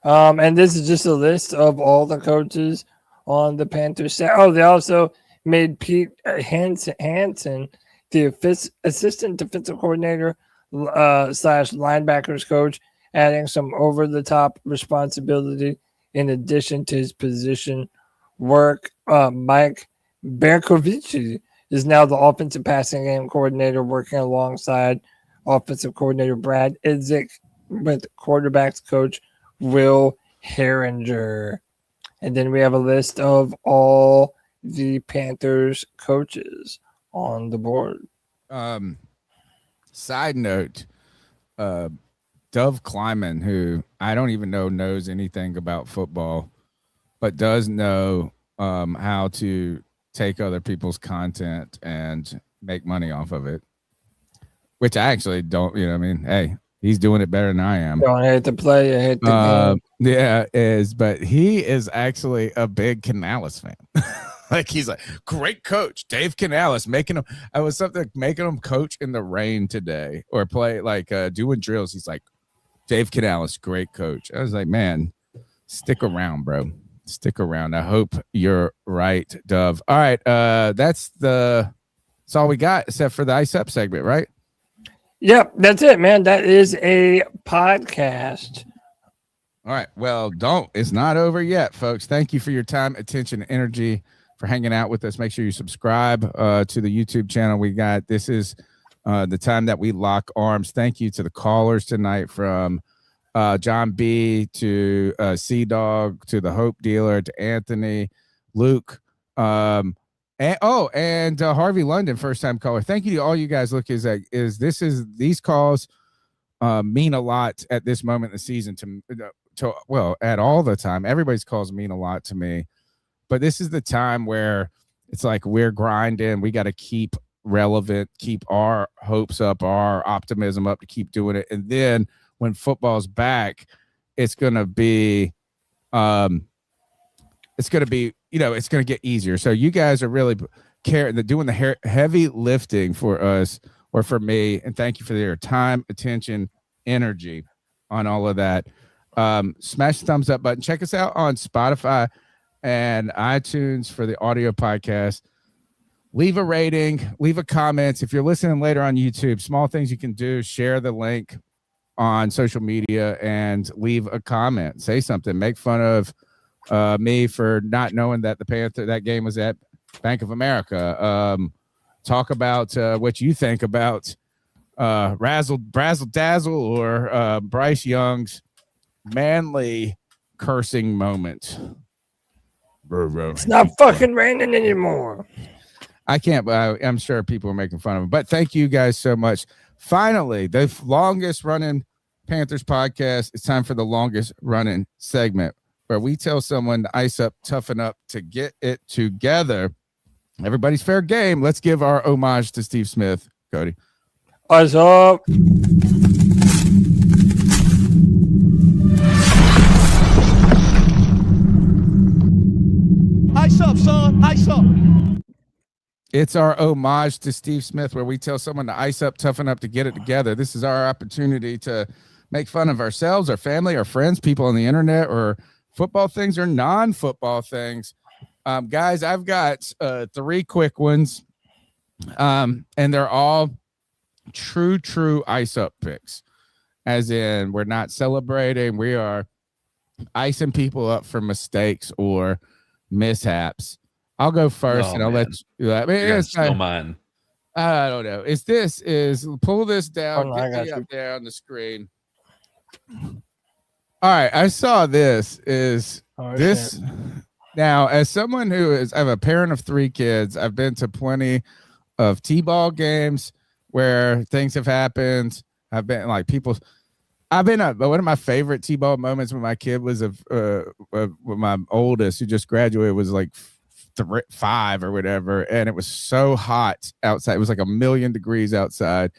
Speaker 2: And this is just a list of all the coaches on the Panthers staff. Oh, they also made Pete Hansen the assistant defensive coordinator / linebackers coach, adding some over-the-top responsibility in addition to his position work. Mike Berkovici is now the offensive passing game coordinator, working alongside offensive coordinator Brad Idzik with quarterbacks coach Will Herringer. And then we have a list of all the Panthers coaches on the board.
Speaker 1: Side note, Dove Kleiman, who I don't even know knows anything about football, but does know how to take other people's content and make money off of it, which I actually don't. Hey, He's doing it better than I am.
Speaker 2: Don't hate the player, hate the game.
Speaker 1: Yeah, but he is actually a big Canales fan. Like he's like, great coach, Dave Canales, making him. I was something making him coach in the rain today or play like doing drills. He's like, Dave Canales, great coach. I was like, man, stick around, bro. Stick around. I hope you're right, Dove. All right, that's all we got except for the Ice Up segment, right?
Speaker 2: Yep, that's it, man. That is a podcast.
Speaker 1: All right. Well, it's not over yet, folks. Thank you for your time, attention, energy, for hanging out with us. Make sure you subscribe to the YouTube channel. This is the time that we lock arms. Thank you to the callers tonight, from John B to Sea Dog to the Hope Dealer to Anthony, Luke, and Harvey London, first time caller. Thank you to all you guys. Look, these calls mean a lot at this moment in the season to at all the time. Everybody's calls mean a lot to me, but this is the time where it's like we're grinding. We got to keep relevant, keep our hopes up, our optimism up, to keep doing it. And then when football's back, it's gonna be it's going to get easier. So you guys are really doing the heavy lifting for us or for me. And thank you for your time, attention, energy on all of that. Smash the thumbs up button. Check us out on Spotify and iTunes for the audio podcast. Leave a rating, leave a comment. If you're listening later on YouTube, small things you can do, share the link on social media and leave a comment. Say something. Make fun of me for not knowing that that game was at Bank of America. Talk about what you think about Brazzle Dazzle or Bryce Young's manly cursing moment.
Speaker 2: It's not fucking raining anymore.
Speaker 1: I can't, but I'm sure people are making fun of him. But thank you guys so much. Finally, the longest running Panthers podcast. It's time for the longest running segment, where we tell someone to ice up, toughen up, to get it together. Everybody's fair game. Let's give our homage to Steve Smith. Cody.
Speaker 2: Ice up.
Speaker 5: Ice up, son. Ice up.
Speaker 1: It's our homage to Steve Smith, where we tell someone to ice up, toughen up, to get it together. This is our opportunity to make fun of ourselves, our family, our friends, people on the internet, or football things or non-football things. Guys, I've got 3 quick ones, and they're all true ice up picks, as in we're not celebrating. We are icing people up for mistakes or mishaps. I'll go first, and I'll let you. I mean, it's
Speaker 4: still mine.
Speaker 1: I don't know. Pull this down, get me up there on the screen. All right, I saw this. Shit. Now, as someone I have a parent of 3 kids. I've been to plenty of T-ball games where things have happened. I've been like one of my favorite T-ball moments when my kid was with my oldest, who just graduated, was like 5 or whatever, and it was so hot outside. It was like 1,000,000 degrees outside.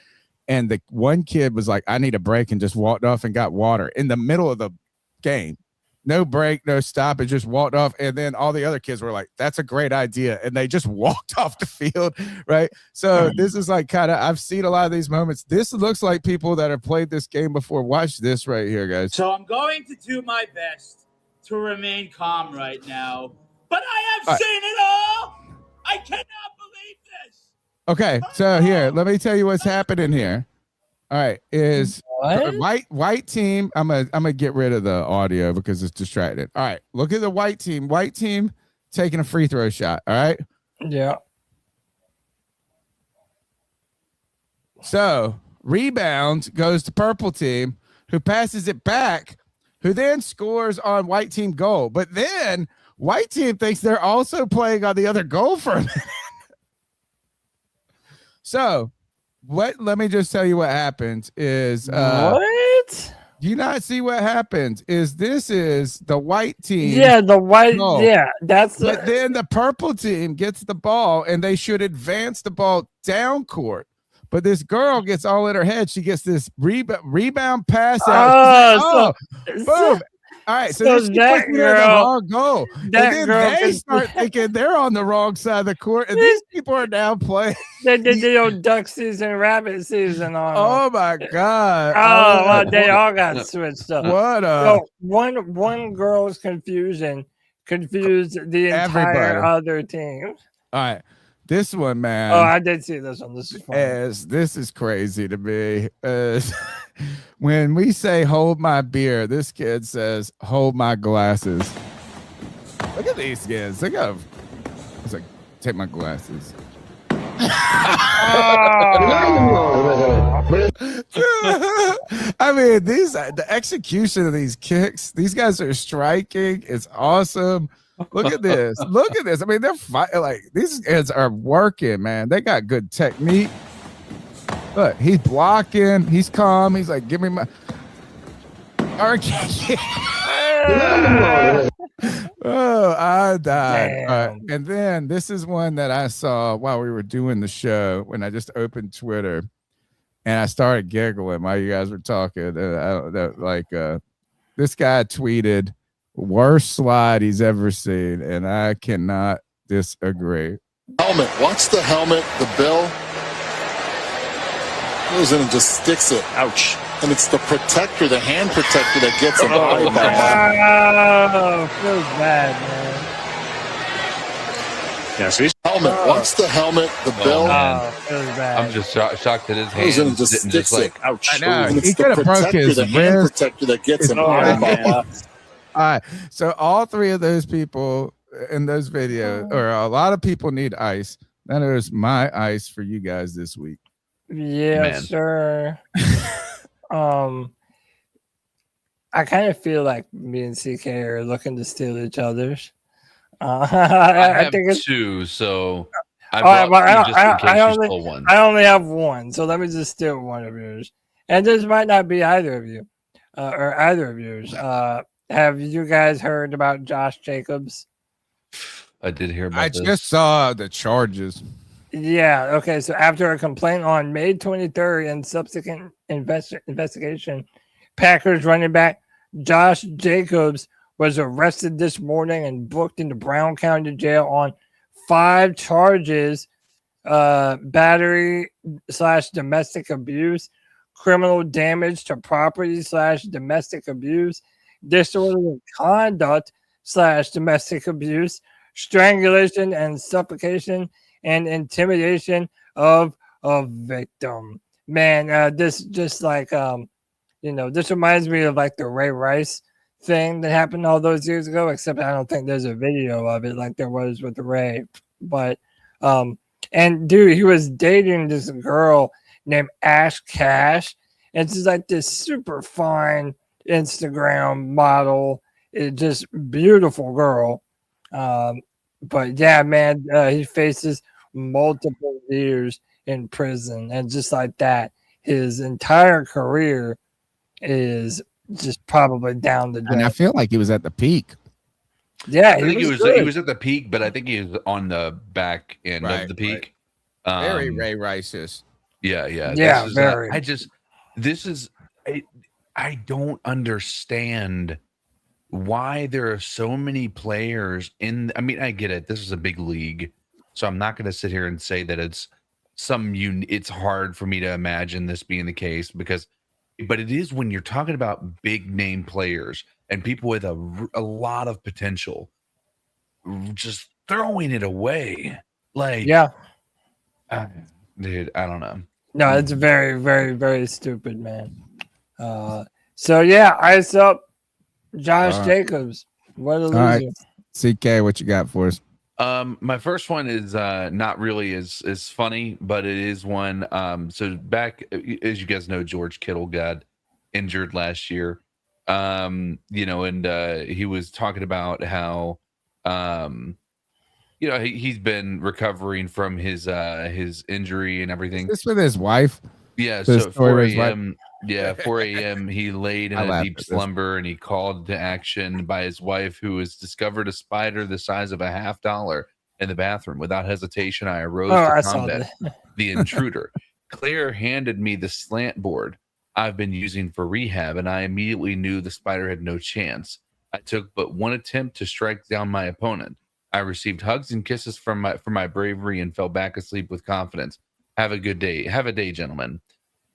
Speaker 1: And the one kid was like, I need a break, and just walked off and got water in the middle of the game. No break, no stop. It just walked off. And then all the other kids were like, that's a great idea. And they just walked off the field. Right. So this is like I've seen a lot of these moments. This looks like people that have played this game before. Watch this right here, guys.
Speaker 21: So I'm going to do my best to remain calm right now. But I have seen it all. I cannot believe this.
Speaker 1: Okay, so here, let me tell you what's happening here. All right, is white team. I'm gonna get rid of the audio because it's distracted. All right, look at the white team. White team taking a free throw shot. All right.
Speaker 2: Yeah.
Speaker 1: So rebound goes to purple team, who passes it back, who then scores on white team goal. But then white team thinks they're also playing on the other goal for a minute. So let me just tell you what happens is
Speaker 2: what?
Speaker 1: Do you not see what happens? This is the white team.
Speaker 2: Yeah, the white.
Speaker 1: goal.
Speaker 2: Yeah, that's.
Speaker 1: But then the purple team gets the ball, and they should advance the ball down court. But this girl gets all in her head. She gets this rebound pass out. Boom. All right, so then she puts it in the wrong goal. And then they start thinking they're on the wrong side of the court, and these people are now playing.
Speaker 2: They did the old duck season, rabbit season on.
Speaker 1: Oh my God!
Speaker 2: Oh, well, they all got switched up.
Speaker 1: What
Speaker 2: So one girl's confusion confused the entire other team.
Speaker 1: All right, this one, man.
Speaker 2: Oh, I did see this one. This is funny.
Speaker 1: This is crazy to me. When we say "hold my beer," this kid says "hold my glasses." Look at these kids. They got. It's like, take my glasses. I mean, the execution of these kicks. These guys are striking. It's awesome. Look at this. Look at this. I mean, they're fighting. Like, these kids are working, man. They got good technique. Look, he's blocking. He's calm. He's like, give me my. Oh, I died. And then this is one that I saw while we were doing the show when I just opened Twitter, and I started giggling while you guys were talking. This guy tweeted, "Worst slide he's ever seen," and I cannot disagree.
Speaker 6: Helmet. Watch the helmet. The bill goes in and just sticks it. Ouch. And it's the protector, the hand protector that gets him.
Speaker 2: Oh, feels bad, man.
Speaker 6: Yeah, see? Helmet. Watch the helmet, the bill.
Speaker 2: Feels bad.
Speaker 4: I'm just shocked that his
Speaker 6: Goes
Speaker 4: hand
Speaker 6: in and just
Speaker 4: didn't
Speaker 6: sticks it.
Speaker 4: ouch.
Speaker 6: I know. And it's the protector, the hand protector that gets him.
Speaker 1: All right. So all three of those people in those videos, or a lot of people need ice. That is my ice for you guys this week.
Speaker 2: Yes, sir. I kind of feel like me and CK are looking to steal each other's.
Speaker 4: I think it's two, so I
Speaker 2: only have one, so let me just steal one of yours. And this might not be either of you, or either of yours. Have you guys heard about Josh Jacobs?
Speaker 4: I did hear about
Speaker 1: I just saw the charges.
Speaker 2: Yeah. Okay. So after a complaint on May 23rd and subsequent investigation, Packers running back Josh Jacobs was arrested this morning and booked into Brown County Jail on 5 charges: battery / domestic abuse, criminal damage to property / domestic abuse, disorderly conduct / domestic abuse, strangulation and suffocation, and intimidation of a victim. Man, this just like this reminds me of like the Ray Rice thing that happened all those years ago, except I don't think there's a video of it like there was with the Ray. But and dude, he was dating this girl named Ash Cash, and she's like this super fine Instagram model. It's just beautiful girl. But yeah, man, he faces multiple years in prison, and just like that, his entire career is just probably down the drain.
Speaker 1: And I feel like he was at the peak.
Speaker 2: Yeah,
Speaker 4: I think he was at the peak, but I think he was on the back end of the peak.
Speaker 1: Very Ray Rice-ish.
Speaker 4: Yeah.
Speaker 2: Yeah, very.
Speaker 4: I don't understand why there are so many players in. I mean, I get it. This is a big league, so I'm not going to sit here and say that it's it's hard for me to imagine this being the case but it is when you're talking about big name players and people with a lot of potential, just throwing it away. Like,
Speaker 2: yeah,
Speaker 4: dude, I don't know.
Speaker 2: No, it's very, very, very stupid, man. So yeah, ice up Josh Jacobs. What a loser.
Speaker 1: All right. CK, what you got for us?
Speaker 4: My first one is not really as funny, but it is one. So back, as you guys know, George Kittle got injured last year. And he was talking about how he's been recovering from his injury and everything.
Speaker 1: Is this with his wife?
Speaker 4: Yeah, so 4 a.m. Yeah, 4 a.m. he laid in a deep slumber and he called to action by his wife, who has discovered a spider the size of $50 in the bathroom. Without hesitation, I arose to combat the intruder. Claire handed me the slant board I've been using for rehab, and I immediately knew the spider had no chance. I took but one attempt to strike down my opponent. I received hugs and kisses for my bravery and fell back asleep with confidence. Have a good day. Have a day, gentlemen.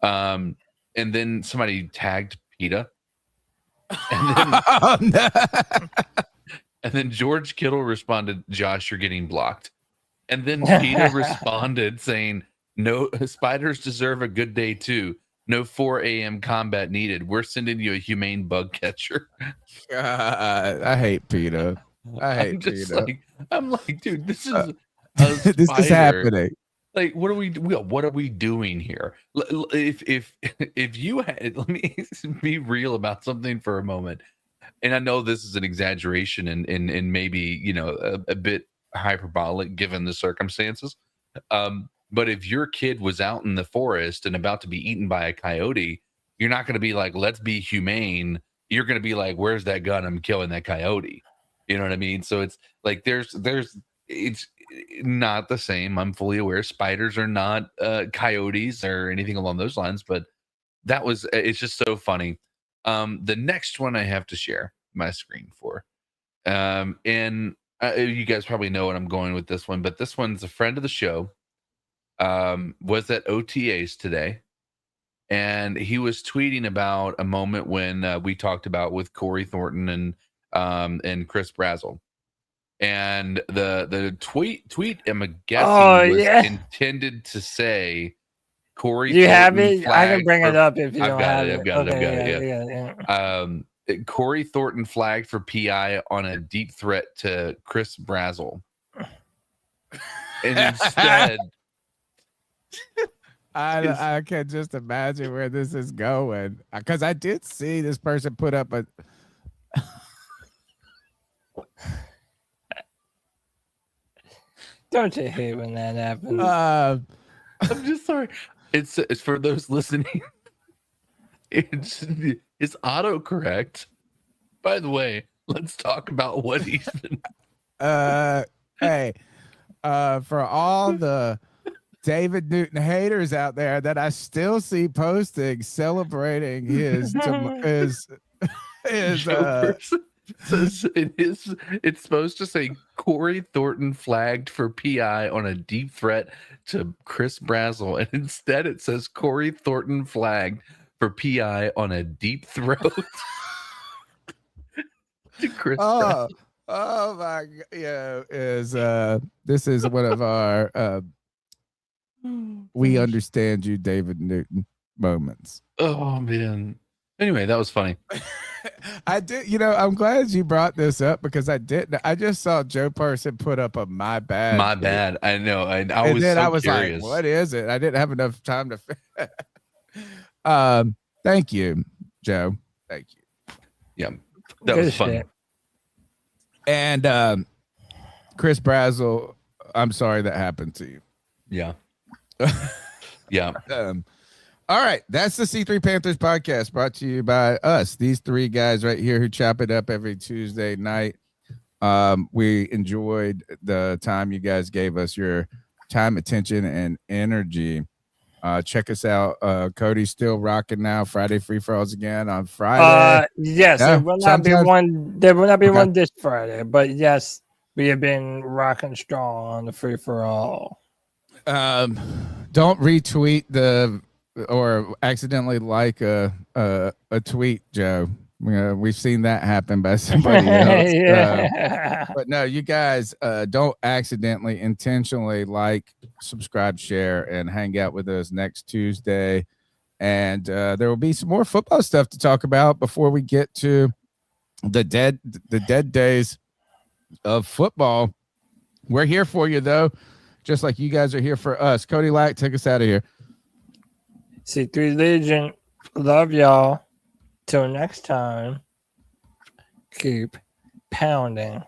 Speaker 4: And then somebody tagged PETA. And then, and then George Kittle responded, Josh, you're getting blocked. And then PETA responded saying, no, spiders deserve a good day too. No 4 a.m. combat needed. We're sending you a humane bug catcher.
Speaker 1: God, I hate PETA. I hate PETA.
Speaker 4: I'm like, dude, this is a
Speaker 1: This is
Speaker 4: spider.
Speaker 1: happening.
Speaker 4: Like, what are we doing here? If you had, let me be real about something for a moment. And I know this is an exaggeration and maybe a bit hyperbolic given the circumstances. But if your kid was out in the forest and about to be eaten by a coyote, you're not going to be like, let's be humane. You're going to be like, where's that gun? I'm killing that coyote. You know what I mean? So it's like it's not the same. I'm fully aware spiders are not coyotes or anything along those lines, but it's just so funny. The next one I have to share my screen for, and you guys probably know what I'm going with this one, but this one's a friend of the show. Was at OTAs today, and he was tweeting about a moment when we talked about with Corey Thornton and Chris Brazzell. And the tweet I'm guessing was intended to say Corey.
Speaker 2: You have
Speaker 4: Thornton
Speaker 2: it. I can bring it up if you don't have it.
Speaker 4: I've got it. Yeah. Corey Thornton flagged for PI on a deep threat to Chris Brazzell, and instead.
Speaker 1: I can just imagine where this is going, because I did see this person put up a.
Speaker 2: Don't you hate when that happens?
Speaker 4: I'm just sorry. It's for those listening. It's autocorrect. By the way, let's talk about what he's been.
Speaker 1: Hey, for all the David Newton haters out there that I still see posting celebrating his
Speaker 4: says it's supposed to say Corey Thornton flagged for PI on a deep threat to Chris Brazzell, and instead it says Corey Thornton flagged for PI on a deep throat to Chris Brazzell.
Speaker 1: Oh my God. Yeah, this is one of our we understand you, David Newton moments.
Speaker 4: Oh man. Anyway, that was funny.
Speaker 1: I did, I'm glad you brought this up, because I just saw Joe Person put up a my bad.
Speaker 4: My bad. I know. I was curious.
Speaker 1: Like, what is it? I didn't have enough time to. Thank you, Joe. Thank you.
Speaker 4: Yeah, that was fun.
Speaker 1: And Chris Brazzell, I'm sorry that happened to you.
Speaker 4: Yeah. Yeah.
Speaker 1: All right, that's the C3 Panthers podcast, brought to you by us, these three guys right here who chop it up every Tuesday night. We enjoyed the time you guys gave us, your time, attention, and energy. Check us out. Cody's still rocking now. Friday free for alls again on Friday.
Speaker 2: Yes, there will not be one. There will not be one this Friday, but yes, we have been rocking strong on the free for all.
Speaker 1: Don't retweet or accidentally like a tweet, Joe. We've seen that happen by somebody else.
Speaker 2: Yeah.
Speaker 1: But no, you guys don't accidentally, intentionally like, subscribe, share, and hang out with us next Tuesday. And there will be some more football stuff to talk about before we get to the dead days of football. We're here for you, though, just like you guys are here for us. Cody Lack, take us out of here.
Speaker 2: C3 Legion, love y'all. Till next time, keep pounding.